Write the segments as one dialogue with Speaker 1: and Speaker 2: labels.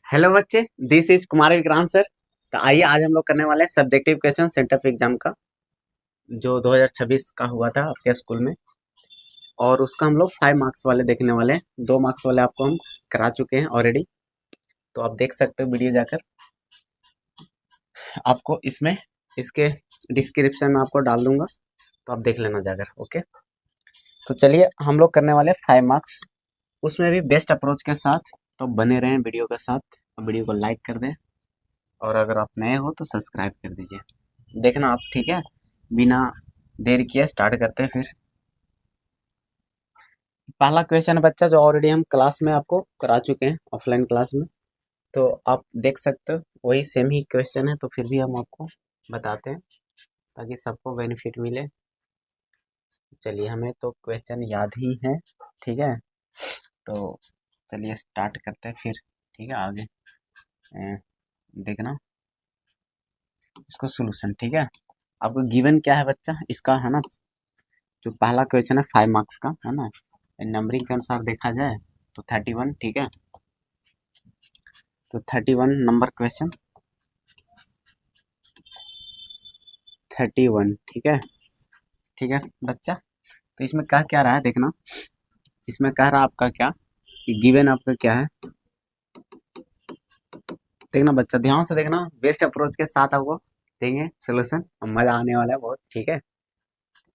Speaker 1: Hello बच्चे, this is Kumar Vikrant sir. तो आइए आज हम लोग करने वाले हैं subjective question centre of exam का, जो 2026 का हुआ था आपके स्कूल में। और उसका हम लोग 5 मार्क्स वाले देखने वाले हैं। 2 मार्क्स वाले आपको हम करा चुके हैं ऑलरेडी, तो आप देख सकते हो वीडियो जाकर। आपको इसमें इसके डिस्क्रिप्शन में आपको डाल दूंगा, तो आप देख लेना जाकर। ओके, तो चलिए हम लोग करने वाले 5 मार्क्स, उसमें भी बेस्ट अप्रोच के साथ। तो बने रहें वीडियो के साथ, वीडियो को लाइक कर दें, और अगर आप नए हो तो सब्सक्राइब कर दीजिए। देखना आप, ठीक है। बिना देर किए स्टार्ट करते हैं फिर। पहला क्वेश्चन है बच्चा, जो ऑलरेडी हम क्लास में आपको करा चुके हैं, ऑफलाइन क्लास में। तो आप देख सकते हो वही सेम ही क्वेश्चन है, तो फिर भी हम आपको बताते हैं ताकि सबको बेनिफिट मिले। चलिए, हमें तो क्वेश्चन याद ही है, ठीक है। तो चलिए स्टार्ट करते हैं फिर, ठीक है। आगे देखना इसको सोल्यूशन, ठीक है। आपको गिवन क्या है बच्चा, इसका है ना। जो पहला क्वेश्चन है 5 मार्क्स का, है ना। नंबरिंग के अनुसार देखा जाए तो 31, ठीक है। तो 31 नंबर क्वेश्चन, 31, ठीक है। ठीक है बच्चा, तो इसमें कह क्या रहा है देखना। इसमें कह रहा है आपका क्या, कि गिवन आपका क्या है। देखना बच्चा, ध्यान से देखना, बेस्ट अप्रोच के साथ आपको देंगे सोल्यूशन, मजा आने वाला है बहुत, ठीक है।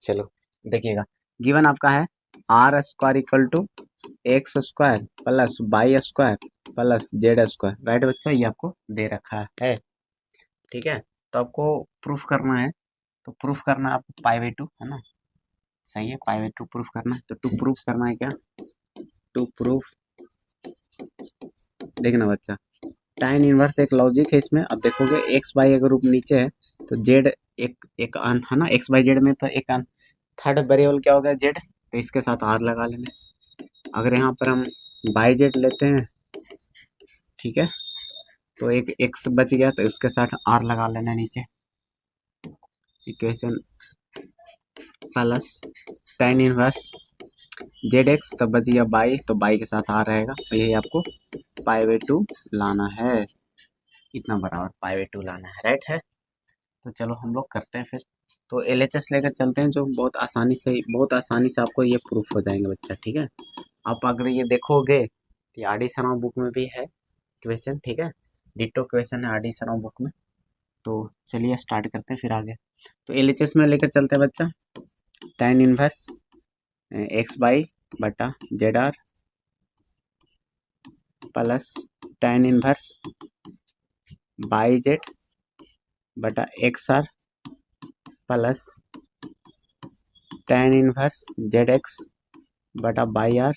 Speaker 1: चलो देखिएगा, गिवन आपका है R² equal to X² plus Y² plus Z²। Right बच्चा, ये आपको दे रखा है, ठीक है। तो आपको प्रूफ करना है, तो प्रूफ करना है आपको पाई/2, है ना। सही है, पाई/2 प्रूफ करना है। तो टू प्रूफ करना है क्या, टू प्रूफ। देखना बच्चा, टाइन इनवर्स एक लॉजिक है इसमें। अब देखोगे एक्स वाई अगर रूप नीचे है तो जेड एक एक अन है ना, एक्स बाई जेड में तो एक अन, थर्ड वेरिएबल क्या होगा जेड, तो इसके साथ आर लगा लेना। अगर यहाँ पर हम बाई जेड लेते हैं, ठीक है, तो एक एक्स बच गया, तो उसके साथ आर लगा लेना नीचे। Equation plus tan inverse Z x, तब बच गया बाई, तो बाई के साथ आ रहेगा, तो यही आपको पाई/2 लाना है। इतना बराबर पाई/2 लाना है, राइट है। तो चलो हम लोग करते हैं फिर। तो LHS लेकर चलते हैं, जो बहुत आसानी से आपको ये प्रूफ हो जाएंगे बच्चा, ठीक है। आप अगर ये देखोगे तो आर डी शर्मा बुक में भी है क्वेश्चन, ठीक है। डिटो क्वेश्चन है आर डी शर्मा बुक में। तो चलिए स्टार्ट करते हैं फिर आगे। तो LHS में लेकर चलते हैं बच्चा, tan इनवर्स एक्स बाई बटा Z R plus tan inverse Y Z बटा X R plus tan inverse Z X बटा बाई आर,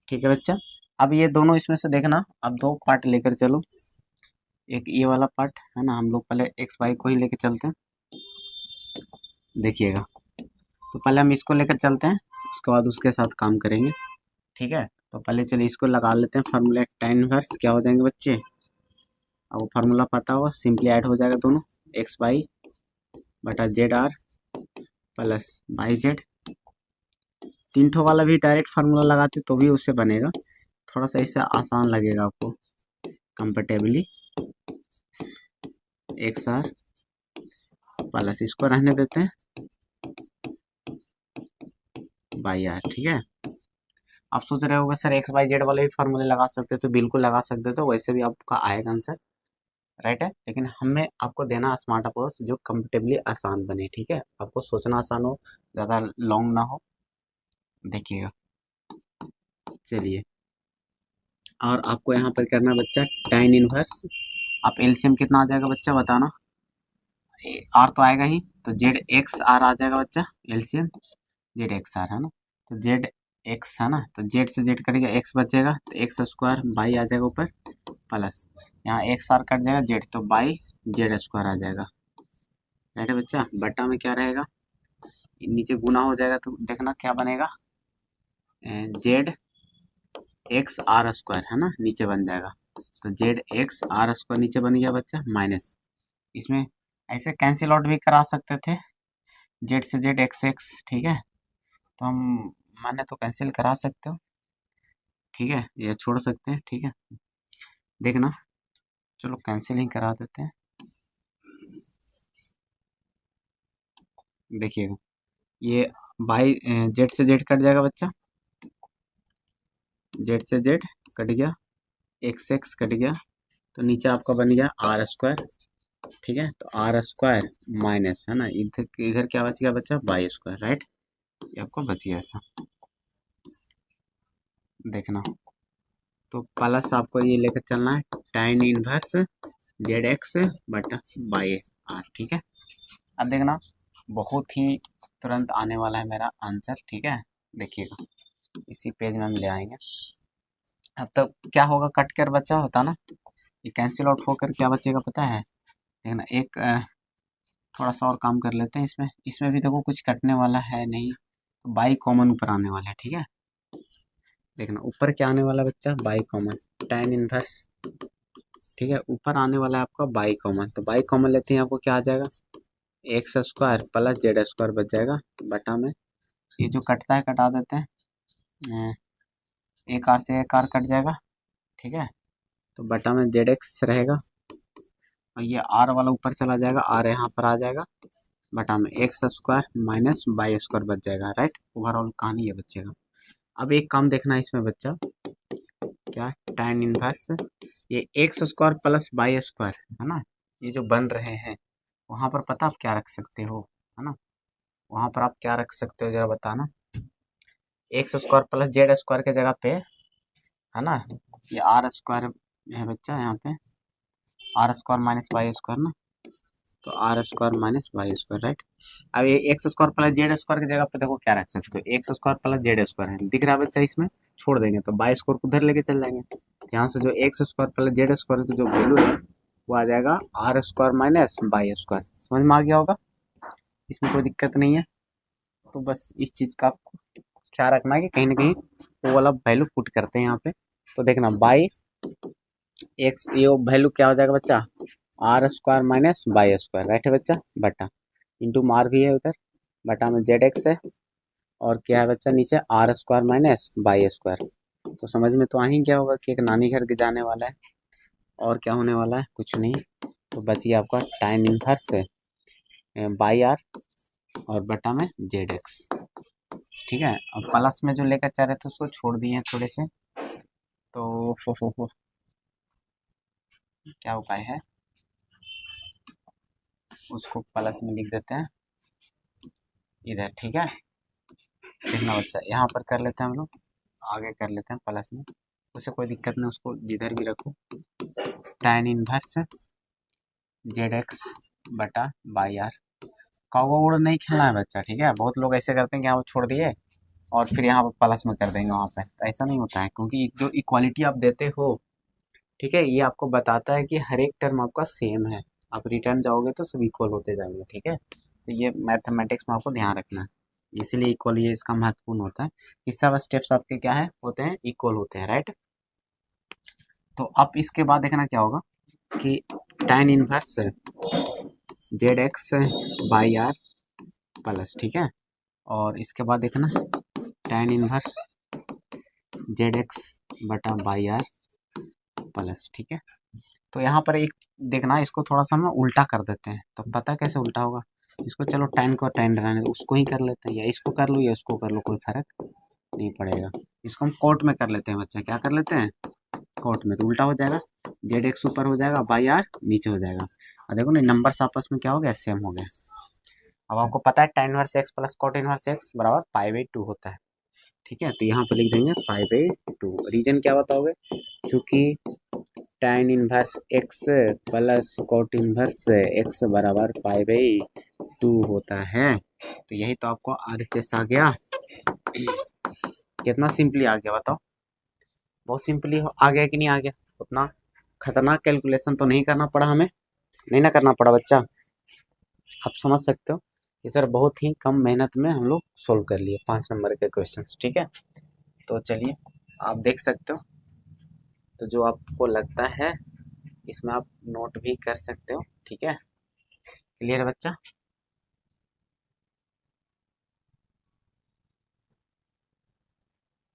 Speaker 1: ठीक है बच्चा। अब ये दोनों इसमें से देखना, अब दो पार्ट लेकर चलो। एक ये वाला पार्ट है ना, हम लोग पहले एक्स वाई को ही लेकर चलते हैं। देखिएगा, तो पहले हम इसको लेकर चलते हैं, उसके बाद उसके साथ काम करेंगे, ठीक है। तो पहले चलिए इसको लगा लेते हैं फार्मूला। tan इनवर्स क्या हो जाएंगे बच्चे, अब वो फार्मूला पता होगा, सिंपली ऐड हो जाएगा दोनों, एक्स वाई बटा Z R plus Y Z. तीन ठो वाला भी डायरेक्ट फार्मूला लगाते तो भी उससे बनेगा, थोड़ा सा इससे आसान लगेगा आपको कंफर्टेबली। एक्स आर प्लस इसको रहने देते हैं बाई आर, ठीक है। आप सोच रहे होगा सर एक्स वाई जेड वाले भी फार्मूले लगा सकते, तो बिल्कुल लगा सकते, तो वैसे भी आपका आएगा आंसर, राइट है। लेकिन हमें आपको देना स्मार्ट अप्रोच जो कंफर्टेबली आसान बने, ठीक है। आपको सोचना आसान हो, ज़्यादा लॉन्ग ना हो। देखिएगा, चलिए, और आपको यहाँ पर करना बच्चा tan इनवर्स। आप एलसीएम कितना आ जाएगा बच्चा बताना, आर तो आएगा ही, तो जेड एक्स आर आ जाएगा बच्चा एलसीएम, जेड एक्स आर है ना। तो जेड एक्स है ना, तो जेड से जेड कटेगा, एक्स बचेगा, तो एक्स² बाई आ जाएगा ऊपर प्लस, यहाँ एक्स आर कट जाएगा जेड, तो बाई जेड² आ जाएगा, राइट है बच्चा। बट्टा में क्या रहेगा, नीचे गुना हो जाएगा, तो देखना क्या बनेगा, जेड एक्स आर स्क्वायर है ना, नीचे बन जाएगा। तो जेड एक्स आर स्क्वायर नीचे बन गया बच्चा, माइनस, इसमें ऐसे कैंसिल आउट भी करा सकते थे, जेड से जेड एक्स एक्स, ठीक है। तो हम माने तो कैंसिल करा सकते हो, ठीक है, ये छोड़ सकते हैं, ठीक है। देखना, चलो कैंसिल ही करा देते हैं। देखिएगा ये बाई जेड से जेड कट जाएगा बच्चा, जेड से जेड कट गया, एक्स एक्स कट गया, तो नीचे आपका बन गया आर स्क्वायर। ठीक है, तो आर स्क्वायर माइनस, है ना, इधर इधर क्या बच गया बच्चा, बाई स्क्वायर, राइट। ये आपको बच गया ऐसा, देखना। तो प्लस आपको ये लेकर चलना है tan इनवर्स जेड एक्स बटा बाई आर। ठीक है, अब देखना बहुत ही तुरंत आने वाला है मेरा आंसर। ठीक है, देखिएगा इसी पेज में हम ले आएंगे। अब तक क्या होगा, कट कर बचा होता ना, ये कैंसिल आउट होकर क्या बचेगा पता है, देखना एक थोड़ा सा और काम कर लेते हैं इसमें। इसमें भी देखो कुछ कटने वाला है नहीं, तो बाई कॉमन ऊपर आने वाला है। ठीक है, देखना ऊपर क्या आने वाला है बच्चा, बाई कॉमन, tan इनवर्स। ठीक है, ऊपर आने वाला है आपका बाई कॉमन, तो बाई कॉमन लेते हैं, आपको क्या आ जाएगा, x square plus Z square बच जाएगा बटा में, ये जो कटता है कटा देते हैं, एक आर से एक आर कट जाएगा। ठीक है, तो बटा में जेड एक्स रहेगा, और ये आर वाला ऊपर चला जाएगा, आर यहाँ पर आ जाएगा, बटा में x square minus Y square बच जाएगा, राइट। ओवरऑल कहानी ये बचेगा। अब एक काम देखना इसमें बच्चा, क्या, tan इनवर्स ये X square plus by square, है ना, ये जो बन रहे हैं, वहां पर पता आप क्या रख सकते हो, है ना, वहां पर आप क्या रख सकते हो जरा बताना, x square plus Z square के जगह पे, है ना, ये आर स्क्वायर है बच्चा, यहाँ पे R square minus Y square ना, तो R square minus Y square, right. अब ये X square plus Z square की जगह पे देखो क्या रख सकते हो, X square plus Z square है, दिख रहा है बच्चा, इसमें छोड़ देंगे तो बाई स्क्वायर को उधर लेके चल जाएंगे, यहाँ से जो X square plus Z square की जो वैल्यू है वो आ जाएगा R square minus Y square. समझ में आ गया होगा, इसमें कोई दिक्कत नहीं है। तो बस इस चीज़ का आपको ख्याल रखना है कि कहीं ना कहीं वो वाला वैल्यू पुट करते हैं यहाँ पे। तो देखना बाई एक्स, ये वैल्यू क्या हो जाएगा बच्चा, R square minus Y square, right है बच्चा, बटा इंटू मार भी है उधर, बटा में जेड एक्स है, और क्या है बच्चा नीचे R square minus Y square. तो समझ में तो आ ही गया होगा कि एक नानी घर के जाने वाला है, और क्या होने वाला है, कुछ नहीं। तो बच गया आपका tan इनवर्स है बाई आर और बटा में जेड एक्स। ठीक है, अब प्लस में जो लेकर चल रहे थे उसको छोड़ दिए हैं थोड़े से, तो हो क्या उपाय है, उसको प्लस में लिख देते हैं इधर। ठीक है, देखना बच्चा यहाँ पर कर लेते हैं हम लोग, आगे कर लेते हैं प्लस में, उससे कोई दिक्कत नहीं, उसको जिधर भी रखो, tan इनवर्स जेड एक्स बटा बाई आर। कौवा उड़ नहीं खेलना है बच्चा, ठीक है, बहुत लोग ऐसे करते हैं कि यहाँ पर छोड़ दिए और फिर यहाँ पर प्लस में कर देंगे वहाँ पे, तो ऐसा नहीं होता है, क्योंकि जो इक्वालिटी आप देते हो, ठीक है, ये आपको बताता है कि हर एक टर्म आपका सेम है, आप रिटर्न जाओगे तो सब इक्वल होते जाएंगे। ठीक है, तो ये मैथमेटिक्स में आपको ध्यान रखना है, इसीलिए इक्वल ये इसका महत्वपूर्ण होता है कि सब स्टेप्स आपके क्या है होते हैं, इक्वल होते हैं, राइट। तो अब इसके बाद देखना क्या होगा कि tan inverse Z X Y R plus, ठीक है, और इसके बाद देखना tan इनवर्स जेड एक्स बटा बाई आर प्लस। ठीक है, तो यहाँ पर एक देखना, इसको थोड़ा सा हम उल्टा कर देते हैं, तो पता कैसे उल्टा होगा, इसको चलो tan को tan रहने दो, उसको ही कर लेते हैं, या इसको कर लो या इसको कर लो, कोई फर्क नहीं पड़ेगा। इसको हम कोट में कर लेते हैं बच्चा, क्या कर लेते हैं, कोट में, तो उल्टा हो जाएगा, जेड एक्स ऊपर हो जाएगा, बाई आर नीचे हो जाएगा, और देखो ना नंबर्स आपस में क्या हो गया, सेम हो गया। अब आपको पता है tan inverse x plus cot inverse x बराबर पाई/2 होता है। ठीक है, तो यहाँ पर लिख देंगे पाई/2, रीजन क्या बताओगे, चूंकि tan inverse x plus cot inverse x बराबर पाई/2 होता है, तो यही तो आपको RHS आ गया। कितना सिंपली आ गया बताओ, बहुत सिंपली आ गया कि नहीं आ गया, उतना खतरनाक कैलकुलेशन तो नहीं करना पड़ा हमें, नहीं ना करना पड़ा बच्चा, आप समझ सकते हो कि सर बहुत ही कम मेहनत में हम लोग सोल्व कर लिए 5 नंबर के क्वेश्चन। ठीक है, तो चलिए आप देख सकते हो, तो जो आपको लगता है इसमें आप नोट भी कर सकते हो। ठीक है, क्लियर है बच्चा,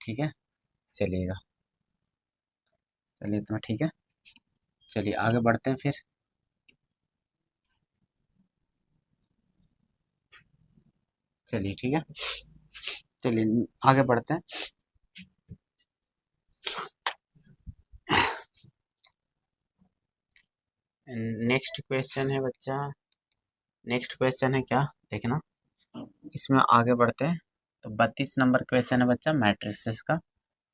Speaker 1: ठीक है, चलिएगा, चलिए इतना ठीक है। चलिए आगे बढ़ते हैं फिर। चलिए ठीक है, चलिए आगे बढ़ते हैं। नेक्स्ट क्वेश्चन है बच्चा, नेक्स्ट क्वेश्चन है क्या, देखना इसमें आगे बढ़ते हैं। तो 32 नंबर क्वेश्चन है बच्चा मैट्रिसेस का।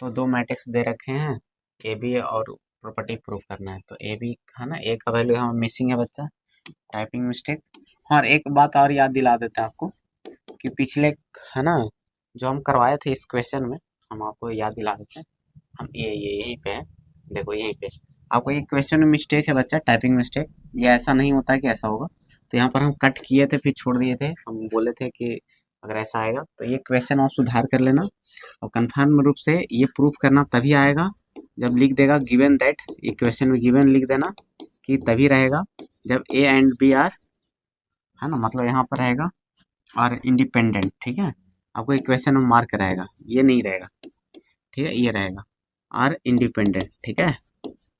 Speaker 1: तो दो मैट्रिक्स दे रखे हैं, ए बी और प्रॉपर्टी प्रूव करना है। तो ए बी है ना, ए का वैल्यू यहाँ मिसिंग है बच्चा, टाइपिंग मिस्टेक। और एक बात और याद दिला देते हैं आपको कि पिछले है ना जो हम करवाए थे इस क्वेश्चन में, हम आपको याद दिला देते हैं। हम ये यहीं पे है, देखो यहीं पे आपको ये क्वेश्चन में मिस्टेक है बच्चा, टाइपिंग मिस्टेक। ये ऐसा नहीं होता है कि ऐसा होगा। तो यहाँ पर हम कट किए थे फिर छोड़ दिए थे, हम बोले थे कि अगर ऐसा आएगा तो ये क्वेश्चन आप सुधार कर लेना। और कन्फर्म रूप से ये प्रूफ करना तभी आएगा जब लिख देगा गिवन दैट, ये क्वेश्चन में गिवन लिख देना कि तभी रहेगा जब ए एंड बी आर, है ना, मतलब यहाँ पर रहेगा और इंडिपेंडेंट। ठीक है, आपको एक क्वेश्चन में मार्क रहेगा, ये नहीं रहेगा, ठीक है, ये रहेगा और इंडिपेंडेंट। ठीक है,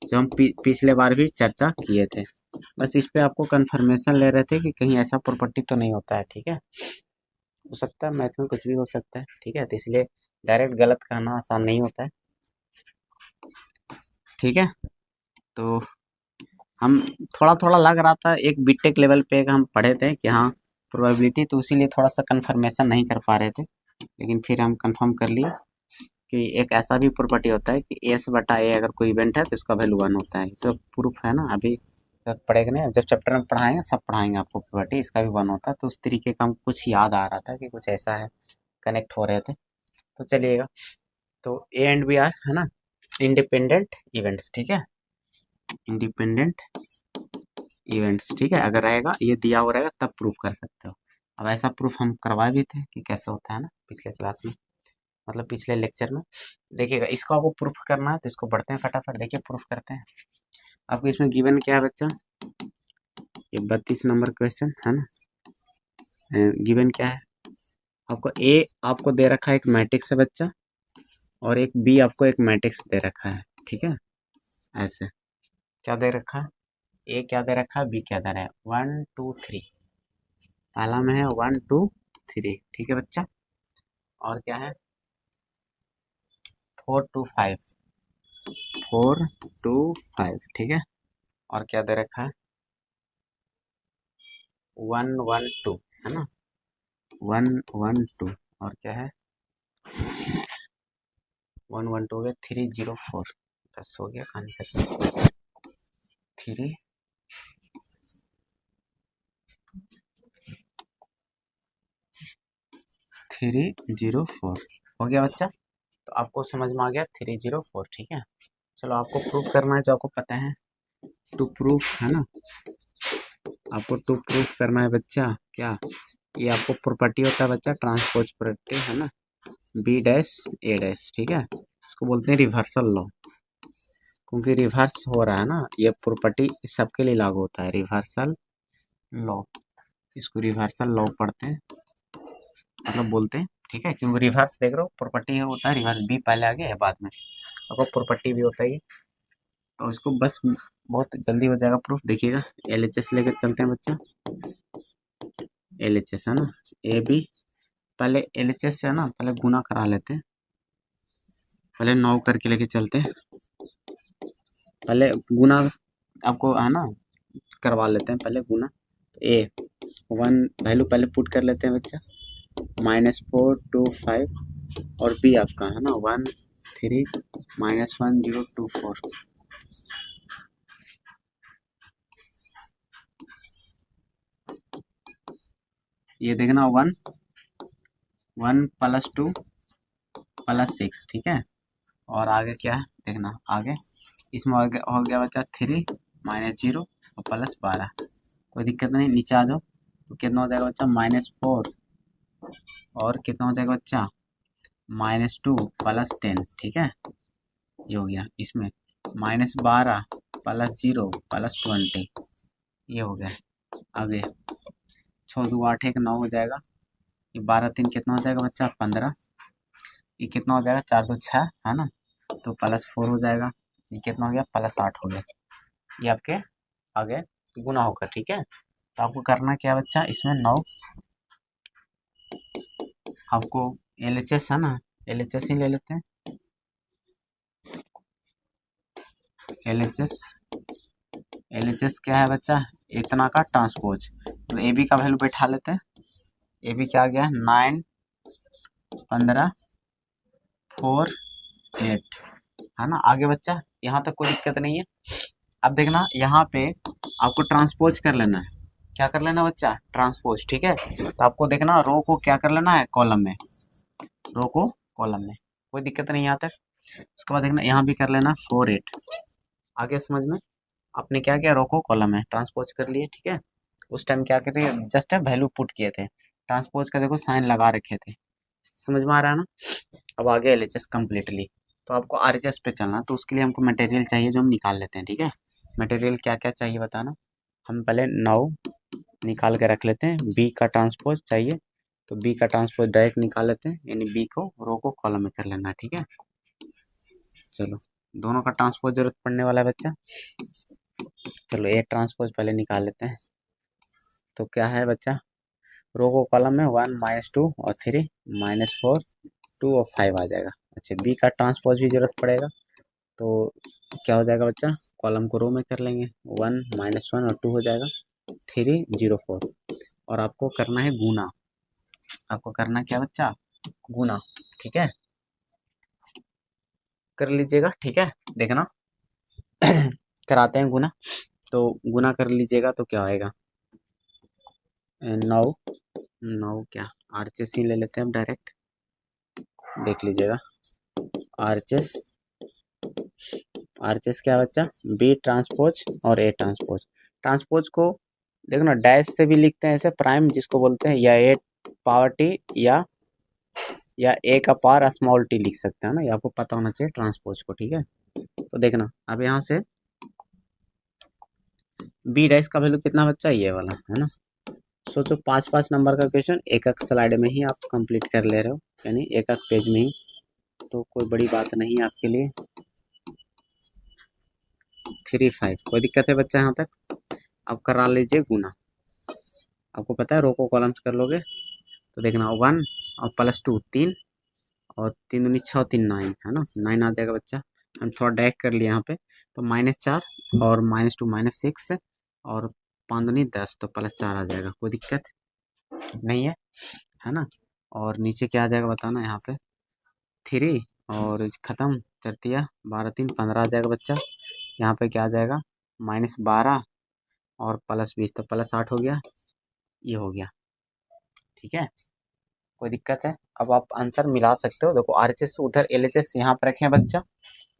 Speaker 1: जो हम पिछले बार भी चर्चा किए थे, बस इस पे आपको कंफर्मेशन ले रहे थे कि कहीं ऐसा प्रॉपर्टी तो नहीं होता है। ठीक है, हो सकता है मैथ में कुछ भी हो सकता है। ठीक है, तो इसलिए डायरेक्ट गलत कहना आसान नहीं होता है। ठीक है, तो हम थोड़ा थोड़ा लग रहा था, एक बीटेक लेवल पे हम पढ़े थे कि हाँ प्रोबेबिलिटी, तो इसीलिए थोड़ा सा कंफर्मेशन नहीं कर पा रहे थे, लेकिन फिर हम कंफर्म कर लिए कि एक ऐसा भी प्रॉपर्टी होता है कि एस बटा ए अगर कोई इवेंट है तो इसका वैल्यू 1 होता है। सब प्रूफ है ना, अभी जब पढ़ेगा नहीं, जब चैप्टर में पढ़ाएंगे सब पढ़ाएंगे आपको प्रॉपर्टी, इसका भी 1 होता है। तो उस तरीके का हम कुछ याद आ रहा था कि कुछ ऐसा है, कनेक्ट हो रहे थे। तो चलिएगा, तो ए एंड बी आर है ना इंडिपेंडेंट इवेंट्स। ठीक है, इंडिपेंडेंट इवेंट्स। ठीक है, अगर रहेगा ये दिया हुआ रहेगा तब प्रूफ कर सकते हो। अब ऐसा प्रूफ हम करवा भी थे कि कैसे होता है ना पिछले क्लास में, मतलब पिछले लेक्चर में। देखिएगा, इसको आपको प्रूफ करना है तो इसको बढ़ते हैं फटाफट, देखिए प्रूफ करते हैं। आपको इसमें गिवन क्या है बच्चा, ये 32 नंबर क्वेश्चन है ना, गिवन क्या है आपको, ए आपको दे रखा है एक मैट्रिक्स है बच्चा, और एक बी आपको एक मैट्रिक्स दे रखा है। ठीक है, ऐसे क्या दे रखा है, ए क्या दे रखा है, बी क्या दे रहा है, 1 2 3, पहला में है 1 2 3। ठीक है बच्चा, और क्या है 4 2 5, 4 2 5। ठीक है, और क्या दे रखा है 1 1 2, है ना, 1 1 2, और क्या है 1 1 2 हो गया, 3 0 4, बस हो गया, कहानी खत्म। 3 3 0 4 हो गया बच्चा। तो आपको समझ में आ गया 3 0 4। ठीक है, चलो आपको प्रूफ करना है जो आपको पता है, टू प्रूफ है ना, आपको टू प्रूफ करना है बच्चा क्या, ये आपको प्रॉपर्टी होता है बच्चा, ट्रांसपोज प्रॉपर्टी है ना, बी डैश ए डैश। ठीक है, इसको बोलते हैं रिवर्सल लॉ, क्योंकि रिवर्स हो रहा है ना, ये प्रॉपर्टी सबके लिए लागू होता है, रिवर्सल लॉ। इसको रिवर्सल लॉ पढ़ते हैं, मतलब बोलते हैं। ठीक है, क्योंकि रिवर्स देख रहे हो प्रॉपर्टी होता है, रिवर्स बी पहले आगे है बाद में, आपको प्रॉपर्टी भी होता है। तो इसको बस बहुत जल्दी हो जाएगा प्रूफ, देखिएगा एलएचएस लेकर चलते हैं बच्चा, एलएचएस है ना, ए बी, पहले एलएचएस से है ना पहले गुना करा लेते हैं, पहले 9 करके लेके चलते हैं, पहले गुना आपको है ना करवा लेते हैं, पहले गुना। ए 1 वैल्यू पहले पुट कर लेते हैं बच्चा, -4 2 5, और बी आपका है ना 1 3 -1 0 2 4। ये देखना 1 1 + 2 + 6। ठीक है, और आगे क्या है देखना, आगे इसमें हो गया बच्चा 3 -0 और +12, कोई दिक्कत नहीं, नीचे आ जाओ। तो कितना हो जाएगा बच्चा -4, और कितना हो जाएगा बच्चा -2 + 10। ठीक है, ये हो गया, इसमें -12 + 0 + 20, ये हो गया। आगे 6 2 8 1 9 हो जाएगा, ये 12 3 कितना हो जाएगा बच्चा 15, ये कितना हो जाएगा 4 2 6 है ना, तो +4 हो जाएगा, ये कितना हो गया +8 हो गया। ये आपके आगे गुना होगा, ठीक है। तो आपको करना क्या है बच्चा, इसमें 9 आपको LHS है ना, LHS ही ले लेते हैं। LHS LHS क्या है बच्चा, इतना का ट्रांसपोज। तो AB का वैल्यू बैठा लेते हैं। AB क्या आ गया, 9 15 4 8, है ना। आगे बच्चा यहाँ तक कोई दिक्कत नहीं है। अब देखना यहाँ पे आपको ट्रांसपोज कर लेना है। क्या कर लेना बच्चा, ट्रांसपोज, ठीक है। तो आपको देखना रो को क्या कर लेना है, कॉलम में, रो को कॉलम में, कोई दिक्कत नहीं यहाँ तक। उसके बाद देखना यहाँ भी कर लेना 4 8। आगे समझ में, आपने क्या किया, रो को कॉलम में ट्रांसपोज कर लिए, ठीक है। उस टाइम क्या करते, जस्ट वैल्यू पुट किए थे, ट्रांसपोज का देखो साइन लगा रखे थे, समझ में आ रहा है ना। अब आगे LHS कम्प्लीटली। तो आपको RHS पे चलना, तो उसके लिए हमको मटेरियल चाहिए जो हम निकाल लेते हैं, ठीक है। मटेरियल क्या क्या चाहिए बताना। हम पहले 9 निकाल के रख लेते हैं, बी का ट्रांसपोज चाहिए, तो बी का ट्रांसपोज डायरेक्ट निकाल लेते हैं, यानी बी को रो को कॉलम में कर लेना, ठीक है। चलो, दोनों का ट्रांसपोज जरूरत पड़ने वाला है बच्चा। चलो ए ट्रांसपोज पहले निकाल लेते हैं। तो क्या है बच्चा, रो को कॉलम में 1 -2 और 3 -4 2 और 5 आ जाएगा। अच्छा, बी का ट्रांसपोज भी जरूरत पड़ेगा, तो क्या हो जाएगा बच्चा, कॉलम को रो में कर लेंगे, 1 -1 और 2 हो जाएगा, 3 0 4। और आपको करना है गुना, आपको करना क्या बच्चा, गुना, ठीक है। कर लीजिएगा, ठीक है। देखना कराते हैं गुना। तो गुना कर लीजिएगा तो क्या आएगा, 9 9 क्या, RHS ही ले लेते हैं हम डायरेक्ट, देख लीजिएगा। RHS RHS क्या बच्चा, बी ट्रांसपोज और ए ट्रांसपोज। ट्रांसपोज को देखो ना, डैश से भी लिखते हैं ऐसे, प्राइम जिसको बोलते हैं, या ए पावर टी, या ए का पावर स्मॉल टी लिख सकते हैं ना, ये आपको पता होना चाहिए ट्रांसपोज को, ठीक है। तो देखना अब यहाँ से बी डैश का वैल्यू कितना बच्चा, ये वाला है ना। सोचो 5 नंबर का क्वेश्चन एक एक स्लाइड में ही आप कंप्लीट कर ले रहे हो, यानी एक एक पेज में ही, तो कोई बड़ी बात नहीं है आपके लिए। 3 5 कोई दिक्कत है बच्चा यहाँ तक। अब करा लीजिए गुना, आपको पता है रो को कॉलम्स कर लोगे, तो देखना 1 और +2 3, और 3 दूनी 6 3 9, है ना, 9 आ जाएगा बच्चा। हम थोड़ा डायरेक्ट कर लिए यहाँ पे, तो -4 और -2 -6 और 5 दूनी 10, तो +4 आ जाएगा, कोई दिक्कत नहीं है ना। और नीचे क्या आ जाएगा बताना, यहाँ पे 3 और ख़त्म, चरतिया 12 3 15 आ जाएगा बच्चा। यहाँ पे क्या आ जाएगा, -12 और +20, तो +8 हो गया, ये हो गया, ठीक है। कोई दिक्कत है, अब आप आंसर मिला सकते हो। देखो RHS उधर, LHS यहाँ पर रखे हैं बच्चा,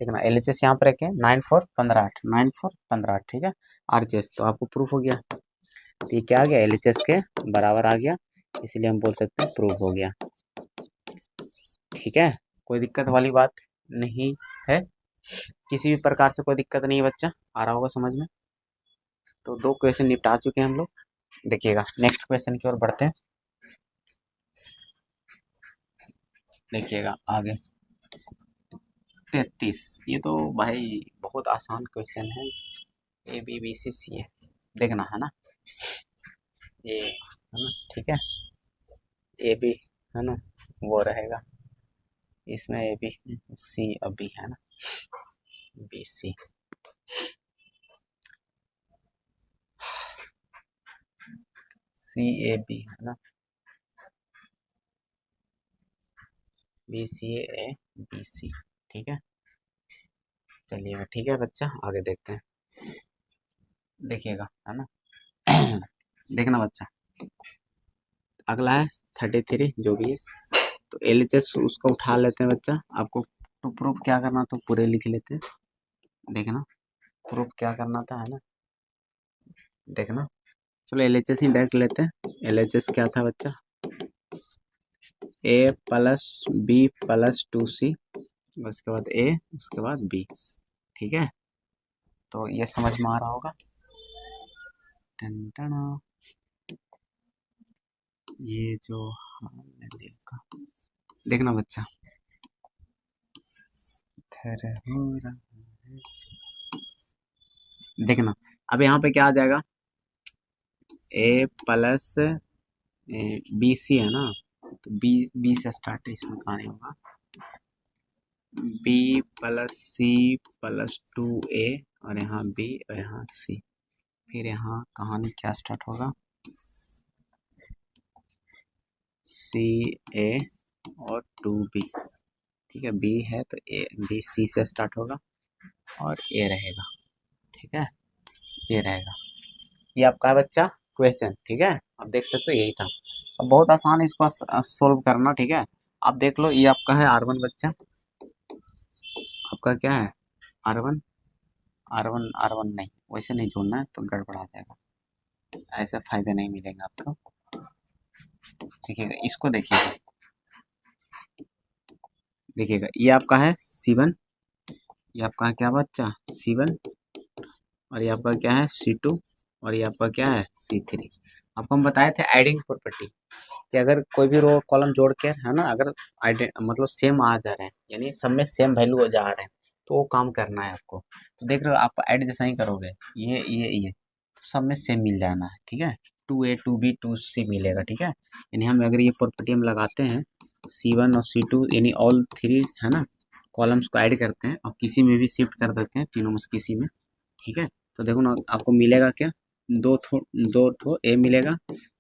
Speaker 1: देखना LHS यहाँ पर रखे हैं, 9 4 15 8 9 4 15 8, ठीक है। RHS तो आपको प्रूफ हो गया, तो ये क्या आ गया, LHS के बराबर आ गया, इसलिए हम बोल सकते हैं प्रूफ हो गया, ठीक है। कोई दिक्कत वाली बात नहीं है, किसी भी प्रकार से कोई दिक्कत नहीं है बच्चा, आ रहा होगा समझ में। तो 2 क्वेश्चन निपटा चुके हैं हम लोग। देखिएगा नेक्स्ट क्वेश्चन की ओर बढ़ते हैं, देखिएगा आगे 33। ये तो भाई बहुत आसान क्वेश्चन है, ABBCCA देखना है ना, ये है ना, ठीक है। AB है ना, वो रहेगा इसमें, ABC अभी है ना, BC CAB है ना, BCA BC, ठीक है। चलिएगा, ठीक है बच्चा, आगे देखते हैं, देखिएगा है ना। देखना बच्चा, अगला है 33 जो भी है, तो LHS उसको उठा लेते हैं बच्चा। आपको तो प्रूफ क्या करना तो पूरे लिख लेते हैं, देखना प्रूफ क्या करना था, है ना, देखना। चलो LHS ही डायरेक्ट लेते हैं। LHS क्या था बच्चा, A + B + 2C, उसके बाद A, उसके बाद B, ठीक है। तो ये समझ में आ रहा होगा। टन टन, ये जो का देखना बच्चा, इधर हो रहा है, देखना अब यहाँ पे क्या आ जाएगा, ए प्लस बी सी है ना, तो बी बी से स्टार्ट है, इसमें कहाँ नहीं होगा, B plus C plus 2a, और यहाँ बी और यहाँ सी, फिर यहाँ कहानी क्या स्टार्ट होगा, सी ए और 2b, ठीक है, बी है तो ए, बी सी से स्टार्ट होगा और ए रहेगा, ठीक है, ये रहेगा। ये आपका है बच्चा क्वेश्चन, ठीक है, आप देख सकते हो यही था। अब बहुत आसान है इसको सोल्व करना, ठीक है। आप देख लो ये आपका है R1 बच्चा, आपका क्या है R1, R1 R1 नहीं, वैसे नहीं जोड़ना है तो गड़बड़ा जाएगा, ऐसे फायदे नहीं मिलेंगे आपको। देखिएगा इसको, देखिएगा देखिएगा, ये आपका है C1, ये आपका है क्या बच्चा C1, और ये आपका क्या है C2, और ये आपका क्या है C3। आपको हम बताए थे एडिंग प्रॉपर्टी कि अगर कोई भी रो कॉलम जोड़ के है ना, अगर मतलब सेम आ जा रहे हैं, यानी सब में सेम वैल्यू हो जा रहे हैं, तो वो काम करना है आपको। तो देख रहे हो आप ऐड जैसा ही करोगे, ये तो सब में सेम मिल जाना है, ठीक है, 2a 2b 2c मिलेगा, ठीक है। यानी हम अगर ये प्रॉपर्टी हम लगाते हैं C1 और C2 यानी ऑल थ्री है ना कॉलम्स को ऐड करते हैं और किसी में भी शिफ्ट कर देते हैं, तीनों में से किसी में, ठीक है। तो देखो ना आपको मिलेगा क्या, दो ठो ए मिलेगा,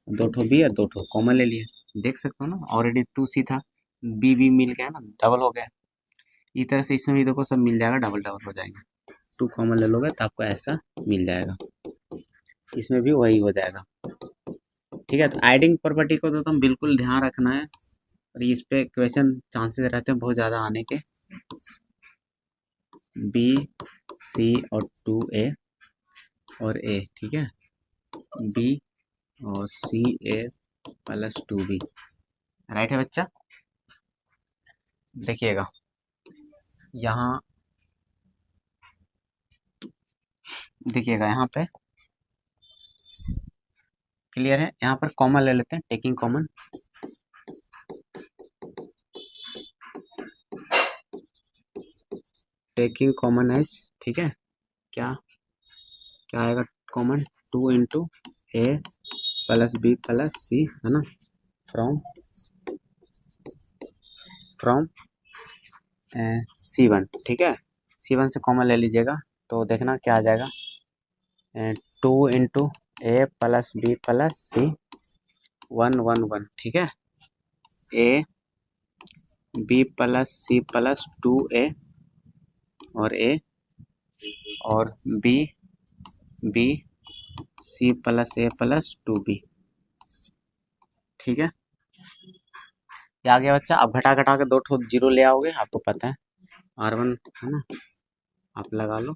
Speaker 1: दो ठो बी और दो ठो कॉमन ले लिए, देख सकते हो ना, ऑलरेडी 2c था, बी बी मिल गया ना, डबल हो गया। इस तरह से इसमें भी देखो सब मिल जाएगा, डबल डबल हो जाएंगे, 2 कॉमन ले लोगे तो आपको ऐसा मिल जाएगा, इसमें भी वही हो जाएगा, ठीक है। तो एडिंग प्रॉपर्टी को तो तुम बिल्कुल ध्यान रखना है, और इस पे क्वेश्चन चांसेस रहते हैं बहुत ज़्यादा आने के, बी सी और 2a और ए, ठीक है, बी और सी ए प्लस 2b, राइट है बच्चा। देखिएगा यहाँ, देखिएगा यहाँ पे क्लियर है, यहाँ पर कॉमन ले लेते हैं, taking common, taking common as, ठीक है, क्या क्या आएगा common, 2 into A plus B plus C है ना, फ्रॉम फ्रॉम C1, ठीक है, C1 से कॉमन ले लीजिएगा, तो देखना क्या आ जाएगा, 2 into A plus B plus C 1 1 1, ठीक है, A B plus C plus 2a और ए, और B B C plus A plus 2b, ठीक है। ये आ गया बच्चा। अब घटा घटा के दो ठो जीरो ले आओगे, आपको पता है R1 है ना, आप लगा लो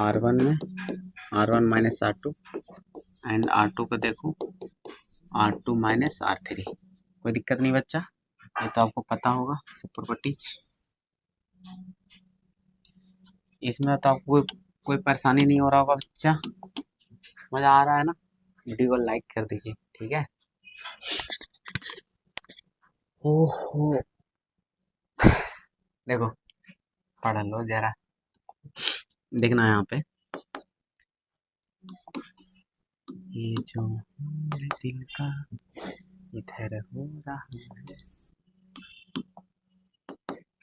Speaker 1: R1 में R1 minus R2 and R2 को देखो R2 माइनस R3, कोई दिक्कत नहीं बच्चा, ये तो आपको पता होगा सब प्रॉपर्टीज, इसमें तो आपको कोई परेशानी नहीं हो रहा होगा बच्चा, मजा आ रहा है ना, वीडियो को लाइक कर दीजिए, ठीक है। ओहो देखो पढ़ लो जरा, देखना यहाँ पे, ये जो मेरे दिल का इधर हो रहा है,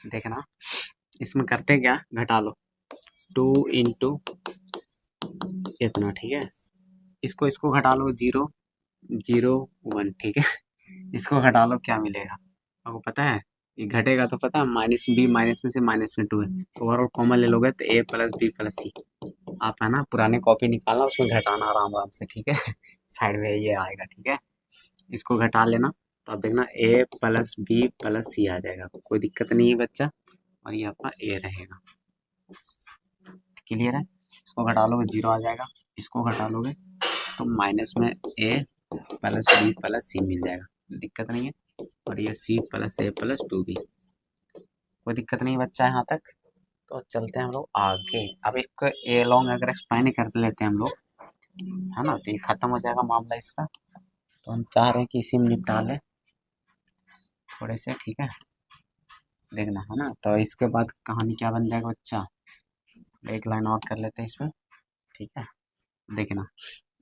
Speaker 1: देखना इसमें करते क्या, घटा लो 2 इंटू इतना, ठीक है, इसको इसको घटा लो 0 0 1, ठीक है, इसको घटा लो क्या मिलेगा आपको पता है, ये घटेगा तो पता है, माइनस बी माइनस में से माइनस में 2 है, तो ओवरऑल कॉमन ले लोगे तो ए प्लस बी प्लस सी, आप है ना पुराने कॉपी निकालना, उसमें घटाना आराम आराम से, ठीक है, साइड में ये आएगा, ठीक है, इसको घटा लेना, तो आप देखना ए प्लस बी प्लस सी आ जाएगा, कोई दिक्कत नहीं है बच्चा, और ये आपका ए रहेगा, क्लियर है। इसको घटा लोगे 0 आ जाएगा, इसको घटा लोगे तो माइनस में ए प्लस बी प्लस सी मिल जाएगा, दिक्कत नहीं है, और ये सी प्लस ए प्लस 2b, कोई दिक्कत नहीं बच्चा यहाँ तक। तो चलते हैं हम लोग आगे, अब इसको ए लॉन्ग अगर एक्सपांड कर लेते हैं हम लोग, है ना, तो ये खत्म हो जाएगा मामला इसका, तो हम चाह रहे हैं कि इसी में निपटा लें थोड़े से, ठीक है, देखना है ना, तो इसके बाद कहानी क्या बन जाएगा बच्चा, एक लाइन और कर लेते हैं इसमें, ठीक है, देखना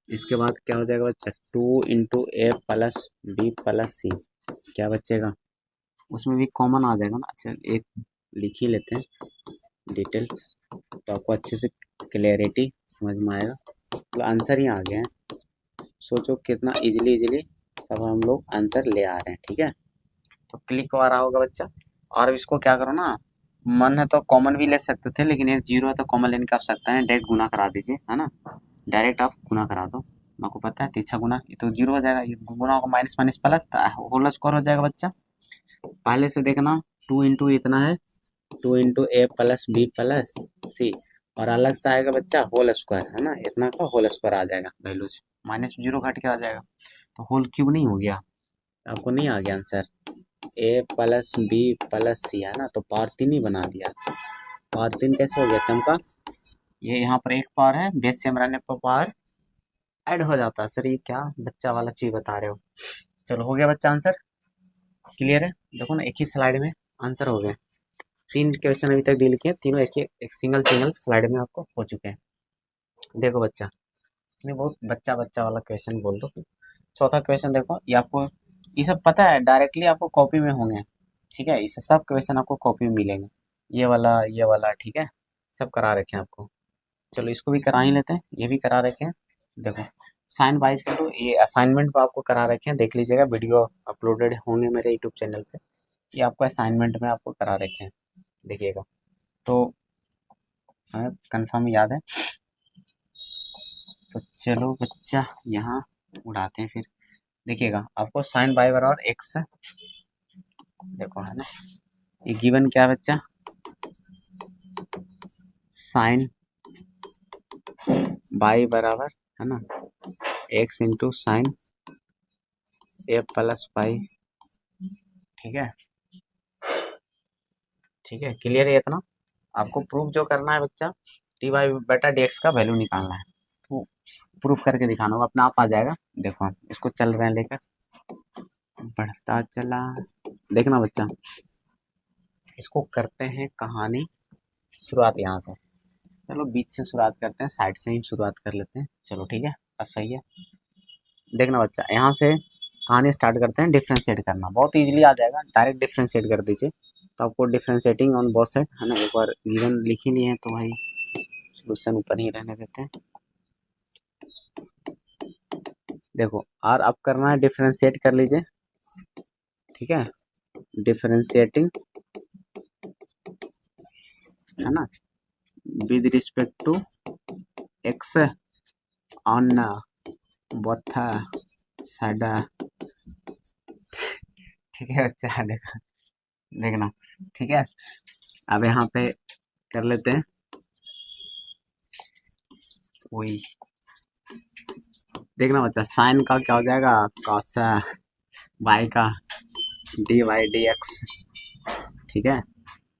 Speaker 1: इसके बाद क्या हो जाएगा बच्चा, 2 × A plus B plus C, क्या बचेगा, उसमें भी कॉमन आ जाएगा ना। अच्छा एक लिख ही लेते हैं डिटेल, तो आपको अच्छे से क्लियरिटी समझ में आएगा। तो आंसर ही आ गए हैं, सोचो कितना इजीली इजीली सब हम लोग आंसर ले आ रहे हैं। ठीक है, तो क्लिक हो रहा होगा बच्चा। और इसको क्या करो ना, मन है तो कॉमन भी ले सकते थे, लेकिन एक जीरो है तो कॉमन लेने का सकता है, डायरेक्ट गुना करा दीजिए, है ना, डायरेक्ट आप गुना करा दो। आपको पता है तीसरा गुना, ये तो जीरो हो जाएगा, ये गुना होगा minus minus plus, whole square हो जाएगा बच्चा। पहले से देखना 2 × इतना है, 2 × A plus B plus C, और अलग से आएगा बच्चा होल स्क्वायर, है ना, इतना का होल स्क्वायर आ जाएगा वैल्यू से, माइनस जीरो घट के आ जाएगा, तो होल क्यूब नहीं हो गया, आपको नहीं आ गया answer. A plus B plus C है ना, तो पावर 3 ही बना दिया। पावर 3 कैसे हो गया, चमका, ये यहाँ पर एक पावर है, बेस सेम रहने पर पावर ऐड हो जाता है। सर ये क्या बच्चा वाला चीज बता रहे हो। चलो हो गया बच्चा आंसर, क्लियर है, देखो ना एक ही स्लाइड में आंसर हो गया। 3 क्वेश्चन अभी तक डील किए, तीनों एक सिंगल सिंगल स्लाइड में आपको हो चुके हैं। देखो बच्चा, नहीं बहुत बच्चा बच्चा वाला क्वेश्चन बोल दो। चौथा क्वेश्चन देखो, ये आपको ये सब पता है, डायरेक्टली आपको कॉपी में होंगे। ठीक है, ये सब क्वेश्चन आपको कॉपी में मिलेंगे, ये वाला ठीक है, सब करा रखे हैं आपको। चलो इसको भी करा ही लेते हैं, ये भी करा रखे हैं। देखो साइन बाइज का तो ये असाइनमेंट पे आपको करा रखे हैं, देख लीजिएगा, वीडियो अपलोडेड होंगे मेरे यूट्यूब चैनल पे, ये आपको असाइनमेंट में आपको करा रखे हैं, देखिएगा। तो हमें कंफर्म याद है, तो चलो बच्चा यहाँ उड़ाते हैं फिर। देखिएगा आपको साइन बाई बराबर एक्स, देखो है ना, ये गिवन क्या है बच्चा, साइन बाई बराबर है ना एक्स इंटू साइन ए प्लस बाई। ठीक है, ठीक है, क्लियर है इतना। आपको प्रूफ जो करना है बच्चा, डी वाई बेटा डी एक्स का वैल्यू निकालना है, तो प्रूफ करके दिखाना होगा, अपना आप आ जाएगा। देखो हम इसको चल रहे हैं लेकर, बढ़ता चला, देखना बच्चा, इसको करते हैं कहानी शुरुआत यहाँ से। चलो बीच से शुरुआत करते हैं, साइड से ही शुरुआत कर लेते हैं, चलो ठीक है, अब सही है। देखना बच्चा, यहाँ से कहानी स्टार्ट करते हैं, डिफ्रेंशिएट करना बहुत इजीली आ जाएगा, डायरेक्ट डिफ्रेंशिएट कर दीजिए, तो आपको डिफ्रेंशिएटिंग ऑन बोथ साइड है ना, एक बार गिवन लिख ही लिए हैं तो भाई सोल्यूशन ऊपर ही रहने देते हैं। देखो और अब करना है डिफ्रेंशिएट कर लीजिए, ठीक है, डिफ्रेंशिएटिंग है ना, with respect to X on both side. ठीक है बच्चा, देखना ठीक है। अब यहाँ पे कर लेते हैं, वही देखना बच्चा, साइन का क्या हो जाएगा, कॉस वाई का डी वाई डी एक्स। ठीक है,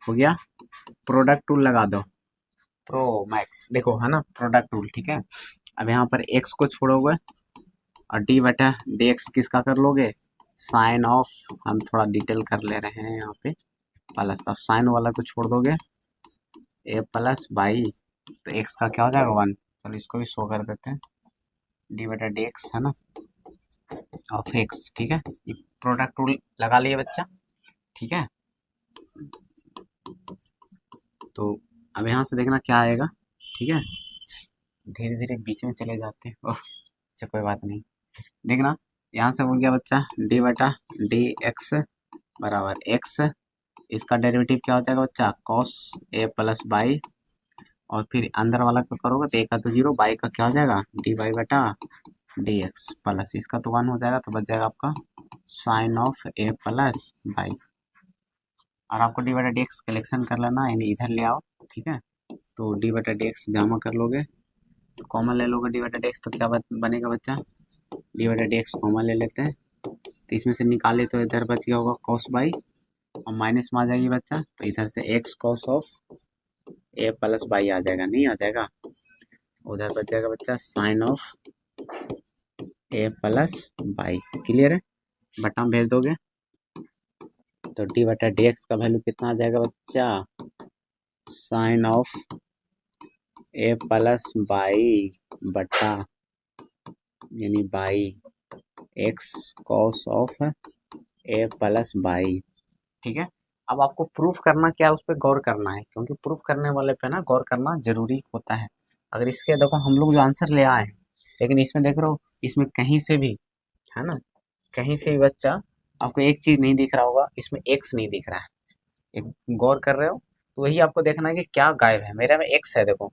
Speaker 1: हो गया। प्रोडक्ट टूल लगा दो, प्रो मैक्स, देखो है ना प्रोडक्ट टूल। ठीक है, अब यहाँ पर एक्स को छोड़ोगे और डी बटा डी एक्स किसका कर लोगे, साइन ऑफ, हम थोड़ा डिटेल कर ले रहे हैं यहाँ पे, प्लस ऑफ साइन वाला को छोड़ दोगे, ए प्लस बाई, तो एक्स का क्या हो जाएगा 1। चलो इसको भी शो कर देते हैं, डी बटा डी एक्स है ना ऑफ एक्स। ठीक है, ये प्रोडक्ट रूल लगा लिए बच्चा। ठीक है, तो अब यहाँ से देखना क्या आएगा। ठीक है, धीरे धीरे बीच में चले जाते हैं, ओह अच्छा कोई बात नहीं। देखना यहाँ से हो गया बच्चा, डी बटा डी एक्स बराबर एक्स, इसका डेरिवेटिव क्या हो जाएगा बच्चा, कॉस ए प्लस बाई, और फिर अंदर वाला का करोगे तो ए का तो जीरो, बाई का क्या हो जाएगा डी बाई बटा डी एक्स, प्लस इसका तो 1 हो जाएगा, तो बच जाएगा आपका sine of A plus Y. और आपको डी बटा डी एक्स कलेक्शन कर लेना, यानी इधर ले आओ। ठीक है, तो डी बटा डी एक्स जमा कर लोगे, तो कॉमन ले लोगे डी बटा डी एक्स, तो क्या बनेगा बच्चा, डी बटा डी एक्स कॉमन ले लेते हैं, तो इसमें से निकाले तो इधर बच गया होगा कॉस बाई, और माइनस में आ जाएगी बच्चा, तो इधर से X cos of A plus Y आ जाएगा, नहीं आ जाएगा, उधर बच जाएगा बच्चा sine of A plus Y. Clear है, बटा भेज दोगे तो डी बटा डी एक्स का वैल्यू कितना आ जाएगा बच्चा, sine of A plus Y बटा यानी Y X cos of A plus Y. ठीक है, अब आपको प्रूफ करना क्या है, उस पर गौर करना है, क्योंकि प्रूफ करने वाले पे ना गौर करना जरूरी होता है। अगर इसके देखो हम लोग जो आंसर ले आए हैं, लेकिन इसमें देख रहे हो, इसमें कहीं से भी, है ना, कहीं से भी बच्चा आपको एक चीज नहीं दिख रहा होगा, इसमें एक्स नहीं दिख रहा है। एक गौर कर रहे हो, तो वही आपको देखना है कि क्या गायब है। मेरे में एक्स है देखो,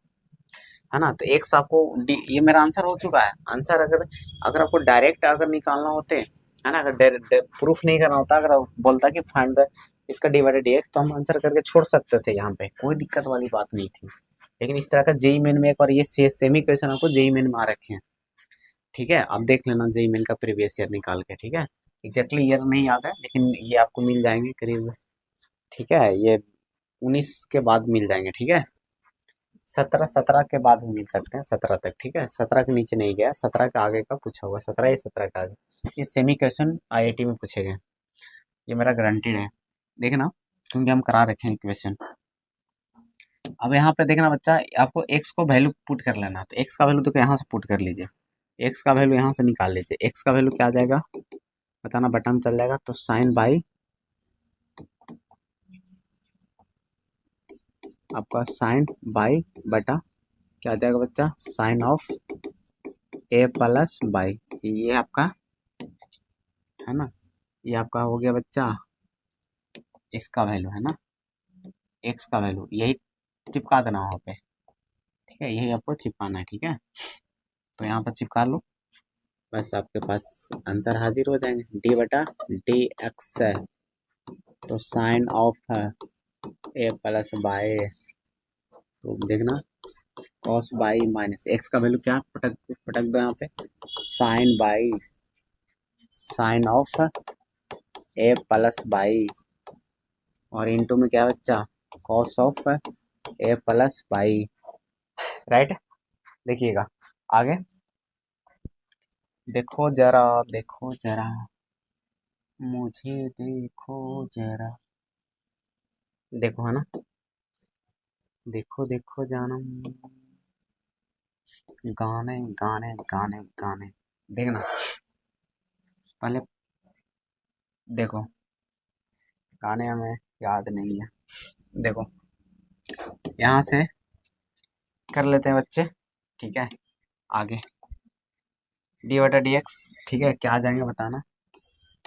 Speaker 1: है ना, तो एक्स आपको ये मेरा आंसर हो चुका है। आंसर अगर अगर आपको डायरेक्ट अगर निकालना होते, है ना, अगर प्रूफ नहीं करना होता, अगर बोलता कि फाइंड द इसका डिवाइडेड एक्स, तो हम आंसर करके छोड़ सकते थे, यहाँ पे कोई दिक्कत वाली बात नहीं थी। लेकिन इस तरह का जेई मेन में एक बार ये सेमी क्वेश्चन आपको जेई मेन में आ रखे हैं। ठीक है, आप देख लेना जेई मेन का प्रीवियस ईयर निकाल के। ठीक है, एग्जैक्टली ईयर नहीं याद है, लेकिन ये आपको मिल जाएंगे करीब। ठीक है, ये 19 के बाद मिल जाएंगे। ठीक है, 17 के बाद भी मिल सकते हैं, 17 तक। ठीक है, 17 के नीचे नहीं गया, 17 के आगे का पूछा होगा, 17 या 17 के आगे। ये सेमी क्वेश्चन आईआईटी में पूछे गए, ये मेरा गारंटीड है। देखना, क्योंकि हम करा रखे हैं क्वेश्चन। अब यहाँ पे देखना बच्चा, आपको एक्स को वैल्यू पुट कर लेना, तो एक्स का वैल्यू तो यहाँ से पुट कर लीजिए, एक्स का वैल्यू यहाँ से निकाल लीजिए। एक्स का वैल्यू क्या आ जाएगा बताना, बटन में चल जाएगा, तो साइन बाई आपका साइन बाई बटा क्या आ जाएगा बच्चा, sine of A plus Y. ये आपका है ना, ये आपका हो गया बच्चा इसका वैल्यू, है ना, एक्स का वैल्यू, यही चिपका देना वहाँ पे। ठीक है, यही आपको चिपकाना है। ठीक है, तो यहाँ पर चिपका लो, बस आपके पास आंसर हाजिर हो जाएंगे। डी बटा डी एक्स है, तो साइन ऑफ है ए प्लस बाई, तो देखना कॉस बाई माइनस एक्स का वैल्यू क्या पटक पटक दो यहाँ पे, sine Y sine of A plus Y, और इनटू में क्या बच्चा, cos of A plus Y. Right, देखिएगा आगे, देखो जरा, देखो जरा, मुझे देखो जरा, देखो, है ना, देखो देखो जानम, गाने गाने गाने गाने, देखना पहले, देखो गाने हमें याद नहीं है। देखो यहाँ से कर लेते हैं बच्चे। ठीक है, आगे डी बटा डी एक्स, ठीक है, क्या आ जाएंगे बताना,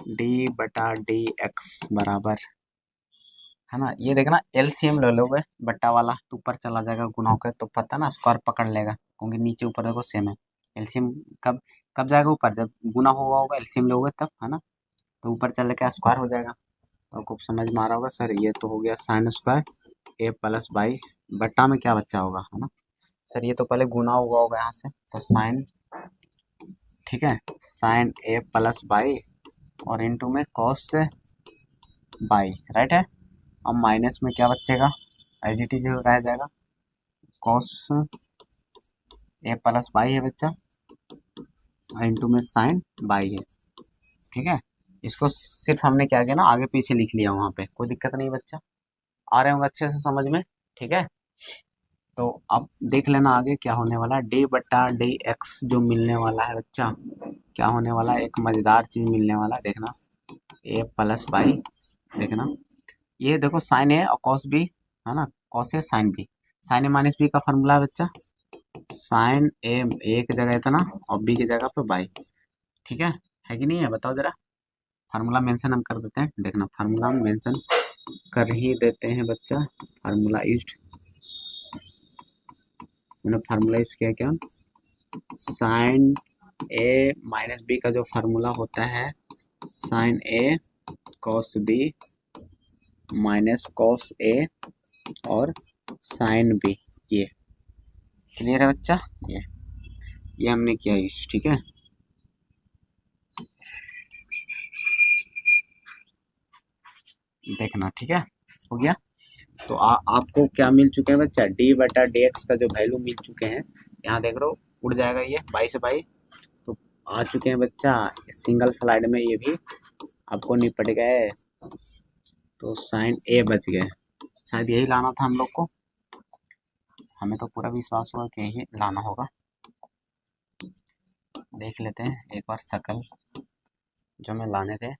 Speaker 1: डी बटा डी एक्स बराबर, है ना, ये देखना एलसीएम ले लोगे बट्टा वाला तो ऊपर चला जाएगा, गुना होकर तो पता ना स्क्वायर पकड़ लेगा, क्योंकि नीचे ऊपर देखो सेम है। एलसीएम कब कब जाएगा ऊपर, जब गुना हुआ होगा, एलसीएम लोगे तब, है ना, तो ऊपर चल के स्क्वायर हो जाएगा। तो आपको समझ में आ रहा होगा सर, ये तो हो गया sine square A plus by, बट्टा में क्या बच्चा होगा, है ना सर, ये तो पहले गुना हुआ होगा यहाँ से, तो साइन, ठीक है, साइन ए प्लस बाई, और इनटू में कॉस से बाई, राइट है। अब माइनस में क्या बचेगा, एज इट इज रह जाएगा, कॉस ए प्लस बाई है बच्चा, और इनटू में साइन बाई है। ठीक है, इसको सिर्फ हमने क्या किया ना, आगे पीछे लिख लिया, वहाँ पे कोई दिक्कत नहीं बच्चा, आ रहे होंगे अच्छे से समझ में। ठीक है, तो अब देख लेना आगे क्या होने वाला है, डी बट्टा डी एक्स जो मिलने वाला है बच्चा, क्या होने वाला है, एक मजेदार चीज मिलने वाला है, देखना ए प्लस बाई, देखना ये देखो साइन ए और कॉस बी, है ना, cos A sine B, sign A minus B का फॉर्मूला है बच्चा, साइन ए की जगह इतना और बी की जगह पे बाई। ठीक है कि नहीं है, बताओ जरा, फार्मूला मेंशन हम कर देते हैं, देखना फार्मूला हम मेंशन कर ही देते हैं बच्चा, फार्मूला यूज्ड, मैंने फार्मूला यूज किया क्या, साइन ए माइनस बी का जो फार्मूला होता है, sign A cos B minus cos A और साइन बी, ये क्लियर है बच्चा, ये हमने किया यूज। ठीक है, देखना, ठीक है, हो गया। तो आपको क्या मिल चुके हैं बच्चा, डी बटा डी एक्स का जो वैल्यू मिल चुके हैं, यहाँ देख रहे हो उड़ जाएगा ये 22 से 22, तो आ चुके हैं बच्चा सिंगल स्लाइड में, ये भी आपको निपट गए, तो साइन ए बच गए, शायद यही लाना था हम लोग को। हमें तो पूरा विश्वास होगा कि यही लाना होगा। देख लेते हैं एक बार शकल जो मैं लाने थे।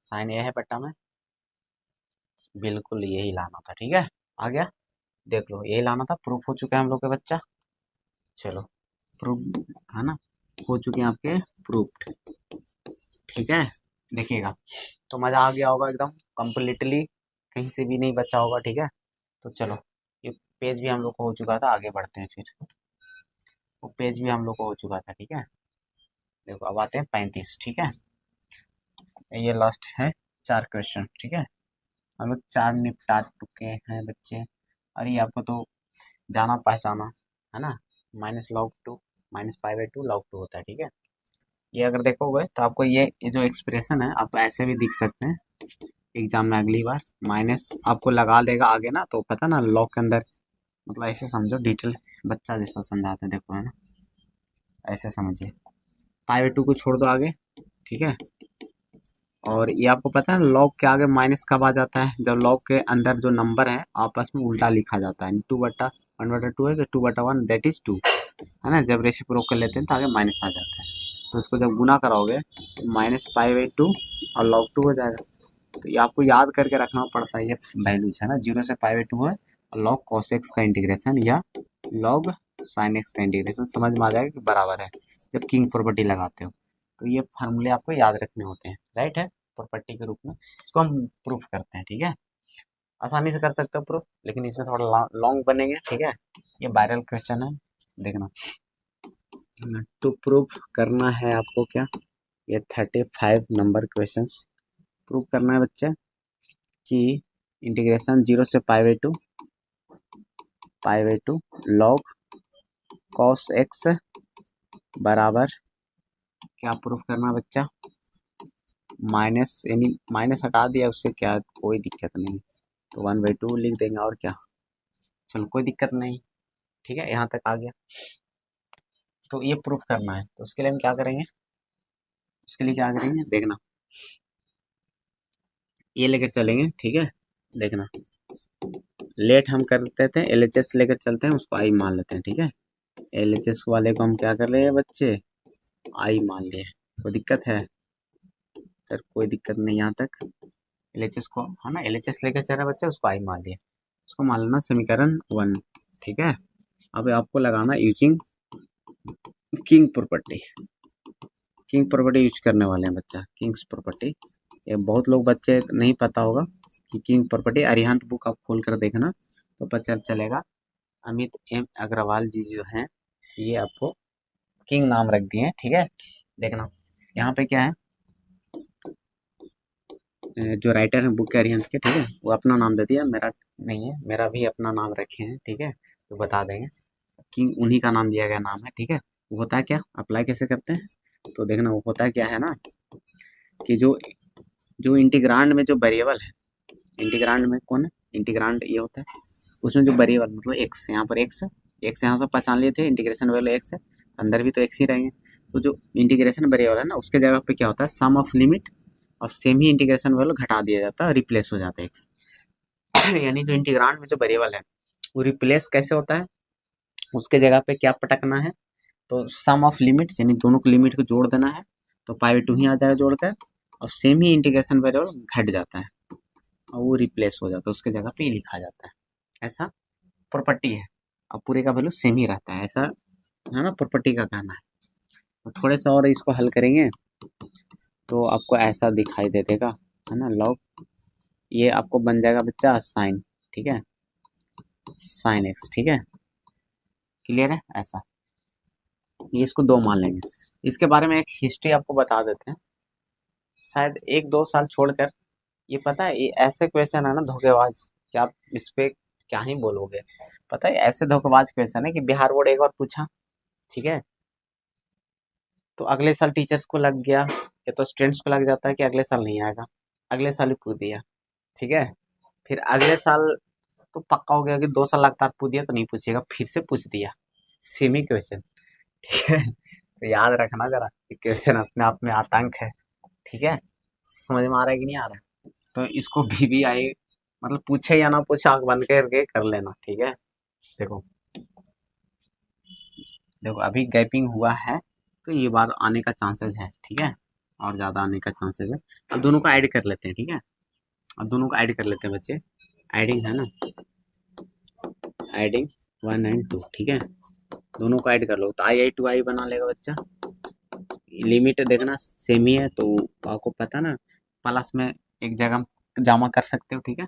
Speaker 1: साइन ये है बेटा, में बिल्कुल यही लाना था। ठीक है, आ गया, देख लो यही लाना था। प्रूफ हो चुका है हम लोग के बच्चा। चलो प्रूफ है ना, हो चुके हैं आपके प्रूफ। ठीक है, देखिएगा तो मज़ा आ गया होगा एकदम कंप्लीटली, कहीं से भी नहीं बचा होगा। ठीक है, तो चलो ये पेज भी हम लोग को हो चुका था, आगे बढ़ते हैं फिर। वो पेज भी हम लोग को हो चुका था। ठीक है, देखो अब आते हैं 35। ठीक है, ये लास्ट है 4 क्वेश्चन। ठीक है, हम लोग 4 निपटा चुके हैं बच्चे। अरे ये आपको तो जाना पहचाना है ना, -log 2 -π/2 log 2 होता है। ठीक है, ये अगर देखोगे तो आपको ये जो एक्सप्रेशन है आपको ऐसे भी दिख सकते हैं एग्जाम में अगली बार। माइनस आपको लगा देगा आगे ना, तो पता ना लॉग के अंदर, मतलब ऐसे समझो, डिटेल बच्चा जैसा समझाते हैं, देखो है ना, ऐसे समझिए। π/2 को छोड़ दो आगे। ठीक है, और ये आपको पता है लॉग के आगे माइनस कब आ जाता है, जब लॉग के अंदर जो नंबर है आपस में उल्टा लिखा जाता है। 2/1/2 है तो 2/1 दैट इज 2 है ना। जब रेसिप्रोकल कर लेते हैं तो आगे माइनस आ जाता है, तो इसको जब गुना कराओगे तो -π/2 और log 2 हो जाएगा। तो ये आपको याद करके रखना पड़ता है, ये वैल्यूज है ना, 0 से π/2 है और log cos x का इंटीग्रेशन या log sin x का इंटीग्रेशन समझ में आ जाएगा कि बराबर है जब किंग प्रॉपर्टी लगाते हो। तो ये फार्मूले आपको याद रखने होते हैं, राइट है, प्रॉपर्टी के रूप में। इसको हम प्रूफ करते हैं। ठीक है, आसानी से कर सकते हो प्रूफ, लेकिन इसमें थोड़ा लॉन्ग बनेंगे। ठीक है, ये वायरल क्वेश्चन है, देखना। टू प्रूफ करना है आपको क्या, ये 35 नंबर क्वेश्चन प्रूफ करना है बच्चे कि इंटीग्रेशन 0 से π/2 log cos x बराबर क्या प्रूफ करना है बच्चा, माइनस, यानी माइनस हटा दिया उससे क्या, कोई दिक्कत नहीं, तो 1/2 लिख देंगे और क्या। चलो कोई दिक्कत नहीं। ठीक है, यहाँ तक आ गया। तो ये प्रूफ करना है, तो उसके लिए हम क्या करेंगे, उसके लिए क्या करेंगे देखना, ये लेकर चलेंगे। ठीक है, देखना, लेट हम कर देते हैं, LHS लेकर चलते हैं, उसको आई मान लेते हैं। ठीक है, LHS वाले को हम क्या कर रहे हैं बच्चे, आई मान लिए। कोई दिक्कत है सर, कोई दिक्कत नहीं यहाँ तक। LHS को है ना, LHS लेकर चल रहे बच्चे, उसको आई मान लिए, उसको मान लेना समीकरण 1। ठीक है, अब आपको लगाना using king property. King property use करने वाले हैं बच्चा, किंग्स प्रॉपर्टी। ये बहुत लोग बच्चे नहीं पता होगा कि किंग प्रॉपर्टी, अरिहंत बुक आप खोल कर देखना तो पता चलेगा। अमित M अग्रवाल जी जो हैं, ये आपको किंग नाम रख दिए हैं। ठीक है, देखना यहाँ पे क्या है, जो राइटर हैं बुक के अरिहंत के, ठीक है, वो अपना नाम दे दिया, मेरा नहीं है, मेरा भी अपना नाम रखे हैं। ठीक है, तो बता देंगे किंग उन्हीं का नाम दिया गया नाम है। ठीक है, वो होता है क्या, अप्लाई कैसे करते हैं, तो देखना वो होता है क्या है ना, कि जो जो इंटीग्रांड में जो वेरिएबल है, इंटीग्रांड में कौन है, इंटीग्रांड ये होता है, उसमें जो वेरिएबल मतलब एक्स, यहाँ पर एक्स है, एक्स यहाँ से पहचान लिए थे, इंटीग्रेशन वैल्यू एक्स है, अंदर भी तो एक्स ही रहेंगे। तो जो इंटीग्रेशन वेरिएबल है ना, उसके जगह पे क्या होता है, सम ऑफ लिमिट और सेम ही इंटीग्रेशन वैल्यू घटा दिया जाता है, रिप्लेस हो जाता है एक्स। यानी जो इंटीग्रांड में जो वेरिएबल है वो रिप्लेस कैसे होता है, उसके जगह पे क्या पटकना है, तो सम ऑफ लिमिट्स, यानी दोनों को लिमिट को जोड़ देना है, तो π/2 ही आ जाएगा जोड़कर, और सेम ही इंटीग्रेशन वेरिएबल घट जाता है और वो रिप्लेस हो जाता है, उसके जगह पे लिखा जाता है। ऐसा प्रॉपर्टी है, अब पूरे का वैल्यू सेम ही रहता है, ऐसा है ना, प्रॉपर्टी का कहना है। तो थोड़े से और इसको हल करेंगे तो आपको ऐसा दिखाई दे देगा, है ना, लॉग, ये आपको बन जाएगा बच्चा साइन। ठीक है, साइन एक्स। ठीक है, क्लियर है, ऐसा ये इसको 2 मान लेंगे। इसके बारे में एक हिस्ट्री आपको बता देते हैं, शायद 1-2 साल छोड़कर। ये पता है, ये ऐसे क्वेश्चन है ना धोखेबाज, कि आप इस पे क्या ही बोलोगे। पता है ऐसे धोखेबाज क्वेश्चन है कि बिहार बोर्ड एक बार पूछा, ठीक है, तो अगले साल टीचर्स को लग गया, या तो स्टूडेंट्स को लग जाता है कि अगले साल नहीं आएगा, अगले साल ही पूछ दिया। ठीक है, फिर अगले साल तो पक्का हो गया कि 2 साल लगातार पूछ दिया तो नहीं पूछेगा, फिर से पूछ दिया सेम ही क्वेश्चन। ठीक है, तो याद रखना जरा, क्वेश्चन अपने आप में आतंक है। ठीक है, समझ में आ रहा है कि नहीं आ रहा है, तो इसको भी आई, मतलब पूछे या ना पूछे, आंख बंद करके कर लेना। ठीक है, देखो देखो अभी गैपिंग हुआ है तो ये बार आने का चांसेस है, ठीक है, और ज़्यादा आने का चांसेस है। अब दोनों को ऐड कर लेते हैं, ठीक है, अब दोनों को ऐड कर लेते हैं बच्चे। एडिंग है ना, एडिंग 1 एंड 2, ठीक है, दोनों को ऐड कर लो तो आई टू आई बना लेगा बच्चा। लिमिट देखना सेम ही है तो आपको पता ना, प्लस में एक जगह जमा कर सकते हो, ठीक है,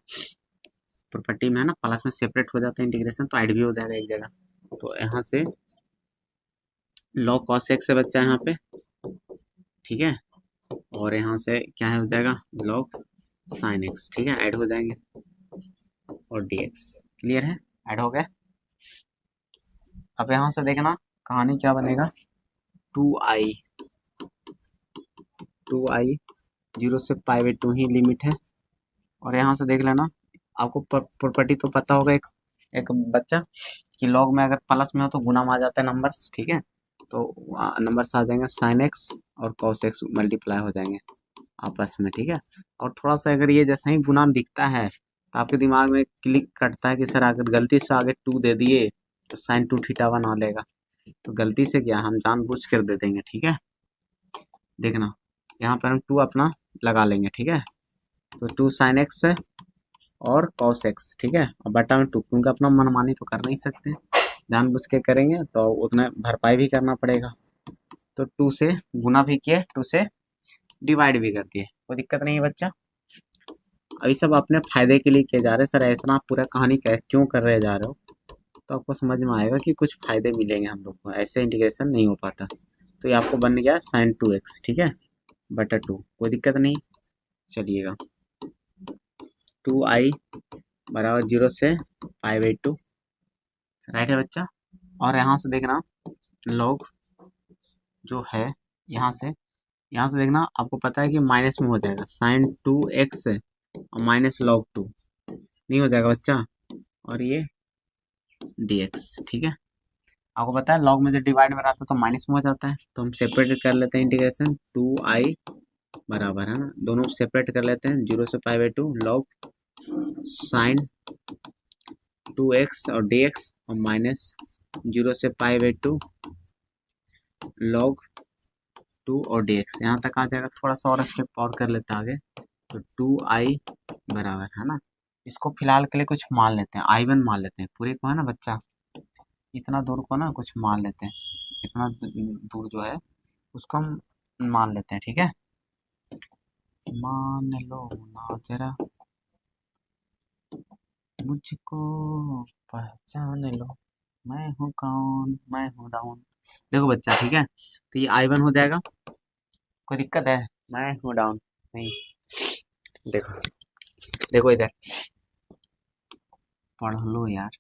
Speaker 1: प्रॉपर्टी में है ना, प्लस में सेपरेट हो जाता है इंटीग्रेशन तो ऐड भी हो जाएगा एक जगह। तो यहाँ से log cos x है बच्चा यहाँ पे, ठीक है, और यहाँ से क्या है हो जाएगा log sin x, ठीक है, ऐड हो जाएंगे, और dx क्लियर है, ऐड हो गया। अब यहाँ से देखना कहानी क्या बनेगा, 2i 0 से π/2 ही लिमिट है। और यहाँ से देख लेना, आपको प्रॉपर्टी तो पता होगा एक एक बच्चा कि लॉग में अगर प्लस में हो तो गुना में आ जाता है नंबर्स, ठीक है, तो नंबर्स आ जाएंगे sin x और cos x मल्टीप्लाई हो जाएंगे आपस में, ठीक है। और थोड़ा सा अगर ये जैसा ही गुना में दिखता है तो आपके दिमाग में क्लिक करता है कि सर अगर गलती से आगे 2 दे दिए तो sin 2 थीटा बना लेगा, तो गलती से क्या हम जानबूझ कर दे देंगे, ठीक है। देखना यहाँ पर हम 2 अपना लगा लेंगे, ठीक है, तो 2 sin x है और cos x, ठीक है, और बटा में 2, क्योंकि अपना मनमानी तो कर नहीं सकते, जानबूझ के करेंगे तो उतना भरपाई भी करना पड़ेगा। तो 2 से गुना भी किए, 2 से डिवाइड भी कर दिए, कोई दिक्कत नहीं है बच्चा। अभी सब अपने फायदे के लिए किए जा रहे हैं, सर ऐसा आप पूरा कहानी क्यों कर रहे जा रहे हो, तो आपको समझ में आएगा कि कुछ फायदे मिलेंगे हम लोग को, ऐसे इंटीग्रेशन नहीं हो पाता। तो ये आपको बन गया sin 2x, ठीक है, बटा 2, कोई दिक्कत नहीं, चलिएगा 2i बराबर 0 से π/2, राइट है बच्चा। और यहाँ से देखना log जो है यहाँ से देखना, आपको पता है कि माइनस में हो जाएगा sin 2x और माइनस log 2 नहीं हो जाएगा बच्चा, और ये dx, ठीक है, आपको पता है log में जब डिवाइड में रहता है तो माइनस में हो जाता है, तो हम सेपरेट कर लेते हैं इंटीग्रेशन, 2i बराबर है ना, दोनों सेपरेट कर लेते हैं 0 से π/2 log sin 2x और dx और माइनस 0 से π/2 log 2 और dx, यहाँ तक आ जाएगा। थोड़ा सा और स्टेप और कर लेते हैं आगे, तो 2i बराबर है ना, इसको फिलहाल के लिए कुछ मान लेते हैं, i1 मान लेते हैं, पूरे को है ना बच्चा, इतना दूर को ना कुछ मान लेते हैं, इतना दूर जो है उसको हम मान लेते हैं, ठीक है, मान लो ना जरा मुझको पहचान लो, मैं हूँ कौन, मैं हूँ डाउन। देखो बच्चा, ठीक है, तो ये i1 हो जाएगा, कोई दिक्कत है, मैं हूँ डाउन नहीं, देखो देखो इधर पढ़ लो यार,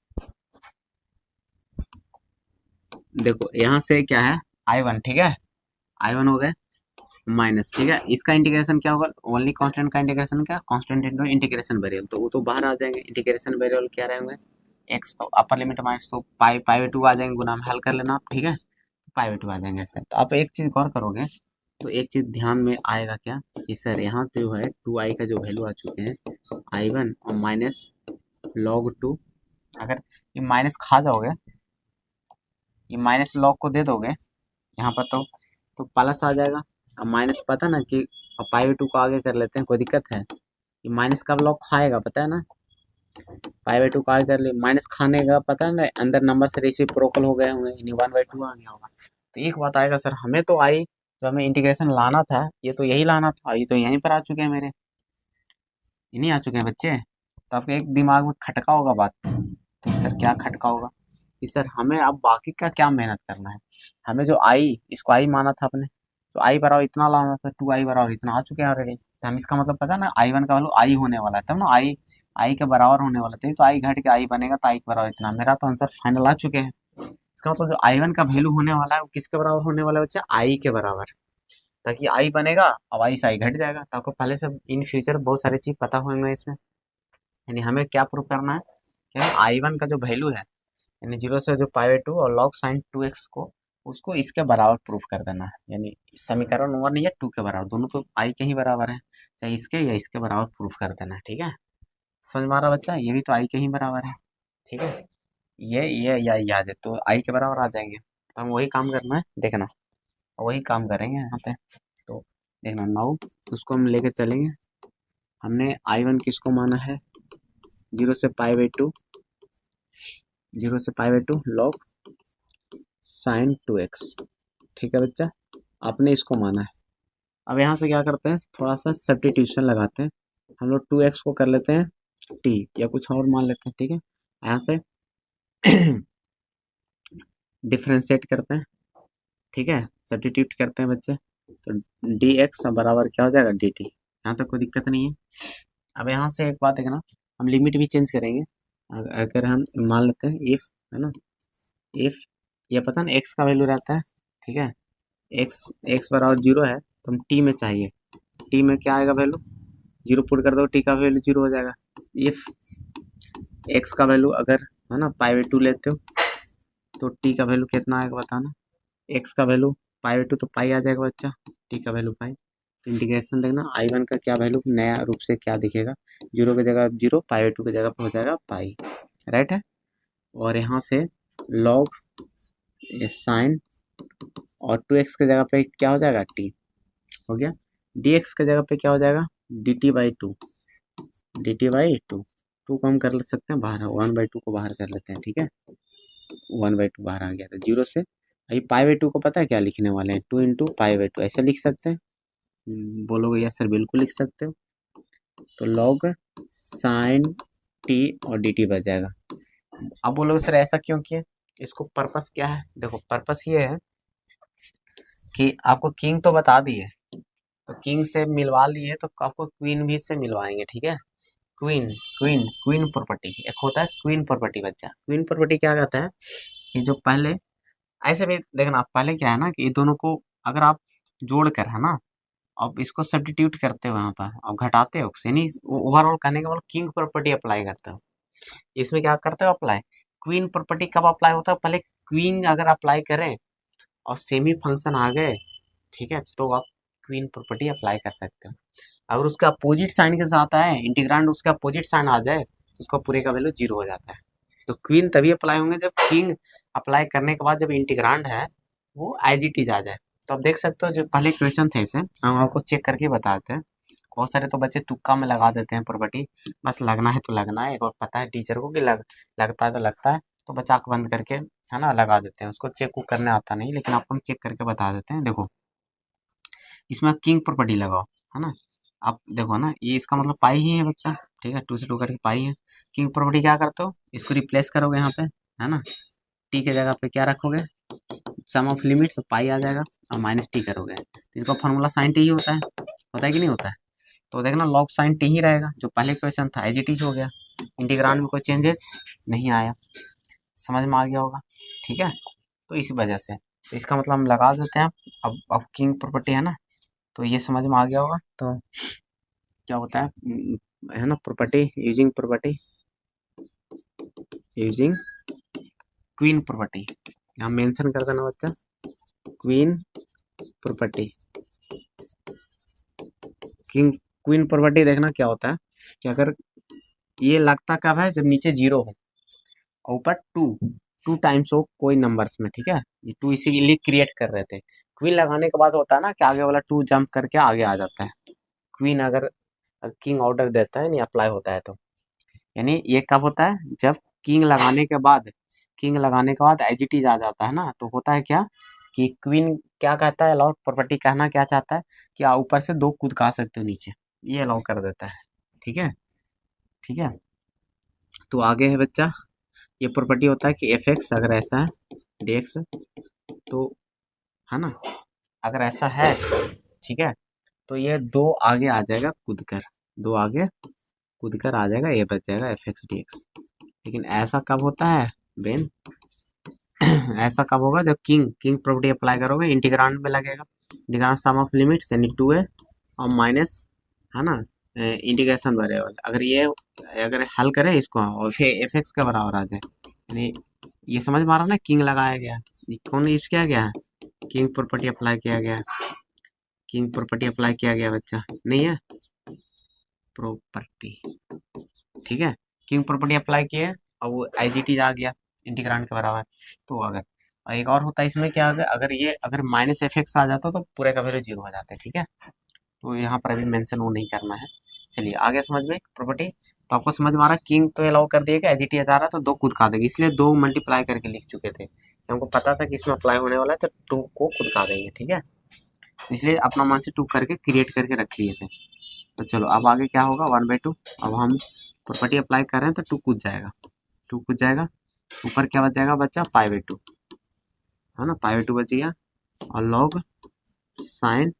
Speaker 1: देखो यहाँ से क्या है i1, ठीक है, i1 हो गए माइनस, ठीक है, इसका इंटीग्रेशन क्या होगा, ओनली कांस्टेंट का इंटीग्रेशन, क्या कांस्टेंट इंटू इंटीग्रेशन वेरिएबल, तो वो तो बाहर आ जाएंगे, इंटीग्रेशन वेरिएबल क्या रहेंगे x, तो अपर लिमिट माइनस तो π/2 आ जाएंगे, गुना में हल कर लेना आप, ठीक है, π/2 आ जाएंगे ऐसे। तो आप एक चीज गौर करोगे तो एक चीज ध्यान में आएगा क्या कि सर यहाँ तो जो है 2i का जो वैल्यू आ चुके हैं i1 और माइनस log 2, अगर ये माइनस खा जाओगे, ये माइनस लॉग को दे दोगे यहाँ पर तो प्लस आ जाएगा। अब माइनस पता ना कि π/2 को आगे कर लेते हैं, कोई दिक्कत है, ये माइनस का लॉग खाएगा पता है ना, π/2 को आगे कर ले, माइनस खाने का पता है ना, अंदर नंबर से रेसिप्रोकल हो गए होंगे, यानी 1/2 आ गया होगा। तो एक बात आएगा सर, हमें तो आई जो हमें इंटीग्रेशन लाना था ये तो यही लाना था, ये तो यहीं पर आ चुके हैं मेरे, ये नहीं आ चुके हैं बच्चे, तो आपके एक दिमाग में खटका होगा बात, तो सर क्या खटका होगा कि सर हमें अब बाकी का क्या मेहनत करना है, हमें जो आई इसको आई माना था अपने, तो आई बराबर इतना लाना था, 2i बराबर इतना आ चुके हैं ऑलरेडी, तो हम इसका मतलब पता है ना i1 का वैल्यू आई होने वाला है, तब ना आई के बराबर होने वाला था, तो आई घट के आई बनेगा, तो आई के बराबर इतना, मेरा तो आंसर फाइनल आ चुके हैं। इसका मतलब जो i1 का वैल्यू होने वाला है वो किसके बराबर होने वाला है बच्चा, आई के बराबर, ताकि आई बनेगा अब आई से आई घट जाएगा, तो आपको पहले से इन फ्यूचर बहुत सारी चीज पता होंगे इसमें, यानी हमें क्या प्रूव करना है कि i1 का जो वैल्यू है यानी 0 से जो π/2 और log sin 2x को उसको इसके बराबर प्रूफ कर देना है, यानी समीकरण 1 या 2 के बराबर, दोनों तो i के ही बराबर है, चाहे इसके या इसके बराबर प्रूफ कर देना है, ठीक है, समझ में आ रहा बच्चा, ये भी तो i के ही बराबर है, ठीक है, ये या याद है तो i के बराबर आ जाएंगे। तो हम वही काम करना है, देखना वही काम करेंगे यहाँ पे। तो देखना नाउ उसको हम लेके चलेंगे। हमने I1 किसको माना है, 0 से π/2, 0 से π/2 log sin 2x। ठीक है बच्चा, आपने इसको माना है। अब यहाँ से क्या करते हैं, थोड़ा सा सब्स्टिट्यूशन लगाते हैं। हम लोग 2x को कर लेते हैं t या कुछ और मान लेते हैं। ठीक है, यहाँ से डिफ्रेंशिएट करते हैं। ठीक है, सब्स्टिट्यूट करते हैं बच्चे, तो dx बराबर क्या हो जाएगा dt। यहाँ तक कोई दिक्कत नहीं है। अब यहाँ से एक बात देखना, हम लिमिट भी चेंज करेंगे। अगर हम मान लेते हैं इफ, है ना, इफ ये पता ना x का वैल्यू रहता है। ठीक है, x बराबर 0 है तो हम t में चाहिए, t में क्या आएगा वैल्यू, 0 पुट कर दो, t का वैल्यू 0 हो जाएगा। इफ x का वैल्यू अगर, है ना, π/2 लेते हो तो t का वैल्यू कितना आएगा बताना। x का वैल्यू π/2 तो पाई आ जाएगा बच्चा, t का वैल्यू पाई। तो इंटीग्रेशन देखना I1 का क्या वैल्यू नया रूप से क्या दिखेगा, 0 की जगह 0, π/2 की जगह पर हो जाएगा पाई, राइट है। और यहाँ से लॉग साइन और 2x की जगह पे क्या हो जाएगा t हो गया, dx की जगह पे क्या हो जाएगा dt/2, dt/2। टू को हम कर ले सकते हैं बाहर, 1/2 को बाहर कर लेते हैं। ठीक है, 1/2 बाहर आ गया था 0 से। अभी π/2 को पता है क्या लिखने वाले हैं, 2 × π/2 ऐसे लिख सकते हैं। बोलोगे यस सर बिल्कुल लिख सकते हो। तो लॉग साइन t और dt बच जाएगा। अब बोलोगे सर ऐसा क्यों किया, इसको पर्पस क्या है। देखो पर्पस ये है कि आपको किंग तो बता दिए, तो किंग से मिलवा लिए तो आपको क्वीन भी से मिलवाएंगे। ठीक है, क्वीन क्वीन क्वीन प्रॉपर्टी, एक होता है क्वीन प्रॉपर्टी बच्चा। क्वीन प्रॉपर्टी क्या कहता है कि जो पहले, ऐसे भी देखना आप, पहले क्या है ना कि ये दोनों को अगर आप जोड़ कर, है ना, अब इसको सब्स्टिट्यूट करते हो यहाँ पर और घटाते हो, यानी ओवरऑल कहने के बाद किंग प्रॉपर्टी अप्लाई करते हो। इसमें क्या करते हो अप्लाई, क्वीन प्रॉपर्टी कब अप्लाई होता है, पहले क्वीन अगर अप्लाई करें और सेमी फंक्शन आ गए, ठीक है, तो आप क्वीन प्रॉपर्टी अप्लाई कर सकते हो। अगर उसका अपोजिट साइन के साथ आए, इंटीग्रांड उसका अपोजिट साइन आ जाए, तो उसका पूरे का वैल्यू 0 हो जाता है। तो क्वीन तभी अप्लाई होंगे जब किंग अप्लाई करने के बाद जब इंटीग्रांड है वो एज इट इज आ जाए। तो आप देख सकते हो जो पहले क्वेश्चन थे इसे हम आपको चेक करके बताते हैं। बहुत सारे तो बच्चे तुक्का में लगा देते हैं प्रॉपर्टी, बस लगना है तो लगना है, एक बार पता है टीचर को कि लगता है तो लगता है, तो बच्चा आँख बंद करके, है ना, लगा देते हैं। उसको चेक करने आता नहीं, लेकिन आपको हम चेक करके बता देते हैं। देखो इसमें किंग प्रॉपर्टी लगाओ, है ना, आप देखो ना, ये इसका मतलब पाई ही है बच्चा। ठीक है, 2 से 2 करके पाई है। किंग प्रॉपर्टी क्या करते हो, इसको रिप्लेस करोगे यहाँ पे, है ना, टी के जगह पे क्या रखोगे, सम ऑफ लिमिट्स पाई आ जाएगा और माइनस टी करोगे, तो इसका फॉर्मूला साइन टी ही होता है कि नहीं होता है। तो देखना लॉग साइन टी ही रहेगा, जो पहले क्वेश्चन था एज इट इज हो गया, इंटीग्रांड में कोई चेंजेस नहीं आया। समझ में आ गया होगा, ठीक है। तो इसी वजह से तो इसका मतलब हम लगा देते हैं। अब किंग प्रॉपर्टी है ना, तो ये समझ में आ गया होगा। तो क्या होता है ना, प्रॉपर्टी यूजिंग क्वीन प्रॉपर्टी, यहाँ मेंशन कर देना बच्चा, क्वीन प्रॉपर्टी। क्वीन प्रॉपर्टी देखना क्या होता है कि अगर ये लगता कब है, जब नीचे 0 हो और ऊपर 2 टाइम्स हो कोई नंबर्स में। ठीक है, ये 2 इसीलिए क्रिएट कर रहे थे। क्वीन लगाने के बाद होता है ना कि आगे वाला 2 जंप करके आगे आ जाता है। क्वीन अगर किंग ऑर्डर देता है, नहीं अप्लाई होता है, तो यानी ये कब होता है, जब किंग लगाने के बाद एजिटीज आ जाता है ना, तो होता है क्या कि क्वीन क्या कहता है, अलाउ प्रॉपर्टी कहना क्या चाहता है कि आप ऊपर से 2 कूद का सकते हो नीचे, ये अलाउ कर देता है। ठीक है, ठीक है। तो आगे है बच्चा, ये प्रॉपर्टी होता है कि एफ एक्स अगर ऐसा है डी एक्स, तो है ना, अगर ऐसा है, ठीक है, तो ये 2 आगे आ जाएगा कूद कर, 2 आगे कूद कर आ जाएगा, ये बच जाएगा एफ एक्स डी एक्स। लेकिन ऐसा कब होता है बेन, ऐसा कब होगा जब किंग प्रॉपर्टी अप्लाई करोगे, इंटीग्रांड में लगेगा, इंटीग्रांड सम ऑफ लिमिट्स यानी 2a और माइनस, है ना, इंटीग्रेशन वेरिएबल। अगर हल करें इसको और फिर एफ एक्स के बराबर आ जाए, यानी ये समझ में आ रहा ना, किंग लगाया गया, कौन यूज किया गया है, किंग प्रॉपर्टी अप्लाई किया गया, किंग प्रॉपर्टी अप्लाई किया गया बच्चा, नहीं है प्रॉपर्टी। ठीक है, किंग प्रॉपर्टी अप्लाई किए और वो एज इट इज आ गया इंटीग्रांड के बराबर। तो अगर और एक और होता है इसमें क्या, अगर माइनस एफ एक्स आ जाता तो पूरे का वैल्यू जीरो हो जाता है, ठीक है। तो यहाँ पर अभी मेंशन वो नहीं करना है। चलिए आगे समझ में प्रॉपर्टी। तो आपको समझ में आ रहा, किंग तो अलाउ कर दिएगा, एज इट इज आ रहा तो दो खुद खा देंगे, इसलिए दो मल्टीप्लाई करके लिख चुके थे, हमको पता था कि इसमें अप्लाई होने वाला है, तो टू को खुद खा देंगे, ठीक है। इसलिए अपना मान से टू करके क्रिएट करके रख लिए थे। तो चलो अब आगे क्या होगा, 1/2। अब हम प्रॉपर्टी अप्लाई कर रहे हैं तो टू कूद जाएगा, टू कूद जाएगा, ऊपर क्या बच जाएगा बच्चा, 5/2, है ना, 5/2 बच गया। और लॉग साइन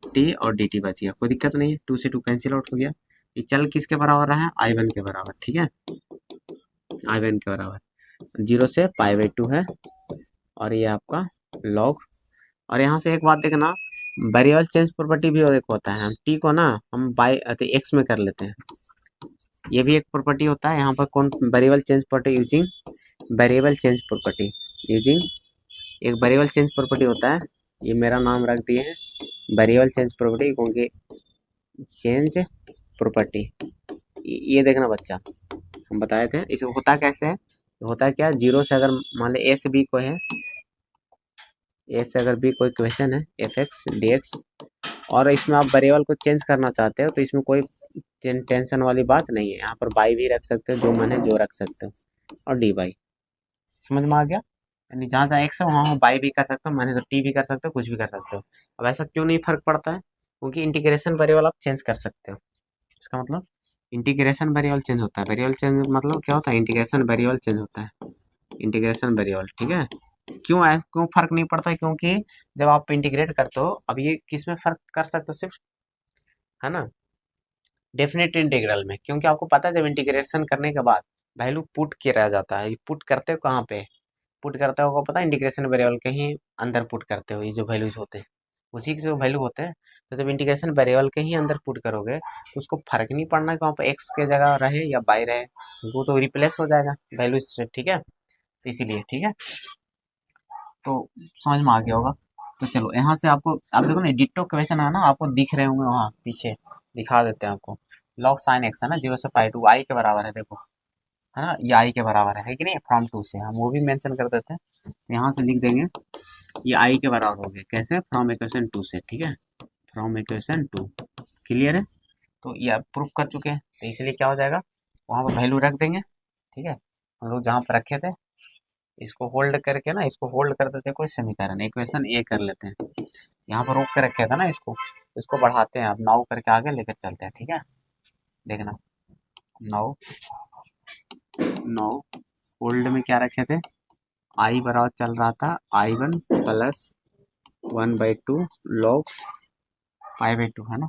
Speaker 1: टी और डी टी बच गया, कोई दिक्कत नहीं है, टू से टू कैंसिल आउट हो गया। ये चल किसके बराबर है, I1 के बराबर, ठीक है, I1 के बराबर, 0 से π/2 है। और ये आपका लॉग। और यहाँ से एक बात देखना, वेरिएबल चेंज प्रॉपर्टी भी एक होता है, हम टी को ना हम बाई एक्स में कर लेते हैं, ये भी एक प्रॉपर्टी होता है। यहाँ पर कौन, variable change property using variable change property, using एक वेरिएबल चेंज प्रॉपर्टी होता है, ये मेरा नाम रख दिए हैं वेरिएबल चेंज प्रॉपर्टी, क्योंकि चेंज प्रॉपर्टी, ये देखना बच्चा, हम बताए थे इसे होता कैसे है। होता क्या, जीरो से अगर मान ले ए से बी को है, ए से अगर बी कोई क्वेश्चन है एफ एक्स डी एक्स, और इसमें आप वेरिएबल को चेंज करना चाहते हो, तो इसमें कोई टेंशन वाली बात नहीं है, यहाँ पर बाई भी रख सकते हो, जो मन है जो रख सकते हो, और डी बाई, समझ में आ गया। यानी जहाँ जहाँ एक्स है वहाँ बाई भी कर सकते हो, माने तो टी भी कर सकते हो, कुछ भी कर सकते हो। अब ऐसा क्यों नहीं फर्क पड़ता है, क्योंकि इंटीग्रेशन वेरिएबल आप चेंज कर सकते हो, इसका मतलब इंटीग्रेशन वेरिएबल चेंज होता है, वेरिएबल चेंज मतलब क्या होता है, इंटीग्रेशन वेरिएबल चेंज होता है, इंटीग्रेशन वेरिएबल, ठीक है। क्यों फर्क नहीं पड़ता है, क्योंकि जब आप इंटीग्रेट करते हो, अब ये किस में फर्क कर सकते हो सिर्फ, है ना, डेफिनेट इंटीग्रल में, क्योंकि आपको पता है जब इंटीग्रेशन करने के बाद वैल्यू पुट किया रह जाता है, ये पुट करते हो कहाँ पे, पुट करते हो पता है, इंटीग्रेशन वेरिएबल के ही अंदर पुट करते हो, ये जो वैल्यूज होते हैं उसी के जो वैल्यू होते हैं। तो जब इंटीग्रेशन वेरिएबल के ही अंदर पुट करोगे तो उसको फर्क नहीं पड़ना कि वहाँ पे एक्स के जगह रहे या बाई रहे, वो तो रिप्लेस हो जाएगा वैल्यू से, ठीक है, तो इसीलिए, ठीक है। तो समझ में आ गया होगा। तो चलो यहाँ से आपको, आप देखो ना डिट्टो क्वेश्चन है ना, आपको दिख रहे होंगे वहाँ पीछे, दिखा देते हैं आपको, लॉग साइन एक्स है ना, 0 से π/2 आई के बराबर है, देखो, है ना, ये आई के बराबर है कि नहीं, फ्रॉम टू से, हम वो भी मेंशन कर देते हैं, यहाँ से लिख देंगे ये आई के बराबर हो गया, कैसे, फ्रॉम इक्वेशन 2 से, ठीक है, फ्रॉम इक्वेशन 2, क्लियर है। तो ये आप प्रूफ कर चुके हैं, तो इसलिए क्या हो जाएगा, वहाँ पर वैल्यू रख देंगे, ठीक है, हम लोग जहाँ पर रखे थे, इसको होल्ड करके ना, इसको होल्ड कर देते हैं कोई समीकरण, इक्वेशन ए कर लेते हैं, यहाँ पर रोक के रखे था ना इसको, इसको बढ़ाते हैं, अब नाउ करके आगे लेकर चलते हैं, ठीक है, देखना, नाउ, नाउ होल्ड में क्या रखे थे, आई बराबर चल रहा था I1 प्लस 1/2 लॉग π/2, है ना,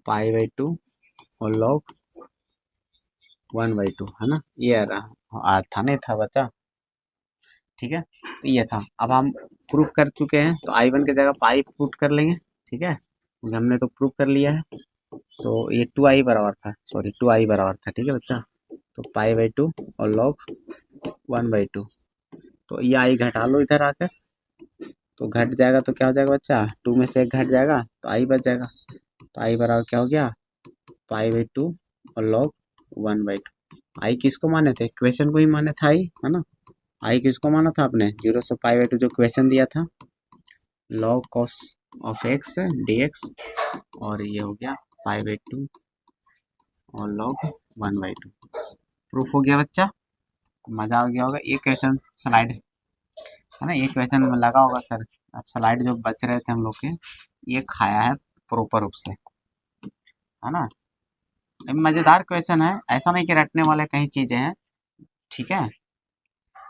Speaker 1: π/2 और लॉग 1/2, है ना, ये आ रहा था, नहीं था बच्चा, ठीक है, तो ये था। अब हम प्रूफ कर चुके हैं, तो I1 की जगह पाई पुट कर लेंगे, ठीक है, क्योंकि हमने तो प्रूफ कर लिया है। तो ये 2i बराबर था, सॉरी 2i बराबर था, ठीक है बच्चा, तो π/2 और लॉग 1/2, तो ये आई घटा लो इधर आकर, तो घट जाएगा तो क्या हो जाएगा बच्चा, 2 में से एक घट जाएगा तो आई बच जाएगा, तो आई बराबर क्या हो गया, π/2 और लॉग 1/2। आई किसको माने थे, क्वेश्चन को ही माने था आई, है ना, आई किसको माना था आपने, 0 से π/2 जो क्वेश्चन दिया था, log cos of x D x, और ये हो गया π/2 और लॉग 1/2, प्रूफ हो गया बच्चा, मजा आ गया होगा। ये क्वेश्चन स्लाइड है ना, ये क्वेश्चन में लगा होगा सर, अब स्लाइड जो बच रहे थे हम लोग के, ये खाया है प्रॉपर रूप से, है ना, मजेदार क्वेश्चन है, ऐसा नहीं कि रटने वाले कई चीजें हैं, ठीक है,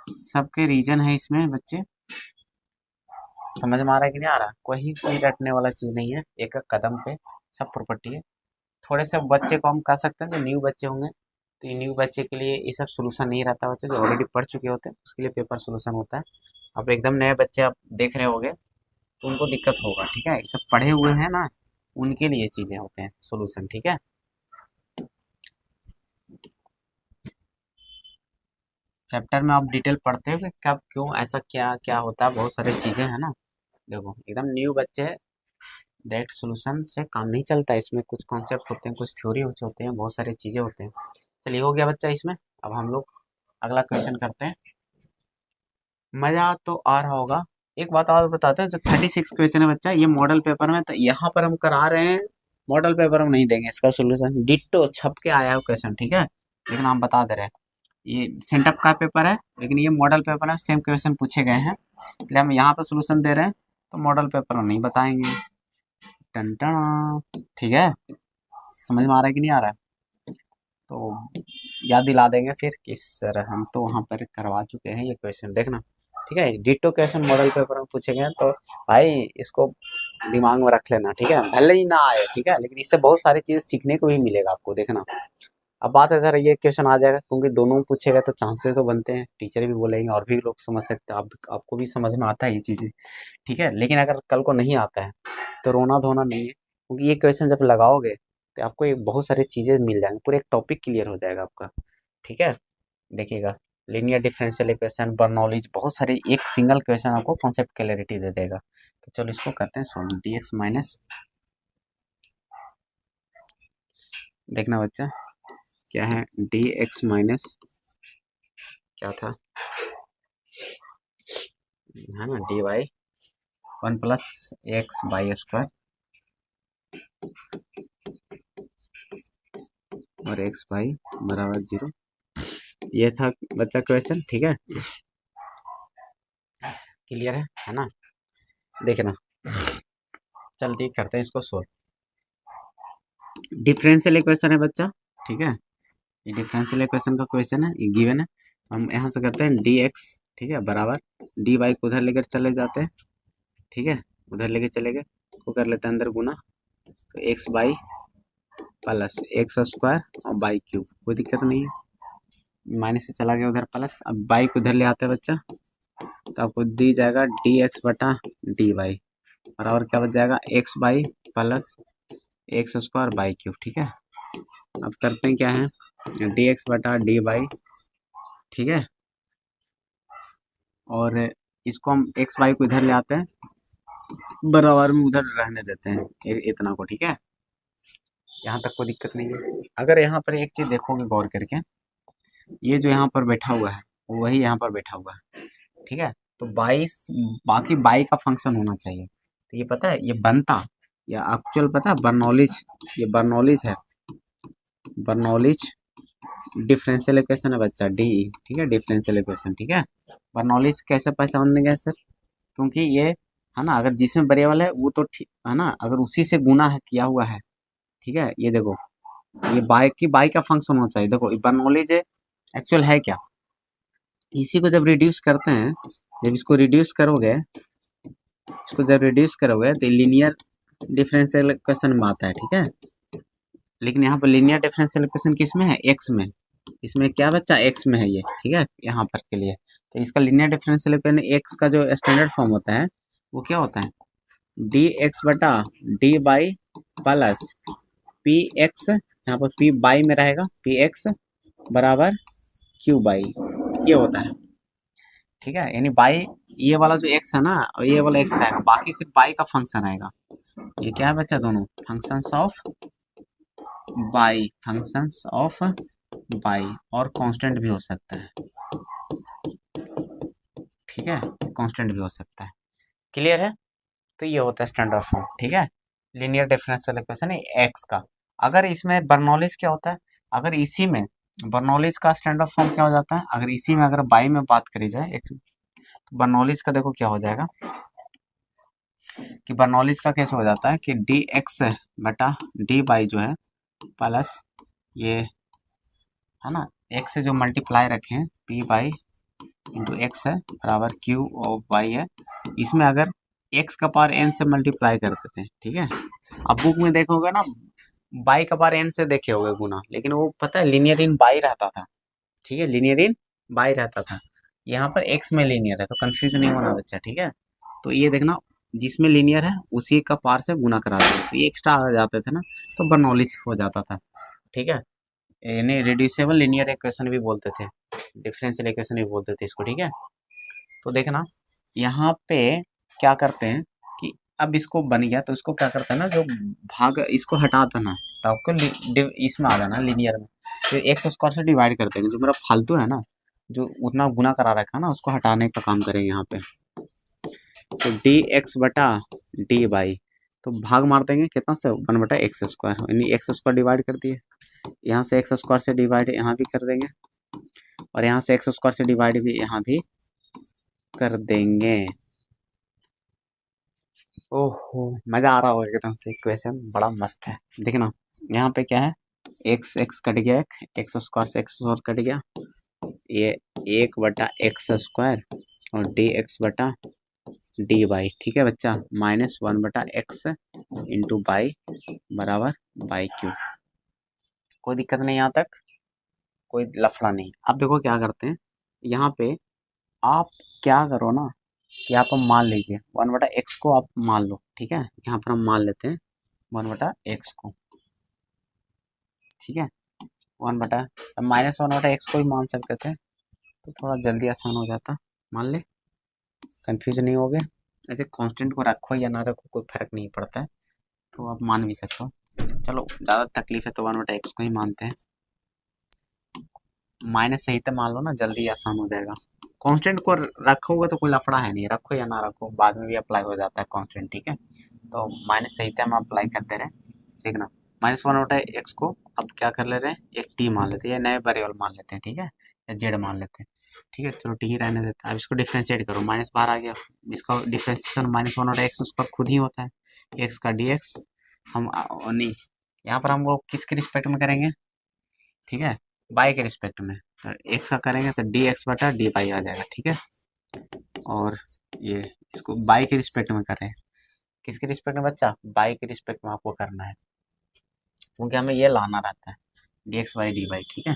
Speaker 1: सबके रीजन है इसमें बच्चे, समझ में आ रहा है कि नहीं आ रहा, कोई रटने वाला चीज नहीं है, एक एक कदम पे सब प्रॉपर्टी है। थोड़े से बच्चे को हम कह सकते हैं जो न्यू बच्चे होंगे, तो ये न्यू बच्चे के लिए ये सब सोल्यूशन नहीं रहता, बच्चे जो ऑलरेडी पढ़ चुके होते हैं उसके लिए पेपर सोल्यूशन होता है। अब एकदम नए बच्चे आप देख रहे होंगे तो उनको दिक्कत होगा, ठीक है, ये सब पढ़े हुए हैं ना, उनके लिए चीजें होते हैं सोल्यूशन, ठीक है। चैप्टर में आप डिटेल पढ़ते हो कि कब क्यों ऐसा क्या क्या होता है, बहुत सारी चीजें हैं ना, देखो एकदम न्यू बच्चे डायरेक्ट सोल्यूशन से काम नहीं चलता, इसमें कुछ कॉन्सेप्ट होते हैं, कुछ थ्योरी होते हैं, बहुत सारी चीजें होते हैं। चलिए हो गया बच्चा इसमें, अब हम लोग अगला क्वेश्चन करते हैं। मजा तो आ रहा होगा। एक बात और बताते हैं, जो 36 क्वेश्चन है बच्चा, ये मॉडल पेपर में, तो यहाँ पर हम करा रहे हैं, मॉडल पेपर में नहीं देंगे इसका सोल्यूशन, डिट्टो छप के आया है क्वेश्चन, ठीक है, लेकिन हम बता दे रहे हैं ये सेंटअप का पेपर है, लेकिन ये मॉडल पेपर है, सेम क्वेश्चन पूछे गए हैं, इसलिए हम यहाँ पर सोल्यूशन दे रहे हैं, तो मॉडल पेपर में नहीं बताएंगे। टन टन, ठीक है, समझ में आ रहा है कि नहीं आ रहा है? तो याद दिला देंगे फिर किस सर, हम तो वहाँ पर करवा चुके हैं ये क्वेश्चन, देखना, ठीक है, डिट्टो क्वेश्चन मॉडल पेपर में पूछे गए हैं, तो भाई इसको दिमाग में रख लेना, ठीक है, भले ही ना आए, ठीक है, लेकिन इससे बहुत सारी चीज़ सीखने को भी मिलेगा आपको, देखना। अब बात है सर, ये क्वेश्चन आ जाएगा क्योंकि दोनों में पूछेगा, तो चांसेस तो बनते हैं, टीचर भी बोलेंगे और भी लोग समझ सकते हैं, आपको भी समझ में आता है ये चीज़ें, ठीक है, लेकिन अगर कल को नहीं आता है तो रोना धोना नहीं है, क्योंकि ये क्वेश्चन जब लगाओगे तो आपको एक बहुत सारी चीज़ें मिल जाएंगी, पूरे एक टॉपिक क्लियर हो जाएगा आपका, ठीक है, देखिएगा, लीनियर डिफरेंशियल इक्वेशन, बर्नौलीज, बहुत सारे, एक सिंगल क्वेश्चन आपको कॉन्सेप्ट क्लैरिटी दे देगा। तो चलो इसको करते हैं सॉल्व, dx माइनस, देखना बच्चा क्या है, dx माइनस क्या था, है ना, dy 1 plus x by square और एक्स बाई बराबर 0, ये था बच्चा क्वेश्चन, ठीक है, क्लियर है ना, देखना, चलते करते हैं इसको सोल्व। डिफरेंशियल इक्वेशन है बच्चा, ठीक है, ये डिफरेंशियल इक्वेशन का क्वेश्चन है, ये गिवन है, हम यहाँ से करते हैं dx, ठीक है, बराबर dy को उधर लेकर चले जाते हैं, ठीक है, उधर लेके चले गए, को कर लेते हैं अंदर गुना, तो x by plus x square और बाई क्यूब, कोई दिक्कत नहीं है, माइनस से चला गया उधर प्लस, अब बाई को उधर ले आते हैं बच्चा, तो आपको दी जाएगा dx बटा dy बराबर क्या बच जाएगा, x by plus x square by cube, ठीक है, अब करते हैं क्या है, dx बटा dy, ठीक है, और इसको हम एक्स बाई को इधर ले आते हैं, बराबर में उधर रहने देते हैं इतना को, ठीक है, यहाँ तक कोई दिक्कत नहीं है। अगर यहाँ पर एक चीज देखोगे गौर करके, ये जो यहाँ पर बैठा हुआ है वही यहाँ पर बैठा हुआ है, ठीक है, तो 22 बाकी बाई का फंक्शन होना चाहिए, तो ये पता है ये बनता या एक्चुअल पता है बर्नौलीज, ये बर्नौलीज है, बर्नौलीज डिफरेंशियल इक्वेशन है बच्चा, डी, ठीक है, डिफरेंशियल इक्वेशन, ठीक है, बर्नौलीज कैसे पहचानेंगे सर, क्योंकि ये है ना, अगर जिसमें वेरिएबल है वो तो ठीक है ना, अगर उसी से गुना है किया हुआ है, ठीक है, ये देखो, ये बाई का फंक्शन होना चाहिए, देखो बर्नौलीज एक्चुअल है क्या, इसी को जब रिड्यूस करते हैं, जब इसको रिड्यूस करोगे, इसको जब रिड्यूस करोगे तो लीनियर डिफरेंशियल इक्वेशन में आता है, ठीक है, लेकिन यहाँ पर लीनियर डिफरेंशियल इक्वेशन किस में है, एक्स में, इसमें क्या बच्चा एक्स में है ये, ठीक है, यहाँ पर के लिए, तो इसका लीनियर डिफरेंशियल इक्वेशन एक्स का जो स्टैंडर्ड फॉर्म होता है वो क्या होता है, डी एक्स बटा D by plus P x, यहाँ पर पी बाई में रहेगा, पी एक्स बराबर क्यू बाई, ये होता है, ठीक है, यानी बाई, ये वाला जो एक्स है ना और ये वाला एक्स रहेगा, बाकी सिर्फ बाई का फंक्शन आएगा, ये क्या है बच्चा, दोनों functions of by, functions of by, और कांस्टेंट भी हो सकता है, ठीक है, कांस्टेंट भी हो सकता है, क्लियर है, तो ये होता है स्टैंडर्ड फॉर्म, ठीक है, लीनियर डिफरेंशियल इक्वेशन एक्स का। अगर इसमें बर्नौलीज क्या होता है, अगर इसी में बर्नौलीज का स्टैंडर्ड फॉर्म क्या हो जाता है, अगर इसी में अगर बाई में बात करी जाए एक, तो बर्नौलीज का देखो क्या हो जाएगा, कि बर्नौलीज का कैसे हो जाता है कि डी एक्स बटा डी बाई जो है प्लस ये है ना, एक्स से जो मल्टीप्लाई रखे हैं पी बाई इंटू एक्स है बराबर क्यू ऑफ बाई है, इसमें अगर एक्स का पावर एन से मल्टीप्लाई कर देते हैं, ठीक है, अब बुक में देखोगे ना बाई का पावर एन से देखे होगे गुना, लेकिन वो पता है लीनियर इन बाई रहता था, ठीक है, लीनियर इन बाई रहता था, यहाँ पर एक्स में लीनियर है, तो कंफ्यूज नहीं होना बच्चा, ठीक है, तो ये देखना जिसमें लीनियर है उसी का पावर से गुना करा दो, तो ये एक्स्ट्रा आ जाते थे ना, तो बर्नौलीज हो जाता था, ठीक है, यानी रिड्यूसिबल लीनियर इक्वेशन भी बोलते थे, डिफरेंशियल इक्वेशन भी बोलते थे इसको, ठीक है, तो देखना यहाँ पे क्या करते हैं कि अब इसको बन गया, तो इसको क्या करते हैं ना, जो भाग इसको हटा देना, तो आपको इसमें आ जाना लीनियर में, तो एक्स स्क्वायर से डिवाइड करते हैं, जो मेरा फालतू है ना जो उतना गुना करा रखा है ना उसको हटाने का काम करेंगे यहाँ पे। तो डी एक्स बटा डी वाई, तो भाग मार देंगे कितना से, 1/x², यानी x² डिवाइड कर दिए, यहाँ से x² से डिवाइड यहाँ भी कर देंगे, और यहाँ से x² से डिवाइड भी यहाँ भी कर देंगे। ओहो मजा आ रहा होगा एकदम से, इक्वेशन बड़ा मस्त है। देखना यहाँ पे क्या है, x कट गया, x² से x² कट गया, ये 1/x² और dx बटा डी वाई, ठीक है बच्चा, -1/x इंटू बाई बराबर बाई क्यू। कोई दिक्कत नहीं यहाँ तक, कोई लफड़ा नहीं। अब देखो क्या करते हैं, यहाँ पे आप क्या करो ना कि आप मान लीजिए 1/x को आप मान लो, ठीक है, यहाँ पर हम मान लेते हैं 1/x को, ठीक है, 1/(-1/x) को ही मान सकते थे तो थोड़ा जल्दी आसान हो जाता, मान ले, कंफ्यूज नहीं हो गया। ऐसे कांस्टेंट को रखो या ना रखो कोई फर्क नहीं पड़ता है, तो आप मान भी सकते हो। चलो ज़्यादा तकलीफ है तो 1/x को ही मानते हैं, माइनस सही तो मान लो ना, जल्दी आसान हो जाएगा। कांस्टेंट को रखोगे तो कोई लफड़ा है नहीं, रखो या ना रखो बाद में भी अप्लाई हो जाता है कांस्टेंट, ठीक है। तो माइनस सही हम अप्लाई करते रहे, देखना -1/x को अब क्या कर ले रहे हैं, एक टी मान लेते हैं या नए वेरिएबल मान लेते हैं, ठीक है, या जेड मान लेते हैं, ठीक है, चलो टी ही रहने देते हैं। अब इसको डिफ्रेंशिएट करो, माइनस बाहर आ गया, इसका डिफ्रेंशिएशन -1/x पर खुद ही होता है, एक्स का डी एक्स, हम नहीं, यहाँ पर हम लोग किसके रिस्पेक्ट में करेंगे, ठीक है, बाई के रिस्पेक्ट में, तो एक्स का करेंगे तो डी एक्स बटा डी वाई आ जाएगा, ठीक है। और ये इसको बाई के रिस्पेक्ट में कर रहे हैं, किसके रिस्पेक्ट में बच्चा, बाई के रिस्पेक्ट में आपको करना है, क्योंकि हमें ये लाना रहता है D X by D Y, ठीक है।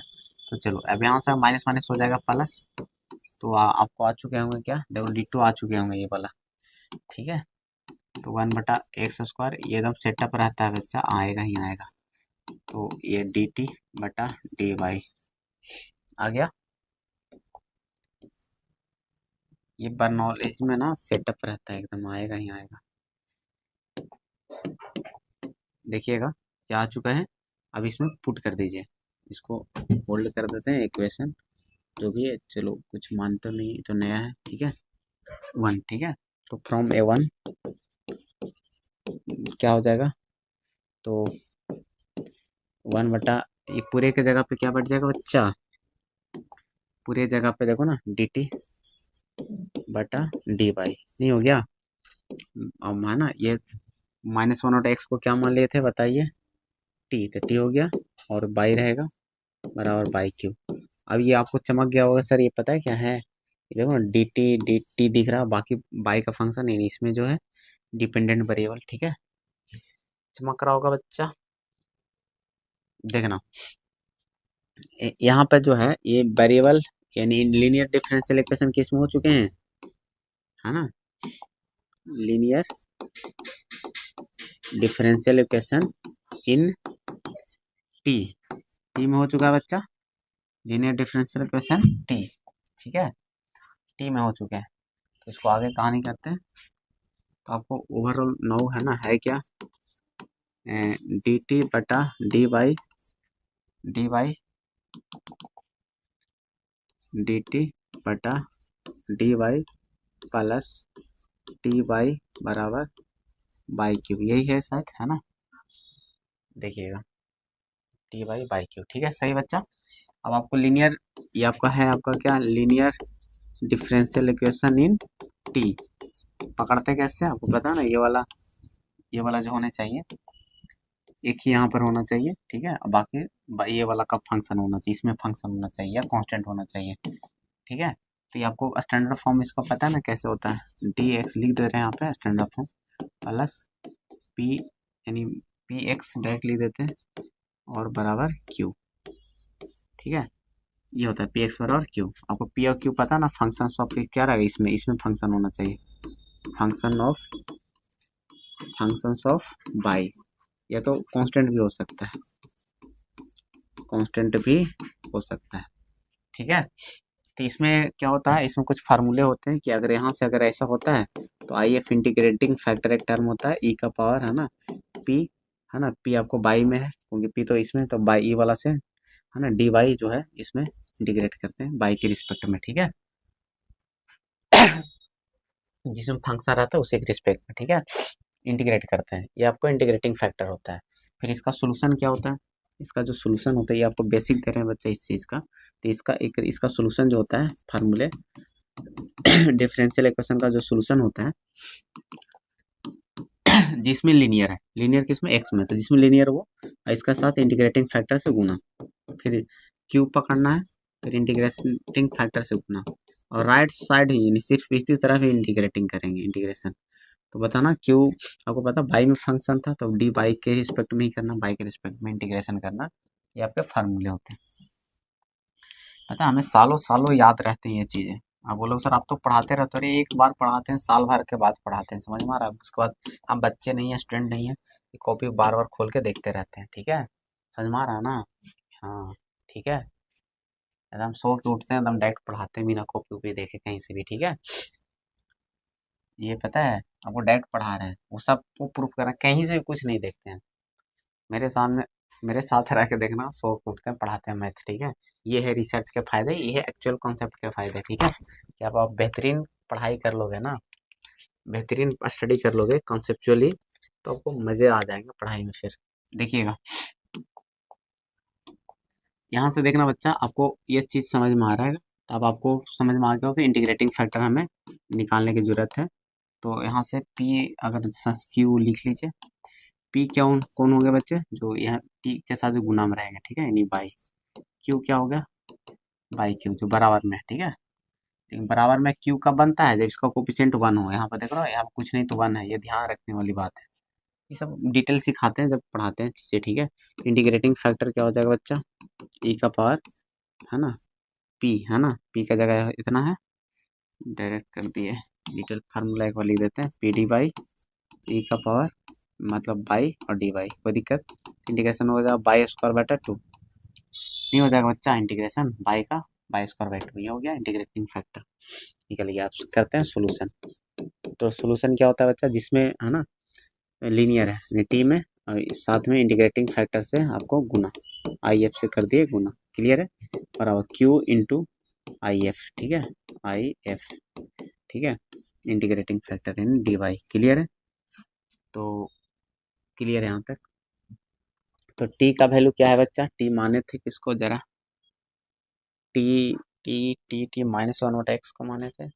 Speaker 1: तो चलो अब यहाँ से माइनस माइनस हो जाएगा प्लस, तो आपको आ चुके होंगे क्या, देखो D2 आ चुके होंगे ये वाला, ठीक है। तो 1/x², ये एकदम सेटअप रहता है बच्चा, आएगा ही आएगा, तो ये dt बटा dy आ गया। ये बर्नौलेज में ना सेटअप रहता है, एकदम आएगा ही आएगा, देखिएगा क्या आ चुका है। अब इसमें पुट कर दीजिए, इसको होल्ड कर देते हैं, इक्वेशन जो भी है, चलो कुछ मानते नहीं तो नया है, ठीक है, 1, ठीक है। तो फ्रॉम A1 क्या हो जाएगा, तो 1 बटा, ये पूरे के जगह पे क्या बैठ जाएगा बच्चा, पूरे जगह पे देखो ना dt बटा dy, नहीं हो गया, अब है ना, ये -1/x को क्या मान लिए थे बताइए, t, तो t हो गया, और बाई रहेगा बराबर बाई क्यू। अब ये आपको चमक गया होगा सर, ये पता है क्या है, ये देखो ना dt दिख रहा है, बाकी बाई का फंक्शन है, इसमें जो है डिपेंडेंट वेरिएबल, ठीक है, चमक रहा होगा बच्चा। देखना यहाँ पे जो है ये वेरिएबल यानी लीनियर डिफरेंशियल इक्वेशन किस में हो चुके हैं, है ना, linear differential equation in T में हो चुका है बच्चा, लीनियर डिफरेंशियल इक्वेशन टी, ठीक है, टी में हो चुके हैं। तो इसको आगे कहानी करते हैं, तो आपको ओवरऑल नो है ना, है क्या, डी टी बटा डी वाई डी टी बटा D Y plus T Y बराबर बाई क्यूब, यही है शायद, है ना, देखिएगा टी वाई बाई क्यूब, ठीक है, सही बच्चा। अब आपको लीनियर, ये आपका है, आपका क्या, linear differential equation in T, पकड़ते कैसे आपको पता है ना, ये वाला जो होने चाहिए, एक ही यहाँ पर होना चाहिए, ठीक है, बाकी ये वाला का फंक्शन होना चाहिए, इसमें फंक्शन होना चाहिए या कांस्टेंट होना चाहिए, ठीक है। तो ये आपको स्टैंडर्ड फॉर्म इसका पता है ना कैसे होता है, डी एक्स लिख दे रहे हैं यहाँ पे स्टैंडर्ड फॉर्म, प्लस पी यानी पी एक्स डायरेक्ट लिख देते हैं, और बराबर क्यू, ठीक है, ये होता है पी एक्स बराबर क्यू। आपको पी और क्यू पता ना, फंक्शन ऑफ क्या रहेगा, इसमें फंक्शन होना चाहिए, फंक्शंस ऑफ बाई, या तो कांस्टेंट भी हो सकता है, कांस्टेंट भी हो सकता है, ठीक है। तो इसमें क्या होता है, इसमें कुछ फार्मूले होते हैं कि अगर यहाँ से अगर ऐसा होता है तो आई एफ इंटीग्रेटिंग फैक्टर एक टर्म होता है ई का पावर, है ना, पी, है ना, पी आपको बाई में है क्योंकि पी तो इसमें, तो बाई ई वाला से, है ना, डी वाई जो है इसमें इंटीग्रेट करते हैं बाई के रिस्पेक्ट में, ठीक है। जिसमें फंक्शन रहता है उसी के रिस्पेक्ट में, ठीक है, इंटीग्रेट करते हैं। ये आपको इंटीग्रेटिंग फैक्टर होता है। फिर इसका सोल्यूशन क्या होता है? इसका जो सोल्यूशन होता है, ये आपको बेसिक दे रहे हैं बच्चे इस चीज़ का, तो इसका सोल्यूशन जो होता है फार्मूले डिफरेंशियल इक्वेशन का जो सोल्यूशन होता है जिसमें लीनियर है, लीनियर किसमें? एक्स में, तो जिसमें लीनियर वो इसका साथ इंटीग्रेटिंग फैक्टर से गुना, फिर क्यूब पकड़ना है, फिर इंटीग्रेटिंग फैक्टर से गुना, और राइट साइड ही सिर्फ इसी तरफ ही इंटीग्रेटिंग करेंगे, इंटीग्रेशन। तो बताना क्यू, आपको पता बाई में फंक्शन था, तो डी बाई के रिस्पेक्ट में ही करना, बाई के रिस्पेक्ट में इंटीग्रेशन करना, ये आपके फार्मूले होते हैं। पता है हमें सालों सालों याद रहते हैं ये चीज़ें। आप बोलोगे सर आप तो पढ़ाते रहते हो, अरे एक बार पढ़ाते हैं, साल भर के बाद पढ़ाते हैं, समझ में आ रहा है? उसके बाद हम बच्चे नहीं है, स्टूडेंट नहीं है, कॉपी बार बार खोल के देखते रहते हैं, ठीक है, समझ में आ रहा है ना? हाँ, ठीक है, एकदम सो के उठते हैं, एकदम डायरेक्ट पढ़ाते हैं बिना कॉपी वॉपी देखे कहीं से भी, ठीक है। ये पता है आपको डायरेक्ट पढ़ा रहे हैं, वो सब वो प्रूफ कर रहे हैं, कहीं से भी कुछ नहीं देखते हैं। मेरे सामने, मेरे साथ रह के देखना, सो के उठते हैं पढ़ाते हैं मैथ, ठीक है। ये है रिसर्च के फायदे, ये है एक्चुअल कॉन्सेप्ट के फायदे, ठीक है। कि अब आप बेहतरीन पढ़ाई कर लोगे ना, बेहतरीन स्टडी कर लोगे कॉन्सेप्चुअली, तो आपको मजे आ जाएंगे पढ़ाई में। फिर देखिएगा, यहाँ से देखना बच्चा, आपको ये चीज़ समझ में आ रहा है, तो अब आपको समझ में आ गया हो कि इंटीग्रेटिंग फैक्टर हमें निकालने की जरूरत है। तो यहाँ से पी, अगर क्यू लिख लीजिए, पी क्या कौन हो गया बच्चे? जो यहाँ टी के साथ जो गुना में रहेगा, ठीक है, यानी बाई। क्यू क्या हो गया? बाई क्यू, जो बराबर में है, ठीक है। लेकिन बराबर में क्यू कब बनता है? जब इसका कोफिशिएंट 1 हो। यहाँ पर देख रहे हो, यहाँ पर कुछ नहीं तो 1 है, ये ध्यान रखने वाली बात है। ये सब डिटेल सिखाते हैं जब पढ़ाते हैं चीज़ें, ठीक है। इंटीग्रेटिंग फैक्टर क्या हो जाएगा बच्चा? ई का पावर, है ना, पी, है ना, पी का जगह इतना है, डायरेक्ट कर दिए, डिटेल फार्मूला एक बार लिख देते हैं, पी डी बाई ई का पावर, मतलब बाई और डी बाई, कोई दिक्कत? इंटीग्रेशन हो जाएगा बाई स्क्वायर बटा 2, नहीं हो जाएगा बच्चा इंटीग्रेशन बाई का, बाई स्क्वायर बाई 2, ये हो गया इंटीग्रेटिंग फैक्टर। निकलिए, आप करते हैं सोल्यूशन। तो सोल्यूशन क्या होता है बच्चा? जिसमें, है ना, लीनियर है टी में, और साथ में इंटीग्रेटिंग फैक्टर से आपको गुना, आई एफ से कर दिए गुना, क्लियर है, बराबर क्यू इंटू आई एफ, ठीक है, आई एफ, ठीक है, integrating factor in D Y, clear है? तो क्लियर है यहाँ तक? तो टी का वैल्यू क्या है बच्चा? टी माने थे किसको जरा? T T T T -1/x को माने थे,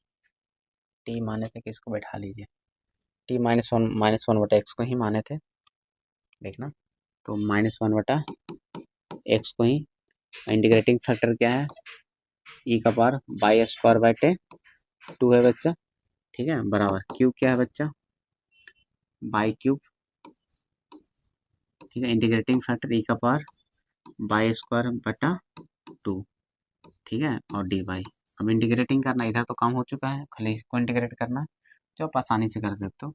Speaker 1: टी माने थे किसको? बैठा लीजिए, टी -1/x को ही माने थे, देखना। तो -1/x को ही, इंटीग्रेटिंग फैक्टर क्या है? ई का पावर बाई स्क्वायर बाई 2 है बच्चा, ठीक है, बराबर क्यूब क्या है बच्चा? बाई क्यूब, ठीक है, इंटीग्रेटिंग फैक्टर ई का पावर बाई स्क्वायर बटा 2, ठीक है, और डी बाई। अब इंटीग्रेटिंग करना, इधर तो काम हो चुका है, खाली इसको इंटीग्रेट करना, जो आप आसानी से कर सकते हो।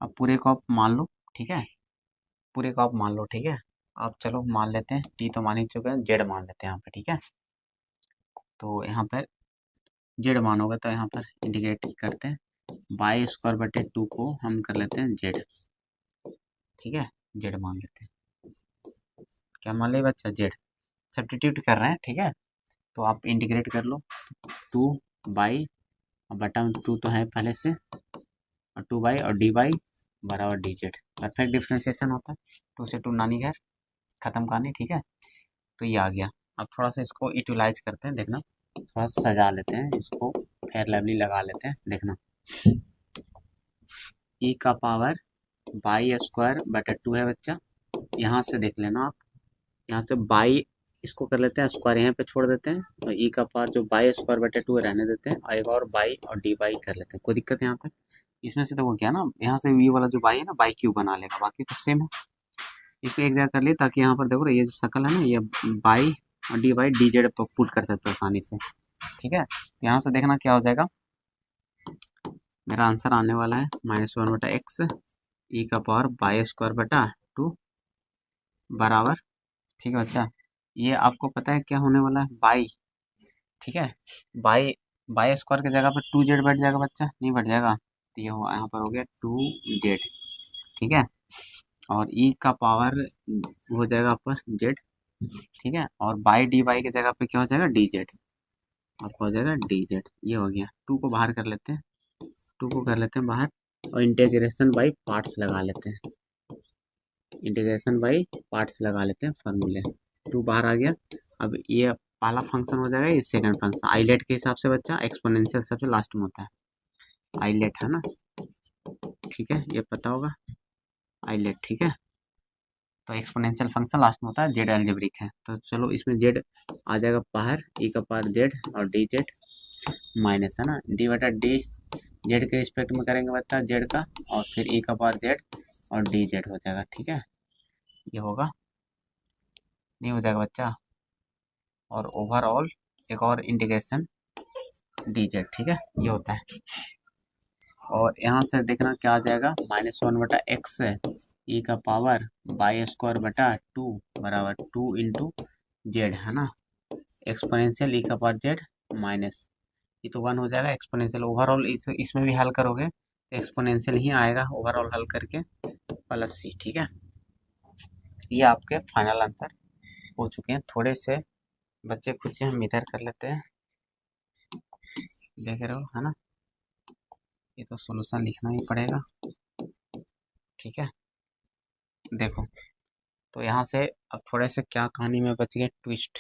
Speaker 1: अब पूरे को आप मान लो, ठीक है, पूरे को आप मान लो, ठीक है। आप चलो मान लेते हैं, टी तो मान ही चुके हैं, जेड मान लेते हैं यहाँ पे, ठीक है। तो यहाँ पर जेड मान होगा, तो यहाँ पर इंटीग्रेट करते हैं, बाई स्क्वायर बटे 2 को हम कर लेते हैं जेड, ठीक है, जेड मान लेते हैं। क्या मान ले बच्चा? जेड, सब्स्टिट्यूट कर रहे हैं, ठीक है। तो आप इंटीग्रेट कर लो, 2 बाई, बटा में 2 तो है पहले से, और 2 बाई और डी बाई बराबर डी जेड, परफेक्ट डिफ्रेंसिएशन होता है, 2 से 2 नानी घर, खत्म कहानी, ठीक है। तो ये आ गया। अब थोड़ा सा इसको यूटिलाइज करते हैं, देखना, थोड़ा सा सजा लेते हैं इसको, फेयर लवली लगा लेते हैं, देखना। ई का पावर बाई स्क्वायर बटा 2 है बच्चा, यहाँ से देख लेना आप, यहाँ से बाई, इसको कर लेते हैं स्क्वायर, यहाँ पे छोड़ देते हैं, और ई का पावर जो बाई स्क्वायर बटे 2 रहने देते हैं, और एक और बाई और डी बाई कर लेते हैं, कोई दिक्कत है यहाँ तक? इसमें से देखो क्या ना, यहाँ से ये वाला जो बाई है ना, बाई क्यू बना लेगा, बाकी तो सेम है। इसको एक जगह कर लिए, ताकि यहाँ पर देखो ये जो शकल है ना, ये बाई और डी बाई डी जेड पर पुट कर सकते हो आसानी से, ठीक है। यहाँ से देखना क्या हो जाएगा, मेरा आंसर आने वाला है -1/x ई का पावर बाई स्क्वायर बटा 2 बराबर, ठीक है बच्चा। ये आपको पता है क्या होने वाला है? बाई, ठीक है, बाई, बाई स्क्वायर की जगह पर 2 जेड बैठ जाएगा बच्चा, नहीं बैठ जाएगा? तो ये यहाँ पर हो गया 2 जेड, ठीक है, और ई का पावर हो जाएगा पर जेड, ठीक है। और बाई डी वाई की जगह पे क्या हो जाएगा, डी जेड, आपका हो जाएगा डी जेड। ये हो गया। टू को बाहर कर लेते हैं, टू को कर लेते हैं बाहर, और इंटीग्रेशन बाई पार्ट्स लगा लेते हैं, इंटीग्रेशन बाई पार्ट्स लगा लेते हैं फॉर्मूले। टू बाहर आ गया। अब ये पहला फंक्शन हो जाएगा, ये सेकंड फंक्शन आईलेट के हिसाब से बच्चा एक्सपोनेंशियल सबसे लास्ट में होता है, आईलेट है ना, ठीक है, ये पता होगा आईलेट, ठीक है। तो एक्सपोनेंशियल फंक्शन लास्ट में होता है, जेड एल्जेब्रिक है, तो चलो इसमें जेड आ जाएगा बाहर, ई का पावर जेड और डी जेड माइनस, है ना, डी बटा डी जेड के रिस्पेक्ट में करेंगे बच्चा जेड का, और फिर ई का पावर जेड और डी जेड हो जाएगा, ठीक है। ये होगा, नहीं हो जाएगा बच्चा, और ओवरऑल एक और इंटीग्रेशन डी जेड, ठीक है, ये होता है। और यहाँ से देखना क्या आ जाएगा, -1/x ई का पावर बाई स्क्वायर बटा टू बराबर टू इंटू जेड, है ना, एक्सपोनेंशियल ई का पावर जेड माइनस, ये तो 1 हो जाएगा एक्सपोनेंशियल। ओवरऑल इसमें भी हल करोगे तो एक्सपोनेंशियल ही आएगा ओवरऑल हल करके, प्लस सी, ठीक है। ये आपके फाइनल आंसर हो चुके हैं। थोड़े से बच्चे खुद से हम इधर कर लेते हैं, देख रहे हो, है ना, ये तो सॉल्यूशन लिखना ही पड़ेगा, ठीक है। देखो, तो यहाँ से अब थोड़े से क्या कहानी में बच गए, ट्विस्ट,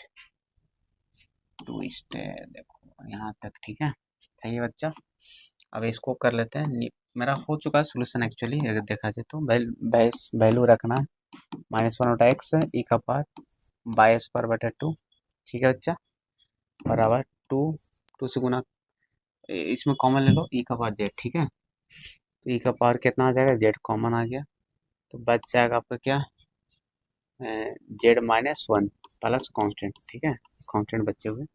Speaker 1: ट्विस्ट है, देखो यहाँ तक, ठीक है, सही है बच्चा। अब इसको कर लेते हैं, मेरा हो चुका है सोल्यूशन एक्चुअली, अगर देखा जाए तो वैल्यू रखना है, -1/x ई का पावर बाई स्क्वायर बटा टू, ठीक है बच्चा, बराबर टू, टू से गुना, इसमें कॉमन ले लो, ई का पावर जेड, ठीक है, तो ई का पावर कितना आ जाएगा, जेड कॉमन आ गया, तो बच जाएगा आपका क्या, Z-1 प्लस कांस्टेंट, ठीक है, कांस्टेंट बचे हुए,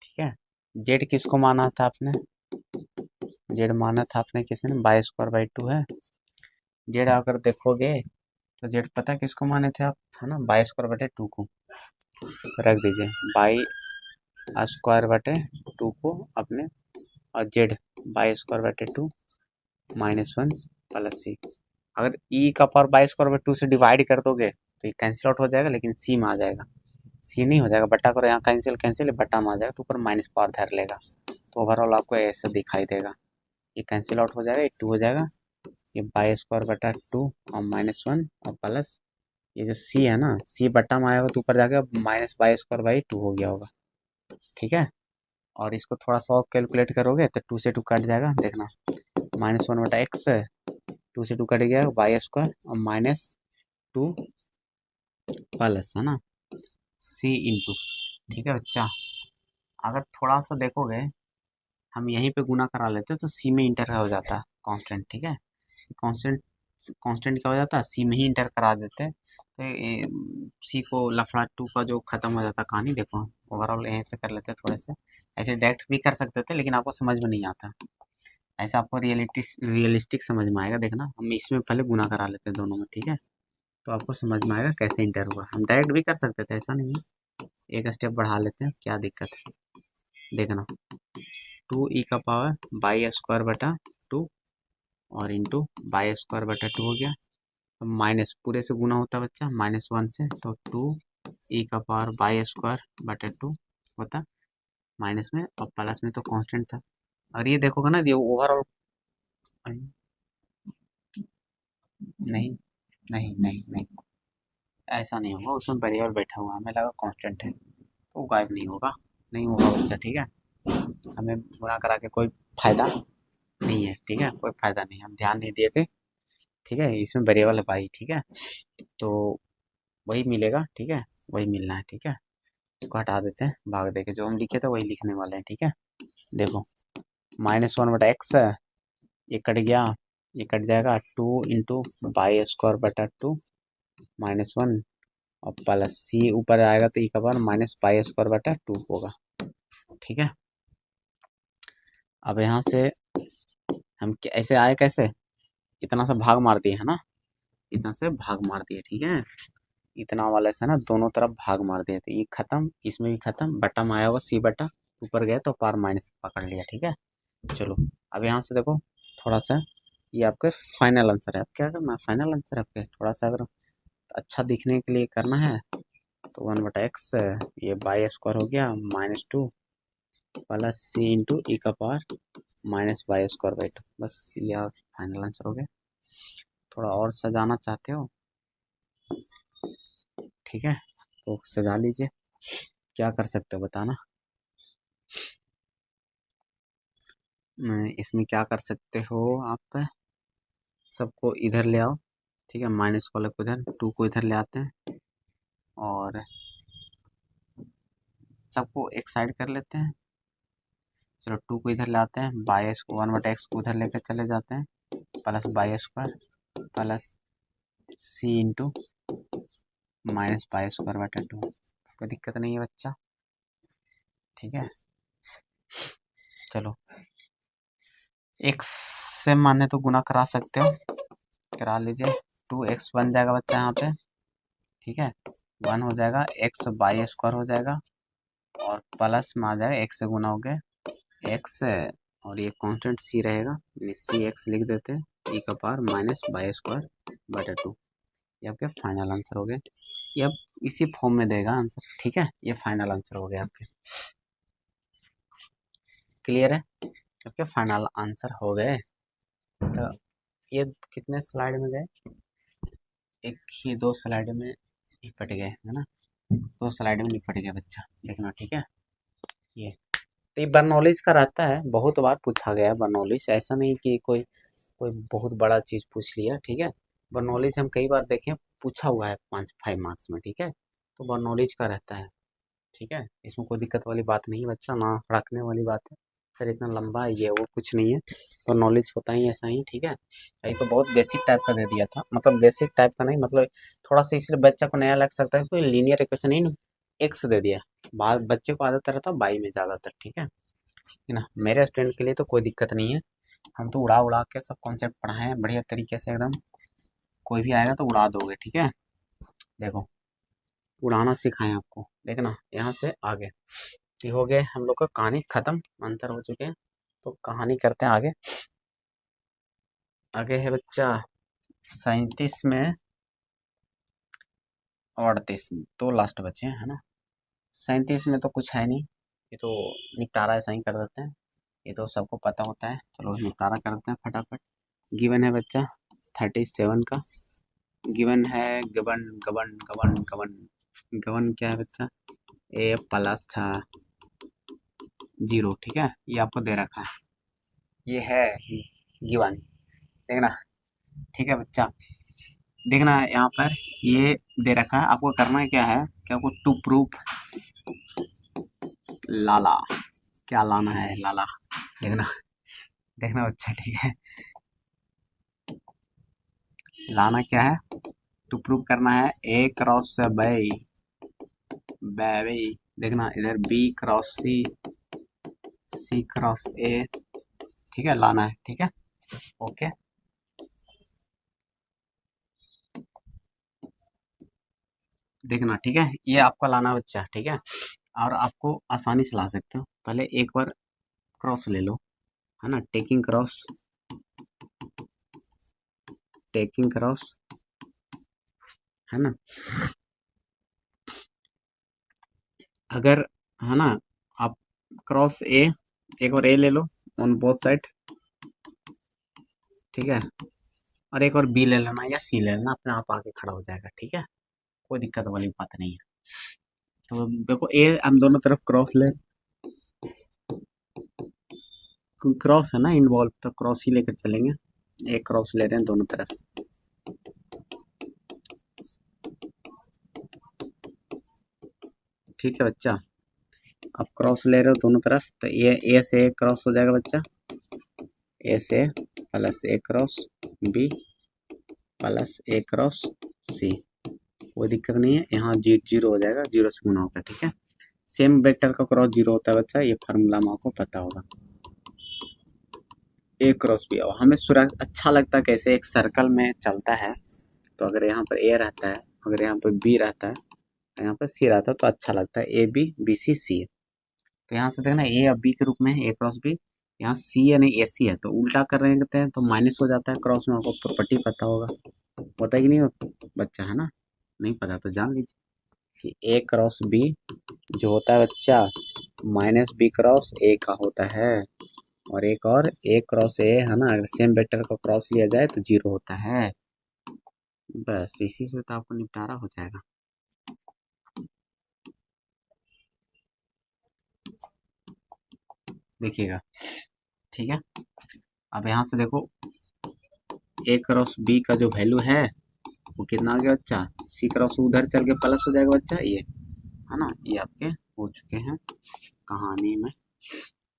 Speaker 1: ठीक है। जेड किसको माना था आपने, जेड माना था आपने किसी ने, बाई स्क्वायर बाई टू है, जेड अगर देखोगे तो जेड पता है किसको माने थे आप, है ना, बाई स्क्वायर बटे टू को रख दीजिए, बाई स्क्वायर बटे टू को अपने, और जेड बाई स्क्वायर बटे टू -1 प्लस सी। अगर ई का पावर बाई स्क्वायर बटे टू से डिवाइड कर दोगे तो ये कैंसिल आउट हो जाएगा, लेकिन सी में आ जाएगा, सी नहीं हो जाएगा, बट्टा करो, यहाँ कैंसिल कैंसिल, बट्टा में आ जाएगा, तो ऊपर माइनस पावर धर लेगा, तो ओवरऑल आपको ऐसा दिखाई देगा, ये कैंसिल आउट हो जाएगा, ये टू हो जाएगा, ये बाई स्क्वायर बटा टू और -1 और प्लस ये जो सी है ना, सी बट्टा में आएगा तो ऊपर जाके minus Y square by two हो गया होगा, ठीक है। और इसको थोड़ा सा कैलकुलेट करोगे तो टू से टू कट जाएगा, देखना, -1/x, टू से टू कट गया, बाई स्क्वायर और -2 प्लस, है ना, सी इंटू, ठीक है बच्चा। अगर थोड़ा सा देखोगे, हम यहीं पे गुना करा लेते तो सी में इंटर हो जाता कांस्टेंट, ठीक है, कांस्टेंट, कांस्टेंट क्या हो जाता है, सी में ही इंटर करा देते, तो सी को लफड़ा टू का जो खत्म हो जाता कहानी, देखो ओवरऑल यहीं से कर लेते हैं, थोड़े से ऐसे डायरेक्ट भी कर सकते थे, लेकिन आपको समझ में नहीं आता, ऐसा आपको रियलिस्टिक समझ में आएगा, देखना हम इसमें पहले गुना करा लेते हैं दोनों में, ठीक है, तो आपको समझ में आएगा कैसे इंटर हुआ। हम डायरेक्ट भी कर सकते थे, ऐसा नहीं है, एक स्टेप बढ़ा लेते हैं, क्या दिक्कत है, देखना, टू ई का पावर बाई स्क्वायर बटा टू और इंटू बाई स्क्वायर बटा टू हो गया, अब माइनस पूरे से गुना होता है बच्चा, -1 से, तो टू ई का पावर बाई स्क्वायर बटा टू होता माइनस में, और प्लस में तो कांस्टेंट था। और ये देखोगे ना, ये ओवरऑल, नहीं नहीं नहीं नहीं, ऐसा नहीं होगा, उसमें वेरिएबल बैठा हुआ है, हमें लगा कांस्टेंट है, तो वो गायब नहीं होगा, नहीं होगा बच्चा, ठीक है, हमें गुणा करा के कोई फायदा नहीं है, ठीक है, कोई फायदा नहीं, हम ध्यान नहीं दिए थे, ठीक है, इसमें वेरिएबल है भाई, ठीक है, तो वही मिलेगा, ठीक है, वही मिलना है, ठीक है, इसको हटा देते हैं, भाग देके जो हम लिखे थे वही लिखने वाले हैं, ठीक है। देखो, -1/x है, ये कट गया, ये कट जाएगा, टू इंटू बाई स्क्वायर बटा टू -1 और प्लस सी ऊपर आएगा तो ई का पावर माइनस बाई स्क्वायर बटा टू होगा, ठीक है। अब यहाँ से हम ऐसे आए कैसे, इतना सा भाग मार दिए, है ना, इतना से भाग मार दिए, ठीक है, इतना वाले से ना दोनों तरफ भाग मार दिए, तो ये खत्म, इसमें भी खत्म, बटा में आया हुआ सी बटा, ऊपर गया तो पार माइनस पकड़ लिया, ठीक है। चलो, अब यहाँ से देखो, थोड़ा सा ये आपके फाइनल आंसर है, अब क्या करना है, फाइनल आंसर है आपके, थोड़ा सा अगर अच्छा दिखने के लिए करना है तो 1/x ये बाई स्क्वायर हो गया -2 प्लस सी इंटू ई का पावर -y²/2। बस यह फाइनल आंसर हो गया। थोड़ा और सजाना चाहते हो, ठीक है, तो सजा लीजिए। क्या कर सकते हो बताना। इसमें क्या कर सकते हो आप, सबको इधर ले आओ, ठीक है, माइनस वाले को इधर, 2 को इधर ले आते हैं और सबको एक साइड कर लेते हैं। चलो 2 को इधर ले आते हैं, बाई को 1/x को उधर लेकर चले जाते हैं, प्लस y² प्लस सी इंटू -y²/2। कोई दिक्कत नहीं है बच्चा, ठीक है। चलो x से माने तो गुना करा सकते हो, करा लीजिए। 2x बन जाएगा बच्चा यहाँ पे, ठीक है, 1 हो जाएगा, x/² हो जाएगा और प्लस में आ जाएगा, x से गुना हो गया x और ये कांस्टेंट c रहेगा, सी x लिख देते हैं, e का पावर -y²/2। ये आपके फाइनल आंसर हो गए। ये अब इसी फॉर्म में देगा आंसर, ठीक है, ये फाइनल आंसर हो गया आपके। क्लियर है, आपके फाइनल आंसर हो गए। तो ये कितने स्लाइड में गए, एक ही 2 स्लाइड में निपट गए, है ना, 2 स्लाइड में निपट गया बच्चा, देखना, ठीक है। ये तो ये बर्नौलीज का रहता है, बहुत बार पूछा गया है बर्नौलीज, ऐसा नहीं कि कोई कोई बहुत बड़ा चीज़ पूछ लिया, ठीक है। बर्नौलीज हम कई बार देखें पूछा हुआ है 5 मार्क्स में, ठीक है, तो बर्नौलीज का रहता है, ठीक है। इसमें कोई दिक्कत वाली बात नहीं है बच्चा, ना रखने वाली बात है। सर इतना लंबा ये वो कुछ नहीं है, और नॉलेज होता ही ऐसा ही, ठीक है। ये तो बहुत बेसिक टाइप का दे दिया था, मतलब बेसिक टाइप का नहीं, मतलब थोड़ा सा इसलिए बच्चा को नया लग सकता है, कोई लीनियर इक्वेशन नहीं, एक्स दे दिया, बाद बच्चे को आदत रहता है बाई में ज़्यादातर, ठीक है ना। मेरे स्टूडेंट के लिए तो कोई दिक्कत नहीं है, हम तो उड़ा उड़ा के सब कॉन्सेप्ट पढ़ाए हैं बढ़िया तरीके से एकदम, कोई भी आएगा तो उड़ा दोगे, ठीक है। देखो उड़ाना सिखाएं आपको, देखना यहाँ से आगे। ये हो गए हम लोग का कहानी खत्म, अंतर हो चुके हैं, तो कहानी करते हैं आगे। आगे है बच्चा 37 में और 38 में, तो लास्ट बचे हैं, है ना। 37 में तो कुछ है नहीं, ये तो निपटारा ऐसा ही कर देते हैं, ये तो सबको पता होता है। चलो निपटारा करते हैं फटाफट। गिवन है बच्चा 37 का, गिवन है गवन गवन गवन गवन गवन क्या है बच्चा, ए प्लस था 0, ठीक है, ये आपको दे रखा है, ये है गिवन, देखना, ठीक है बच्चा। देखना यहाँ पर ये दे रखा है, आपको करना है क्या है कि आपको टू प्रूफ लाला, क्या लाना है लाला, देखना देखना बच्चा, ठीक है, लाना क्या है, टू प्रूफ करना है ए क्रॉस बाई बाई, देखना इधर B cross C, C cross A, ठीक है, लाना है, ठीक है, ओके। देखना, ठीक है, ये आपका लाना बच्चा, ठीक है, और आपको आसानी से ला सकते हो। पहले एक बार क्रॉस ले लो, है ना, टेकिंग क्रॉस, है ना, अगर, है ना, आप क्रॉस ए, एक बार ए ले लो ऑन बोथ साइड, ठीक है, और एक और बी ले लेना या सी ले लेना, अपने आप आके खड़ा हो जाएगा, ठीक है, कोई दिक्कत वाली बात नहीं है। तो देखो ए हम दोनों तरफ क्रॉस ले, क्रॉस है ना इन्वॉल्व, तो क्रॉस ही लेकर चलेंगे, एक क्रॉस ले रहे हैं दोनों तरफ, ठीक है बच्चा। आप क्रॉस ले रहे हो दोनों तरफ, तो ये ए से क्रॉस हो जाएगा बच्चा, ए से प्लस ए क्रॉस बी प्लस ए क्रॉस सी, कोई दिक्कत नहीं है, यहाँ 0 हो जाएगा, 0 से गुना होगा, ठीक है। सेम वेक्टर का क्रॉस 0 होता है बच्चा, ये फार्मूला में आपको पता होगा। ए क्रॉस बी, और हमें सुरक्षा अच्छा लगता है कैसे एक सर्कल में चलता है, तो अगर यहाँ पर ए रहता है, अगर यहाँ पर बी रहता है, यहाँ पर सी रहता है, तो अच्छा लगता है ए बी बी सी सी। तो यहाँ से देखना ए और बी के रूप में है, ए क्रॉस बी, यहाँ सी यानी ए सी है, तो उल्टा कर रहे हैं तो माइनस हो जाता है, क्रॉस में आपको प्रॉपर्टी पता होगा, होता है कि नहीं बच्चा, है ना, नहीं पता तो जान लीजिए। कि ए क्रॉस बी जो होता है बच्चा माइनस बी क्रॉस ए का होता है, और एक और ए क्रॉस ए है ना, अगर सेम वेक्टर का क्रॉस लिया जाए तो जीरो होता है। बस इसी से तो आपको निपटारा हो जाएगा। देखिएगा, ठीक है। अब यहाँ से देखो ए क्रॉस बी का जो वैल्यू है वो कितना आ गया बच्चा, सी क्रॉस उधर चल के प्लस हो जाएगा बच्चा, ये है ना, ये आपके हो चुके हैं कहानी में,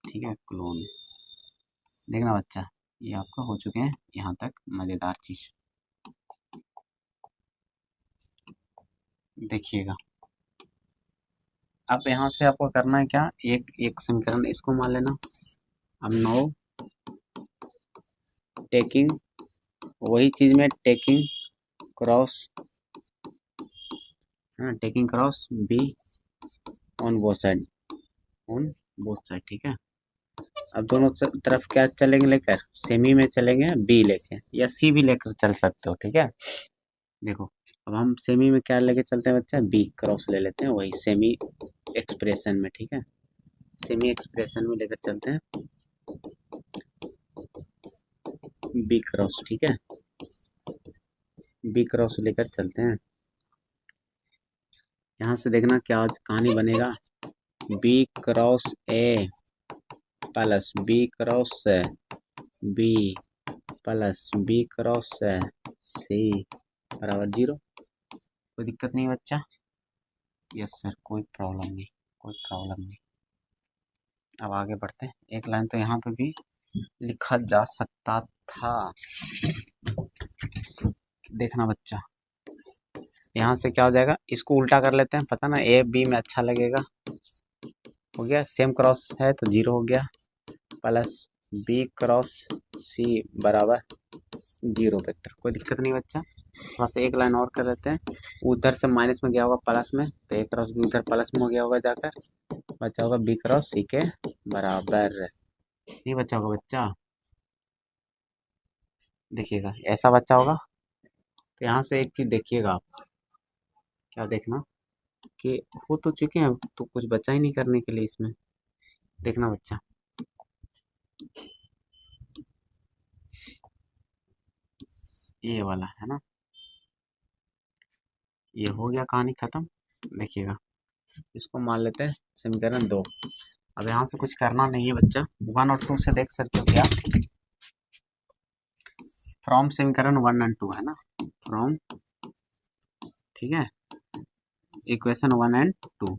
Speaker 1: ठीक है, क्लोन। देखना बच्चा, ये आपका हो चुके हैं यहाँ तक मज़ेदार चीज़। देखिएगा, अब यहाँ से आपको करना है क्या, एक एक समीकरण इसको मान लेना। अब नो टेकिंग, वही चीज़ में टेकिंग क्रॉस, है ना, taking cross be on both side, on both side, ठीक है। अब दोनों तरफ क्या चलेंगे लेकर, सेमी में चलेंगे बी लेके, या सी भी लेकर चल सकते हो, ठीक है। देखो अब हम सेमी में क्या लेके चलते हैं बच्चा, बी क्रॉस ले लेते हैं, वही सेमी एक्सप्रेशन में, ठीक है, सेमी एक्सप्रेशन में लेकर चलते हैं बी क्रॉस, ठीक है, बी क्रॉस लेकर चलते हैं। यहाँ से देखना क्या आज कहानी बनेगा, B cross A plus B cross B plus B cross C बराबर जीरो। कोई दिक्कत नहीं बच्चा, यस सर, कोई प्रॉब्लम नहीं, कोई प्रॉब्लम नहीं। अब आगे बढ़ते हैं, एक लाइन तो यहाँ पे भी लिखा जा सकता था। देखना बच्चा, यहाँ से क्या हो जाएगा, इसको उल्टा कर लेते हैं, पता ना ए बी में अच्छा लगेगा, हो गया सेम क्रॉस है तो जीरो हो गया, प्लस बी क्रॉस सी बराबर जीरो वेक्टर। कोई दिक्कत नहीं बच्चा, थोड़ा सा एक लाइन और कर लेते हैं, उधर से माइनस में गया होगा प्लस में, तो ए क्रॉस बी उधर प्लस में हो गया होगा जाकर, बचा होगा बी क्रॉस सी के बराबर, नहीं बचा होगा बच्चा। देखिएगा ऐसा बच्चा होगा, तो यहाँ से एक चीज देखिएगा आप, क्या देखना कि हो तो चुके हैं तो कुछ बचा ही नहीं करने के लिए इसमें। देखना बच्चा, ये वाला है ना, ये हो गया कहानी खत्म। देखिएगा, इसको मान लेते हैं समीकरण दो। अब यहाँ से कुछ करना नहीं है बच्चा, वन और टू से देख सकते हो क्या, फ्रॉम समीकरण वन एंड टू है ना, फ्रॉम, ठीक है, इक्वेशन वन एंड टू।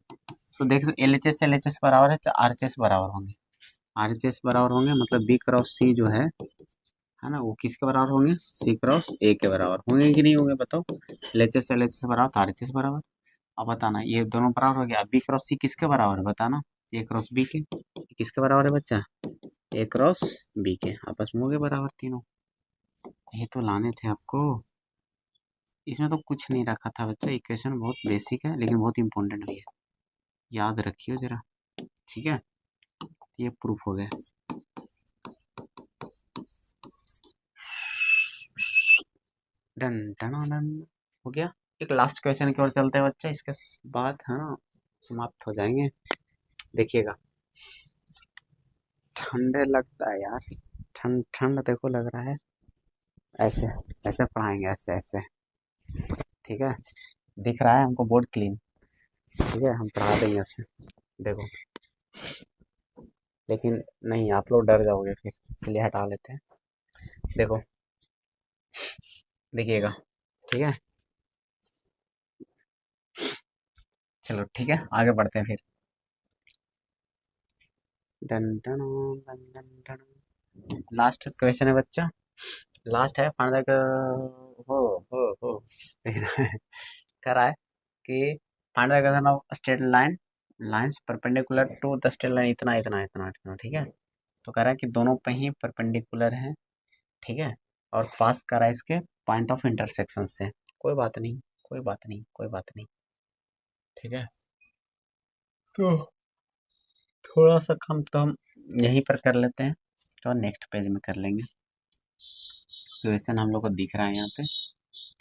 Speaker 1: तो देख एल एच एस बराबर है तो आर एच एस बराबर होंगे, आर एच एस बराबर होंगे, मतलब बी क्रॉस सी जो है ना, वो किसके बराबर होंगे, सी क्रॉस ए के बराबर होंगे कि नहीं होंगे बताओ। एल एच एस बराबर तो आर एच एस बराबर। अब बताना ये दोनों बराबर हो गया, बी क्रॉस सी किसके बराबर है बताना, ए क्रॉस बी के, किसके बराबर है बच्चा, ए क्रॉस बी के, आपस में हो गए बराबर तीनों। ये तो लाने थे आपको, इसमें तो कुछ नहीं रखा था बच्चा, इक्वेशन बहुत बेसिक है लेकिन बहुत इंपॉर्टेंट भी है, याद रखियो जरा, ठीक है। ये प्रूफ हो गया, डन डन डन हो गया। एक लास्ट क्वेश्चन की ओर चलते हैं बच्चा, इसके बाद है ना समाप्त हो जाएंगे। देखिएगा, ठंडे लगता है यार, ठंड ठंड देखो लग रहा है, ऐसे ऐसे पढ़ाएंगे, ऐसे ऐसे, ठीक है, दिख रहा है हमको बोर्ड क्लीन, ठीक है, हम पढ़ा देंगे ऐसे, देखो, लेकिन नहीं आप लोग डर जाओगे फिर, इसलिए हटा लेते हैं। देखो, देखिएगा, ठीक है, चलो ठीक है, आगे बढ़ते हैं फिर। Done done done done done, last question है बच्चा, लास्ट है, फाइंड द, हो कह रहा है कि find the equation of straight line, lines perpendicular to the straight line इतना इतना इतना इतना, ठीक है। तो कह रहा है कि दोनों पे ही परपेंडिकुलर है, ठीक है, और पास करा है इसके पॉइंट ऑफ इंटरसेक्शन से, कोई बात नहीं, कोई बात नहीं, कोई बात नहीं, ठीक है। तो थोड़ा सा काम तो हम यहीं पर कर लेते हैं, तो नेक्स्ट पेज में कर लेंगे, क्वेश्चन हम लोग को दिख रहा है यहाँ पे,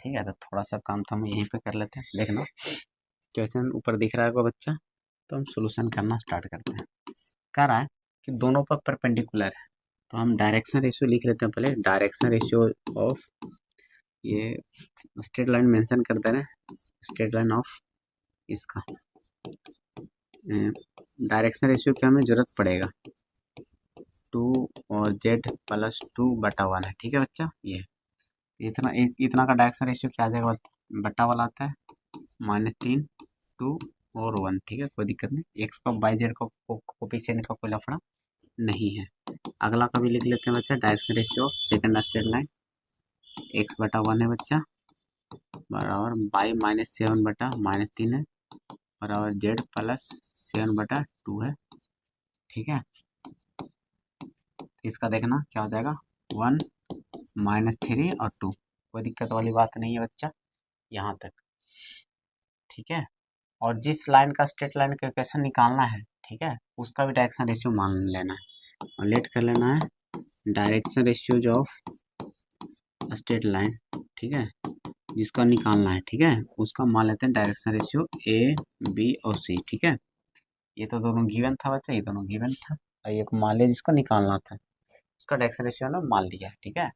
Speaker 1: ठीक है, तो थोड़ा सा काम तो हम यहीं पे कर लेते हैं। देखना क्वेश्चन ऊपर दिख रहा है बच्चा, तो हम सोल्यूशन करना स्टार्ट करते हैं। कह रहा है कि दोनों पर परपेंडिकुलर है, तो हम डायरेक्शन रेशियो लिख लेते हैं पहले। डायरेक्शन रेशियो ऑफ, ये स्ट्रेट लाइन मेंशन करते हैं, स्ट्रेट लाइन ऑफ इसका डायरेक्शन रेशियो क्या हमें जरूरत पड़ेगा, 2 और z+2/1 है। ठीक है बच्चा, ये इतना का डायरेक्शन रेशियो क्या आ जाएगा, बटा वाला आता है -3, 2 और 1। ठीक है, कोई दिक्कत नहीं, एक्स का बाई जेड का कोफिशिएंट का कोई लफड़ा नहीं है। अगला का भी लिख लेते हैं बच्चा, direction ratio of second straight line, x/1 है बच्चा, बराबर बाई -7/-3 है, बराबर z+7/2 है। ठीक है, इसका देखना क्या हो जाएगा, 1 -3 और 2, कोई दिक्कत वाली बात नहीं है बच्चा यहाँ तक। ठीक है, और जिस लाइन का स्ट्रेट लाइन का इक्वेशन निकालना है, ठीक है, उसका भी डायरेक्शन रेशियो मान लेना है और लेट कर लेना है direction ratio of straight line. ठीक है, जिसका निकालना है, ठीक है, उसका मान लेते हैं डायरेक्शन रेशियो ए, बी और सी। ठीक है, ये तो दोनों गिवन था बच्चा, ये दोनों गिवन था, और ये को मान लिया जिसको निकालना था, उसका डायरेक्शन रेशियो ने मान लिया। ठीक है,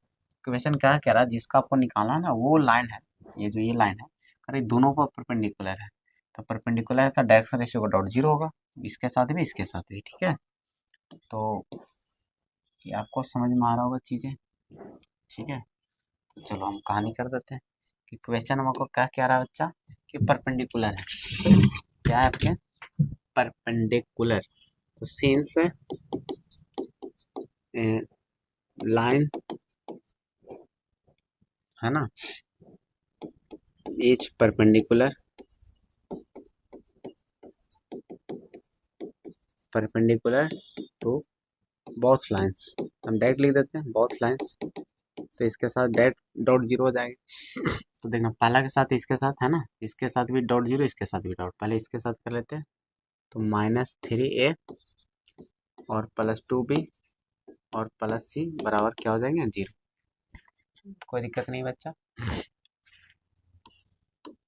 Speaker 1: क्वेश्चन क्या कह रहा है, जिसका आपको निकालना है ना वो लाइन है, ये जो ये लाइन है, अरे दोनों पर परपेंडिकुलर है, तो परपेंडिकुलर है तो डायरेक्शन रेशियो का डॉट जीरो होगा, इसके साथ भी इसके साथ भी। ठीक है, तो ये आपको समझ में आ रहा होगा चीज़ें। ठीक है, तो चलो हम कहानी कर देते हैं कि क्वेश्चन हमको क्या कह रहा है बच्चा, कि परपेंडिकुलर है, क्या है आपके परपेंडिकुलर, तो सिंस लाइन है ना, is perpendicular to both lines, हम डायरेक्ट लिख देते हैं बोथ लाइंस, तो इसके साथ डॉट जीरो हो जाएगा। तो देखना पहला के साथ इसके साथ है ना, इसके साथ भी डॉट जीरो, इसके साथ भी डॉट, पहले इसके साथ कर लेते हैं, तो -3a और +2b और +c बराबर क्या हो जाएंगे, 0। कोई दिक्कत नहीं बच्चा,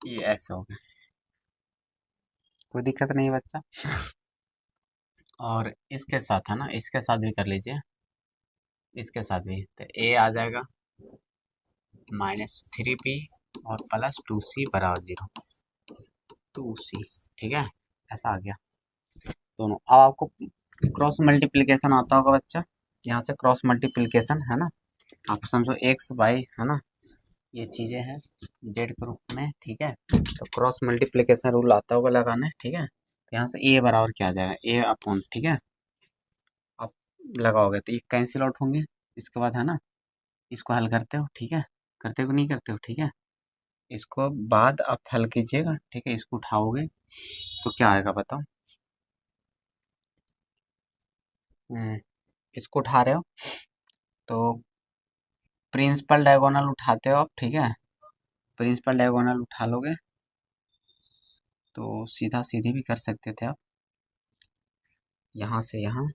Speaker 1: ये ऐसे हो गया, कोई दिक्कत नहीं बच्चा। और इसके साथ है ना, इसके साथ भी कर लीजिए, इसके साथ भी, तो a आ जाएगा -3b और +2c बराबर 0, 2c। ठीक है, ऐसा आ गया दोनों। अब आपको क्रॉस मल्टीप्लिकेशन आता होगा बच्चा, यहाँ से क्रॉस मल्टीप्लिकेशन है ना, आप समझो x y है ना, ये चीज़ें हैं जेड के रूप में। ठीक है, तो क्रॉस मल्टीप्लिकेशन रूल आता होगा लगाने। ठीक है, तो यहाँ से a बराबर क्या आ जाएगा, a/, ठीक है, आप लगाओगे तो ये कैंसिल आउट होंगे, इसके बाद है ना, इसको हल करते हो। ठीक है, करते हो नहीं करते हो, ठीक है, इसको बाद आप हल कीजिएगा। ठीक है, इसको उठाओगे तो क्या आएगा बताओ, इसको उठा रहे हो तो प्रिंसिपल डायगोनल उठाते हो आप। ठीक है, प्रिंसिपल डायगोनल उठा लोगे तो सीधा सीधी भी कर सकते थे आप, यहाँ से यहाँ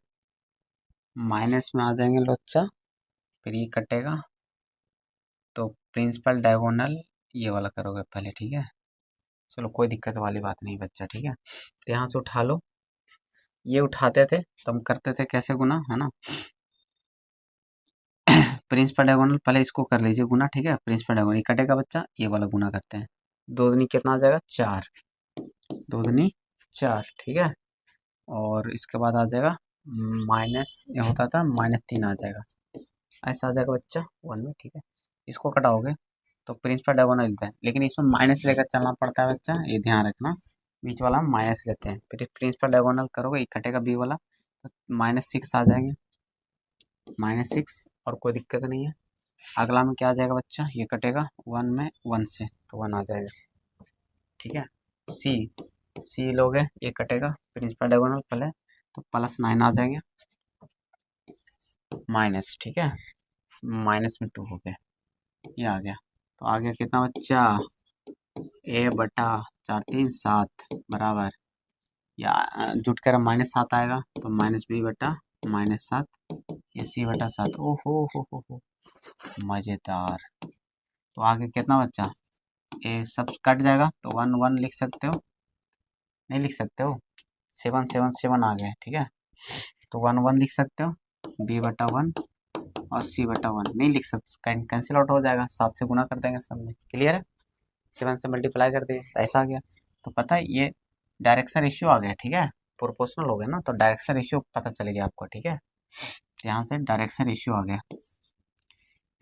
Speaker 1: माइनस में आ जाएंगे बच्चा, फिर ये कटेगा, तो प्रिंसिपल डायगोनल ये वाला करोगे पहले। ठीक है, चलो कोई दिक्कत वाली बात नहीं बच्चा। ठीक है, तो यहाँ से उठा लो, ये उठाते थे तो हम करते थे कैसे गुना, है ना, प्रिंसिपल डायगोनल पहले इसको कर लीजिए गुना। ठीक है, प्रिंसिपल डायगोनल कटेगा बच्चा, ये वाला गुना करते हैं, दो दूनी कितना आ जाएगा, 4, 2 दूनी 4। ठीक है, और इसके बाद आ जाएगा माइनस, ये होता था -3 आ जाएगा, ऐसा आ जाएगा बच्चा 1 में। ठीक है, इसको कटाओगे तो प्रिंसिपल डायगोनल लिखते हैं, लेकिन इसमें माइनस लेकर चलना पड़ता है बच्चा, ये ध्यान रखना, बीच वाला माइनस लेते हैं, फिर प्रिंसिपल डायगोनल करोगे, ये कटेगा बी वाला, तो -6 आ जाएंगे, -6, और कोई दिक्कत नहीं है। अगला में क्या आ जाएगा बच्चा, ये कटेगा 1 में 1 से, तो 1 आ जाएगा। ठीक है, सी सी लोगे, ये कटेगा प्रिंसिपल डायगोनल पहले, तो +9 आ जाएंगे, माइनस। ठीक है, -2 हो गया, ये आ गया, तो आ गया कितना बच्चा, a/4 3 7 बराबर, या जुट कर -7 आएगा, तो -b/-7, ये c/7। ओ हो मज़ेदार। तो आगे कितना बच्चा, ए सब कट जाएगा तो 1 1 लिख सकते हो, नहीं लिख सकते हो, 7 7 7 आ गया, ठीक है। तो 1 1 लिख सकते हो, b/1 और c/1 नहीं लिख सकते, कैंसिल आउट हो जाएगा, 7 से गुना कर देंगे सब में, क्लियर है। 7 से मल्टीप्लाई कर दिए तो ऐसा आ गया। तो पता है ये डायरेक्शन रेशियो आ गया, ठीक है, प्रोपोर्शनल हो गया ना, तो डायरेक्शन रेशियो पता चल गया आपको, ठीक है। यहाँ से डायरेक्शन रेशियो आ गया,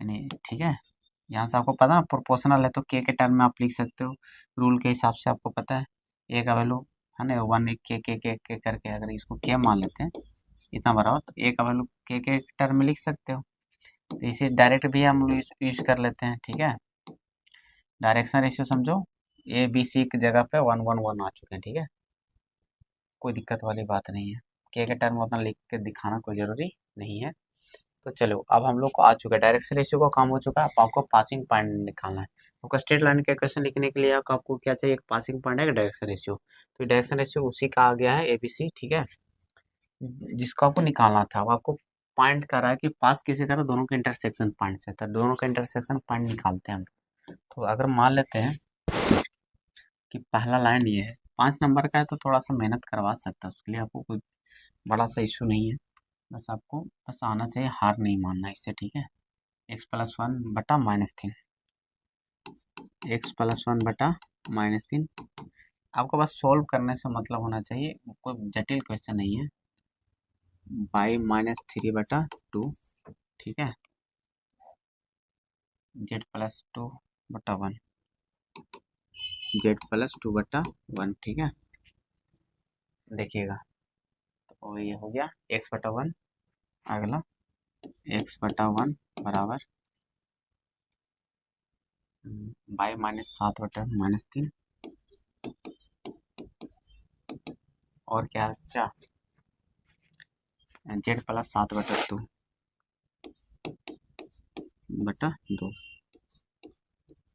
Speaker 1: यानी ठीक है। यहाँ से आपको पता है प्रोपोर्शनल है तो के टर्म में आप लिख सकते हो, रूल के हिसाब से आपको पता है। ए का वैल्यू है ना 1 के करके, अगर इसको के मान लेते हैं इतना बराबर, तो ए का वैल्यू के टर्म में लिख सकते हो। तो इसे डायरेक्ट भी हम यूज कर लेते हैं, ठीक है। डायरेक्शन रेशियो समझो, ए बी सी की जगह पे 1 1 1 आ चुके हैं, ठीक है, कोई दिक्कत वाली बात नहीं है। के टर्म उतना लिख के दिखाना कोई ज़रूरी नहीं है। तो चलो अब हम लोग को आ चुका है डायरेक्शन रेशियो का काम हो चुका है। अब आपको पासिंग पॉइंट निकालना है। तो स्ट्रेट लाइन के क्वेश्चन लिखने के लिए आपको क्या चाहिए, एक पासिंग पॉइंट है, डायरेक्शन रेशियो। तो डायरेक्शन रेशियो उसी का आ गया है एबीसी, ठीक है, जिसको आपको निकालना था। अब आपको पॉइंट कर रहा है कि पास किसी तरह दोनों के इंटरसेक्शन पॉइंट से, तो दोनों का इंटरसेक्शन पॉइंट निकालते हैं हम। तो अगर मान लेते हैं कि पहला लाइन ये है, 5 नंबर का है, तो थोड़ा सा मेहनत करवा सकता है, उसके लिए आपको कोई बड़ा सा इशू नहीं है। बस आपको बस आना चाहिए, हार नहीं मानना इससे, ठीक है। x+1/-3, x+1/-3, आपको बस सोल्व करने से मतलब होना चाहिए, कोई जटिल क्वेश्चन नहीं है। y-3/2, ठीक है, z+2/1, z+2/1, ठीक है। देखिएगा, तो ये हो गया x/1, अगला x/1 बराबर y-7/-3, और क्या बचा, z+7/2,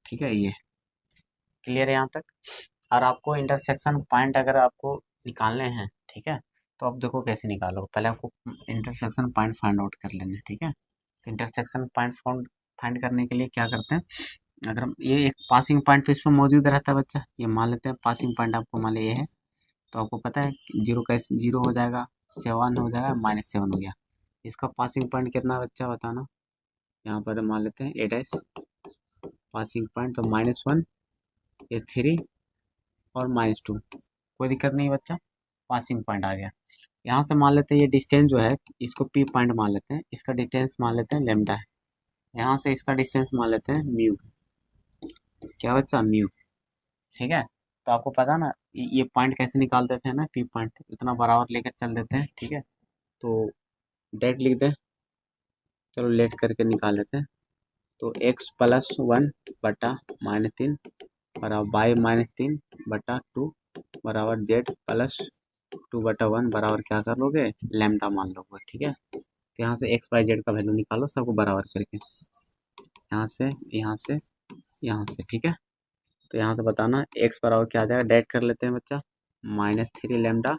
Speaker 1: ठीक है। ये क्लियर है यहाँ तक। और आपको इंटरसेक्शन पॉइंट अगर आपको निकालने हैं, ठीक है, तो आप देखो कैसे निकालोगे। पहले आपको इंटरसेक्शन पॉइंट फाइंड आउट कर लेना है, ठीक है। तो इंटरसेक्शन पॉइंट फाइंड करने के लिए क्या करते हैं, अगर हम ये एक पासिंग पॉइंट तो इसमें मौजूद रहता है बच्चा, ये मान लेते हैं पासिंग पॉइंट आपको मान लिया ये है, तो आपको पता है जीरो कैसे जीरो हो जाएगा, 7 हो जाएगा, -7 हो गया। इसका पासिंग पॉइंट कितना बच्चा बताना, यहाँ पर मान लेते हैं a' पासिंग पॉइंट, तो -1, ये 3 और -2, कोई दिक्कत नहीं बच्चा, पासिंग पॉइंट आ गया। यहाँ से मान लेते हैं ये डिस्टेंस जो है, इसको पी पॉइंट मान लेते हैं, इसका डिस्टेंस मान लेते हैं लेमडा है। यहाँ से इसका डिस्टेंस मान लेते हैं म्यू, क्या बच्चा, म्यू, ठीक है। तो आपको पता ना ये पॉइंट कैसे निकालते थे ना, पी पॉइंट इतना बराबर लेकर चल देते हैं, ठीक है। तो डेट लिख दे, चलो लेट करके निकाल लेते हैं। तो x+1/-3 बराबर y-3/2 बराबर z+2/1 बराबर क्या कर लोगे, लैम्डा मान लोगे, ठीक है। तो यहाँ से x y z का वैल्यू निकालो सबको बराबर करके, यहाँ से यहाँ से यहाँ से, ठीक है। तो यहाँ से बताना x बराबर क्या आ जाएगा, डेट कर लेते हैं बच्चा, -3 लैम्डा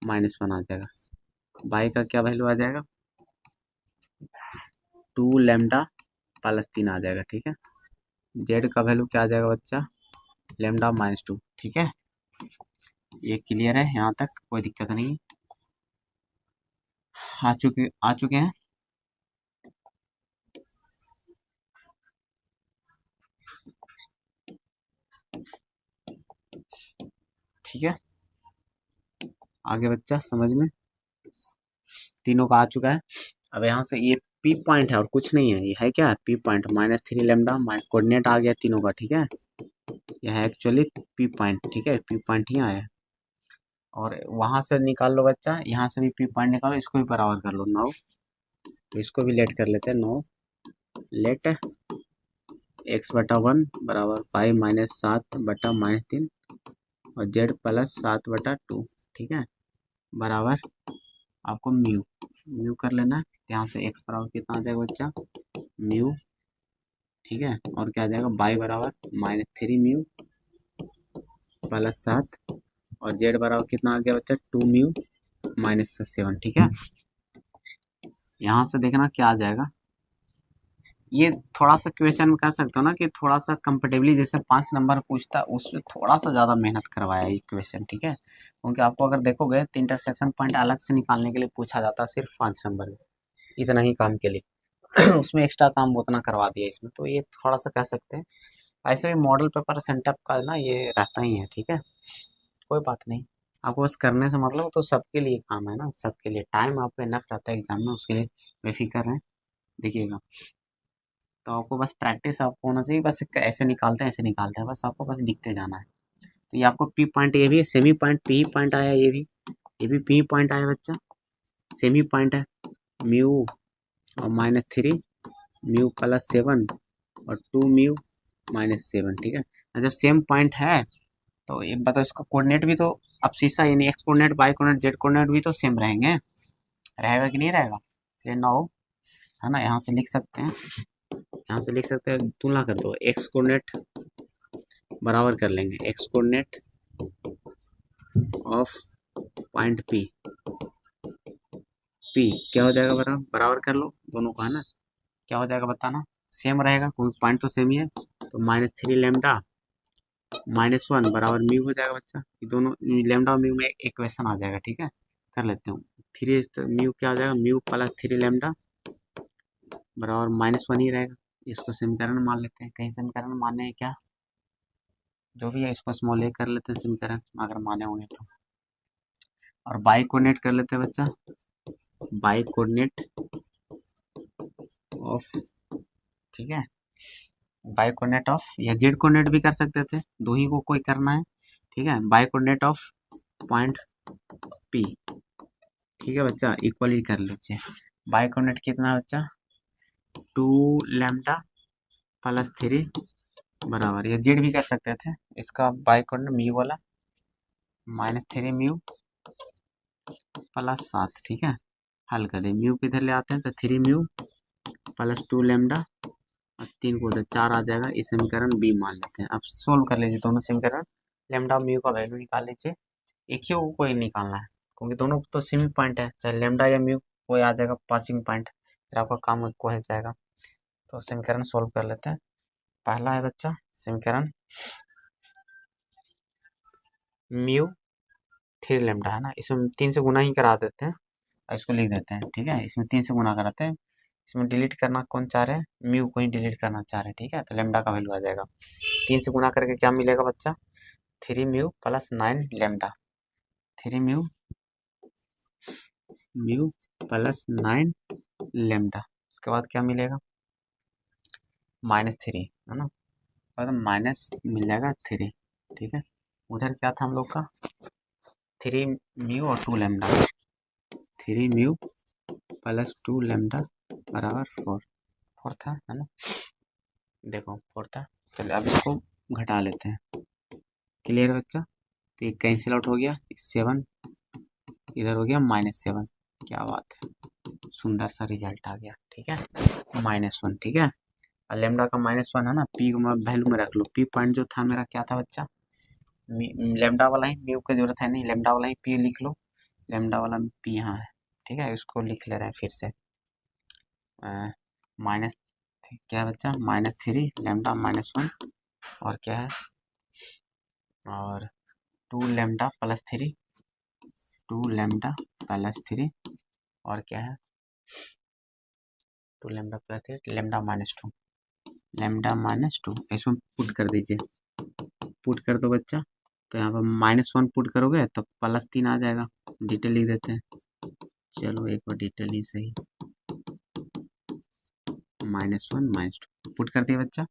Speaker 1: -1 आ जाएगा। y का क्या वैल्यू आ जाएगा, 2 लैम्डा +3 आ जाएगा, ठीक है। z का वैल्यू क्या आ जाएगा बच्चा, लैम्डा -2, ठीक है। ये क्लियर है यहाँ तक, कोई दिक्कत नहीं है। आ चुके हैं। ठीक है, आगे बच्चा समझ में, तीनों का आ चुका है। अब यहाँ से ये पी पॉइंट है और कुछ नहीं है, ये है क्या, पी पॉइंट, -3 लैम्डा कोऑर्डिनेट आ गया तीनों का, ठीक है। यह है एक्चुअली पी पॉइंट, ठीक है, पी पॉइंट ही आया। और वहां से निकाल लो बच्चा, यहाँ से भी पी पॉइंट निकालो, इसको भी बराबर कर लो 9, तो इसको भी लेट कर लेते हैं 9, लेट x/1 बराबर y-7/-3 और z+7/2, ठीक है, बराबर आपको म्यू कर लेना है। यहाँ से x बराबर कितना आ जाएगा बच्चा, म्यू, ठीक है, और क्या आ जाएगा y बराबर -3 म्यू +7 और z बराबर कितना आ गया बच्चा, 2 म्यू -7, ठीक है। यहाँ से देखना क्या आ जाएगा, ये थोड़ा सा क्वेश्चन कह सकते हो ना कि थोड़ा सा कंफर्टेबली जैसे 5 नंबर पूछता उससे थोड़ा सा ज़्यादा मेहनत करवाया ये क्वेश्चन, ठीक है। क्योंकि आपको अगर देखोगे तो इंटरसेक्शन पॉइंट अलग से निकालने के लिए पूछा जाता है सिर्फ 5 नंबर में, इतना ही काम के लिए। उसमें एक्स्ट्रा काम उतना करवा दिया इसमें, तो ये थोड़ा सा कह सकते हैं। ऐसे भी मॉडल पेपर सेंटअप का ना ये रहता ही है, ठीक है। कोई बात नहीं, आपको बस करने से मतलब तो सबके लिए काम है ना, सबके लिए टाइम आपको इनफ रहता है एग्जाम में, उसके लिए बेफिक्र रहें। देखिएगा, तो आपको बस प्रैक्टिस आपको होना चाहिए, बस ऐसे निकालते हैं ऐसे निकालते हैं, बस आपको बस लिखते जाना है। तो ये आपको पी पॉइंट, ये भी सेमी पॉइंट पी पॉइंट आया, ये भी पी पॉइंट आया बच्चा, सेमी पॉइंट है। म्यू और -3 म्यू +7 और 2 म्यू -7, ठीक है। और जब सेम पॉइंट है तो ये बताओ इसका कोऑर्डिनेट भी तो अब शीशा, यानी X coordinate, Y coordinate, Z coordinate भी तो सेम रहेंगे, रहेगा कि नहीं रहेगा, सेम ना हो, है ना। यहाँ से लिख सकते हैं, यहाँ से लिख सकते हैं, तुलना कर दो, एक्स कोऑर्डिनेट बराबर कर लेंगे x coordinate of point P, P क्या हो जाएगा, बराबर बराबर कर लो दोनों का, है ना। क्या हो जाएगा बताना, सेम रहेगा क्योंकि पॉइंट तो सेम ही है। तो -3 लेमडा -1 बराबर म्यू हो जाएगा बच्चा, ये दोनों लेमडा और म्यू में इक्वेशन आ जाएगा, ठीक है। कर लेते हूँ, 3 म्यू क्या हो जाएगा, म्यू +3 लेमडा बराबर -1 ही रहेगा। इसको समीकरण मान लेते हैं, कहीं समीकरण माने हैं क्या, जो भी है इसको स्मॉल ए कर लेते हैं समीकरण, अगर माने होंगे तो। और बाई कोऑर्डिनेट कर लेते हैं बच्चा, बाई कोऑर्डिनेट ऑफ, ठीक है, बाई कोऑर्डिनेट ऑफ, या जेड कोऑर्डिनेट भी कर सकते थे, दो ही को कोई करना है, ठीक है। By coordinate of point P, ठीक है बच्चा, इक्वली कर लीजिए। बाई कोऑर्डिनेट कितना है बच्चा, 2 लेमडा +3 बराबर, या जेड भी कर सकते थे, इसका बाई कोऑर्डिनेट म्यू वाला -3 म्यू +7, ठीक है। हल करें, म्यू को इधर ले आते हैं तो 3 म्यू +2 लेमडा और 3 को उधर 4 आ जाएगा, इस समीकरण बी मान लेते हैं। अब सोल्व कर लीजिए दोनों समीकरण, लेमडा म्यू का वैल्यू निकाल लीजिए, एक ही को कोई निकालना है क्योंकि दोनों तो सेमी पॉइंट है, चाहे लेमडा या म्यू कोई आ जाएगा पासिंग पॉइंट, फिर आपका काम को हो जाएगा। तो समीकरण सोल्व कर लेते हैं। पहला है बच्चा समीकरण म्यू 3 लेमडा, है ना, इसमें 3 से गुना ही करा देते हैं और इसको लिख देते हैं, ठीक है। इसमें 3 से गुना कराते हैं, इसमें डिलीट करना कौन चाह रहे हैं, म्यू को ही डिलीट करना चाह रहे हैं, ठीक है। तो लेमडा का वैल्यू आ जाएगा, 3 से गुना करके क्या मिलेगा बच्चा, 3 म्यू +9 लेमडा, 3 म्यू +9 लेमडा, उसके बाद क्या मिलेगा -3, है ना, और माइनस मिल जाएगा 3, ठीक है। उधर क्या था हम लोग का, 3 म्यू और 2 लेमडा, 3 म्यू +2 लेमडा बराबर 4, 4 था, है ना, देखो 4 था। चलिए अब इसको घटा लेते हैं, क्लियर बच्चा। तो ये कैंसिल आउट हो गया, 7 इधर हो गया -7, क्या बात है, सुंदर सा रिजल्ट आ गया, ठीक है, -1, ठीक है। और लेमडा का -1 है ना, पी को वैल्यू में रख लो, पी पॉइंट जो था मेरा क्या था बच्चा, लेमडा वाला ही, म्यू की जरूरत है नहीं, लेमडा वाला ही पी लिख लो, लेमडा वाला पी यहाँ है, ठीक है। इसको लिख ले रहे हैं फिर से, माइनस, क्या है बच्चा, -3 लेमडा -1 और क्या है, और 2 लेमडा +3, 2 लेमडा +3 और क्या है, 2 लेमडा +3 लेमडा -2, लेमडा -2 इसमें पुट कर दीजिए, पुट कर दो बच्चा। तो यहाँ पर -1 पुट करोगे तो +3 आ जाएगा, डिटेल लिख देते हैं, चलो एक बार डिटेल ही सही, -1 -2 पुट कर दिया बच्चा।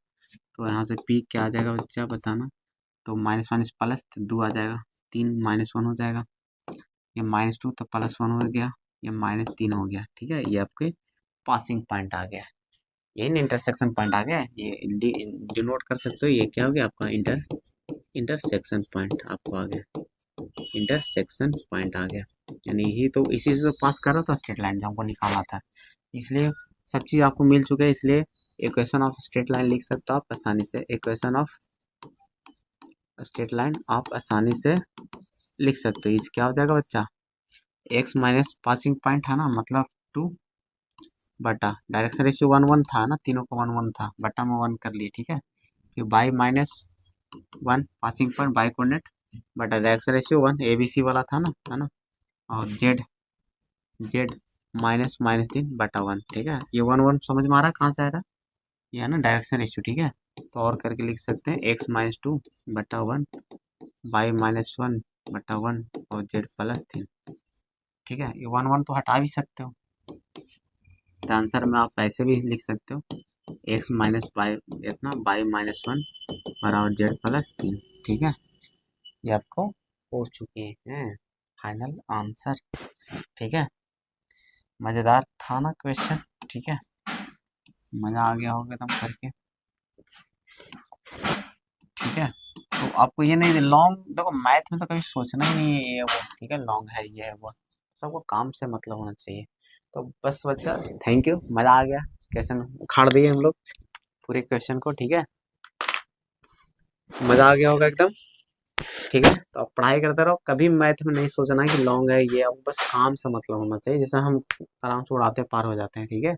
Speaker 1: तो यहाँ से पी क्या आ जाएगा बच्चा बताना, तो -1 इस प्लस 2 आ जाएगा, 3 -1 हो जाएगा, ये -2 तो +1 हो गया, ये -3 हो गया, ठीक है। ये आपके पासिंग पॉइंट आ गया, यही इंटरसेक्शन पॉइंट आ गया, ये डिनोट कर सकते हो, ये क्या हो गया आपका इंटरसेक्शन पॉइंट आपको आ गया, इंटरसेक्शन पॉइंट आ गया, यानी यही तो इसी से तो पास कर रहा था स्ट्रेट लाइन जो हमको निकालना था, इसलिए सब चीज़ आपको मिल चुका है, इसलिए इक्वेशन ऑफ स्ट्रेट लाइन लिख सकते हो आप आसानी से, इक्वेशन ऑफ स्ट्रेट लाइन आप आसानी से लिख सकते हो। ये क्या हो जाएगा बच्चा, एक्स माइनस पासिंग पॉइंट है ना, मतलब 2 बटा डायरेक्शन रेशियो 1 1 था ना, तीनों का 1 1 था, बटा में 1 कर लिए, ठीक है। फिर by minus 1 passing point by coordinate बटा डायरेक्शन रेशियो 1 ABC वाला था ना, है ना। और जेड जेड माइनस माइनस 3/1, ठीक है। ये 1 1 समझ में आ रहा है कहाँ से आ रहा है, ये है ना डायरेक्शन रेशियो, ठीक है। तो और करके लिख सकते हैं x-2/1 बाई -1/1 और z+3, ठीक है। ये 1 1 तो हटा भी सकते हो, तो आंसर में आप ऐसे भी लिख सकते हो x माइनस बाई इतना बाई -1 बराबर z+3, ठीक है। ये आपको हो चुके हैं फाइनल आंसर, ठीक है। मज़ेदार था ना क्वेश्चन, ठीक है। मज़ा आ गया होगा एकदम करके, ठीक है। तो आपको ये नहीं लॉन्ग, देखो मैथ में तो कभी सोचना ही नहीं है ये वो, ठीक है। लॉन्ग है ये है वो, सबको काम से मतलब होना चाहिए। तो बस बच्चा, थैंक यू, मज़ा आ गया, क्वेश्चन उखाड़ दिए हम लोग पूरे क्वेश्चन को, ठीक है। मज़ा आ गया होगा एकदम, ठीक है। तो आप पढ़ाई करते रहो, कभी मैथ में नहीं सोचना कि लॉन्ग है ये, अब बस काम से मतलब होना चाहिए, जैसे हम आराम से उड़ाते पार हो जाते हैं, ठीक है।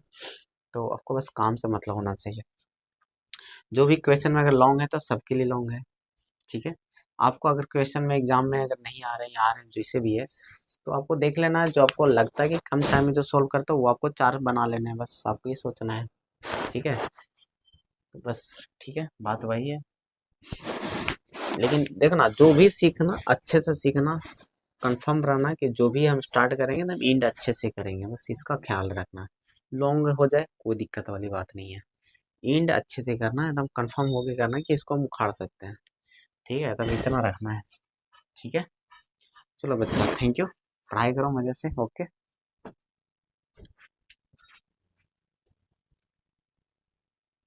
Speaker 1: तो आपको बस काम से मतलब होना चाहिए। जो भी क्वेश्चन में अगर लॉन्ग है तो सबके लिए लॉन्ग है, ठीक है। आपको अगर क्वेश्चन में एग्जाम में अगर नहीं आ रहे हैं, आ रहे हैं, जैसे भी है, तो आपको देख लेना है, जो आपको लगता है कि कम टाइम में जो सोल्व करते हो वो आपको 4 बना लेना है, बस आपको ये सोचना है, ठीक है। तो बस ठीक है, बात वही है। लेकिन देखना, जो भी सीखना अच्छे से सीखना, कंफर्म रहना कि जो भी हम स्टार्ट करेंगे ना एंड अच्छे से करेंगे, बस इसका ख्याल रखना। लॉन्ग हो जाए कोई दिक्कत वाली बात नहीं है, एंड अच्छे से करना है, एकदम कंफर्म होके करना है कि इसको हम उखाड़ सकते हैं, ठीक है। तब इतना रखना है, ठीक है। चलो बच्चा, थैंक यू, पढ़ाई करो मजे से, ओके।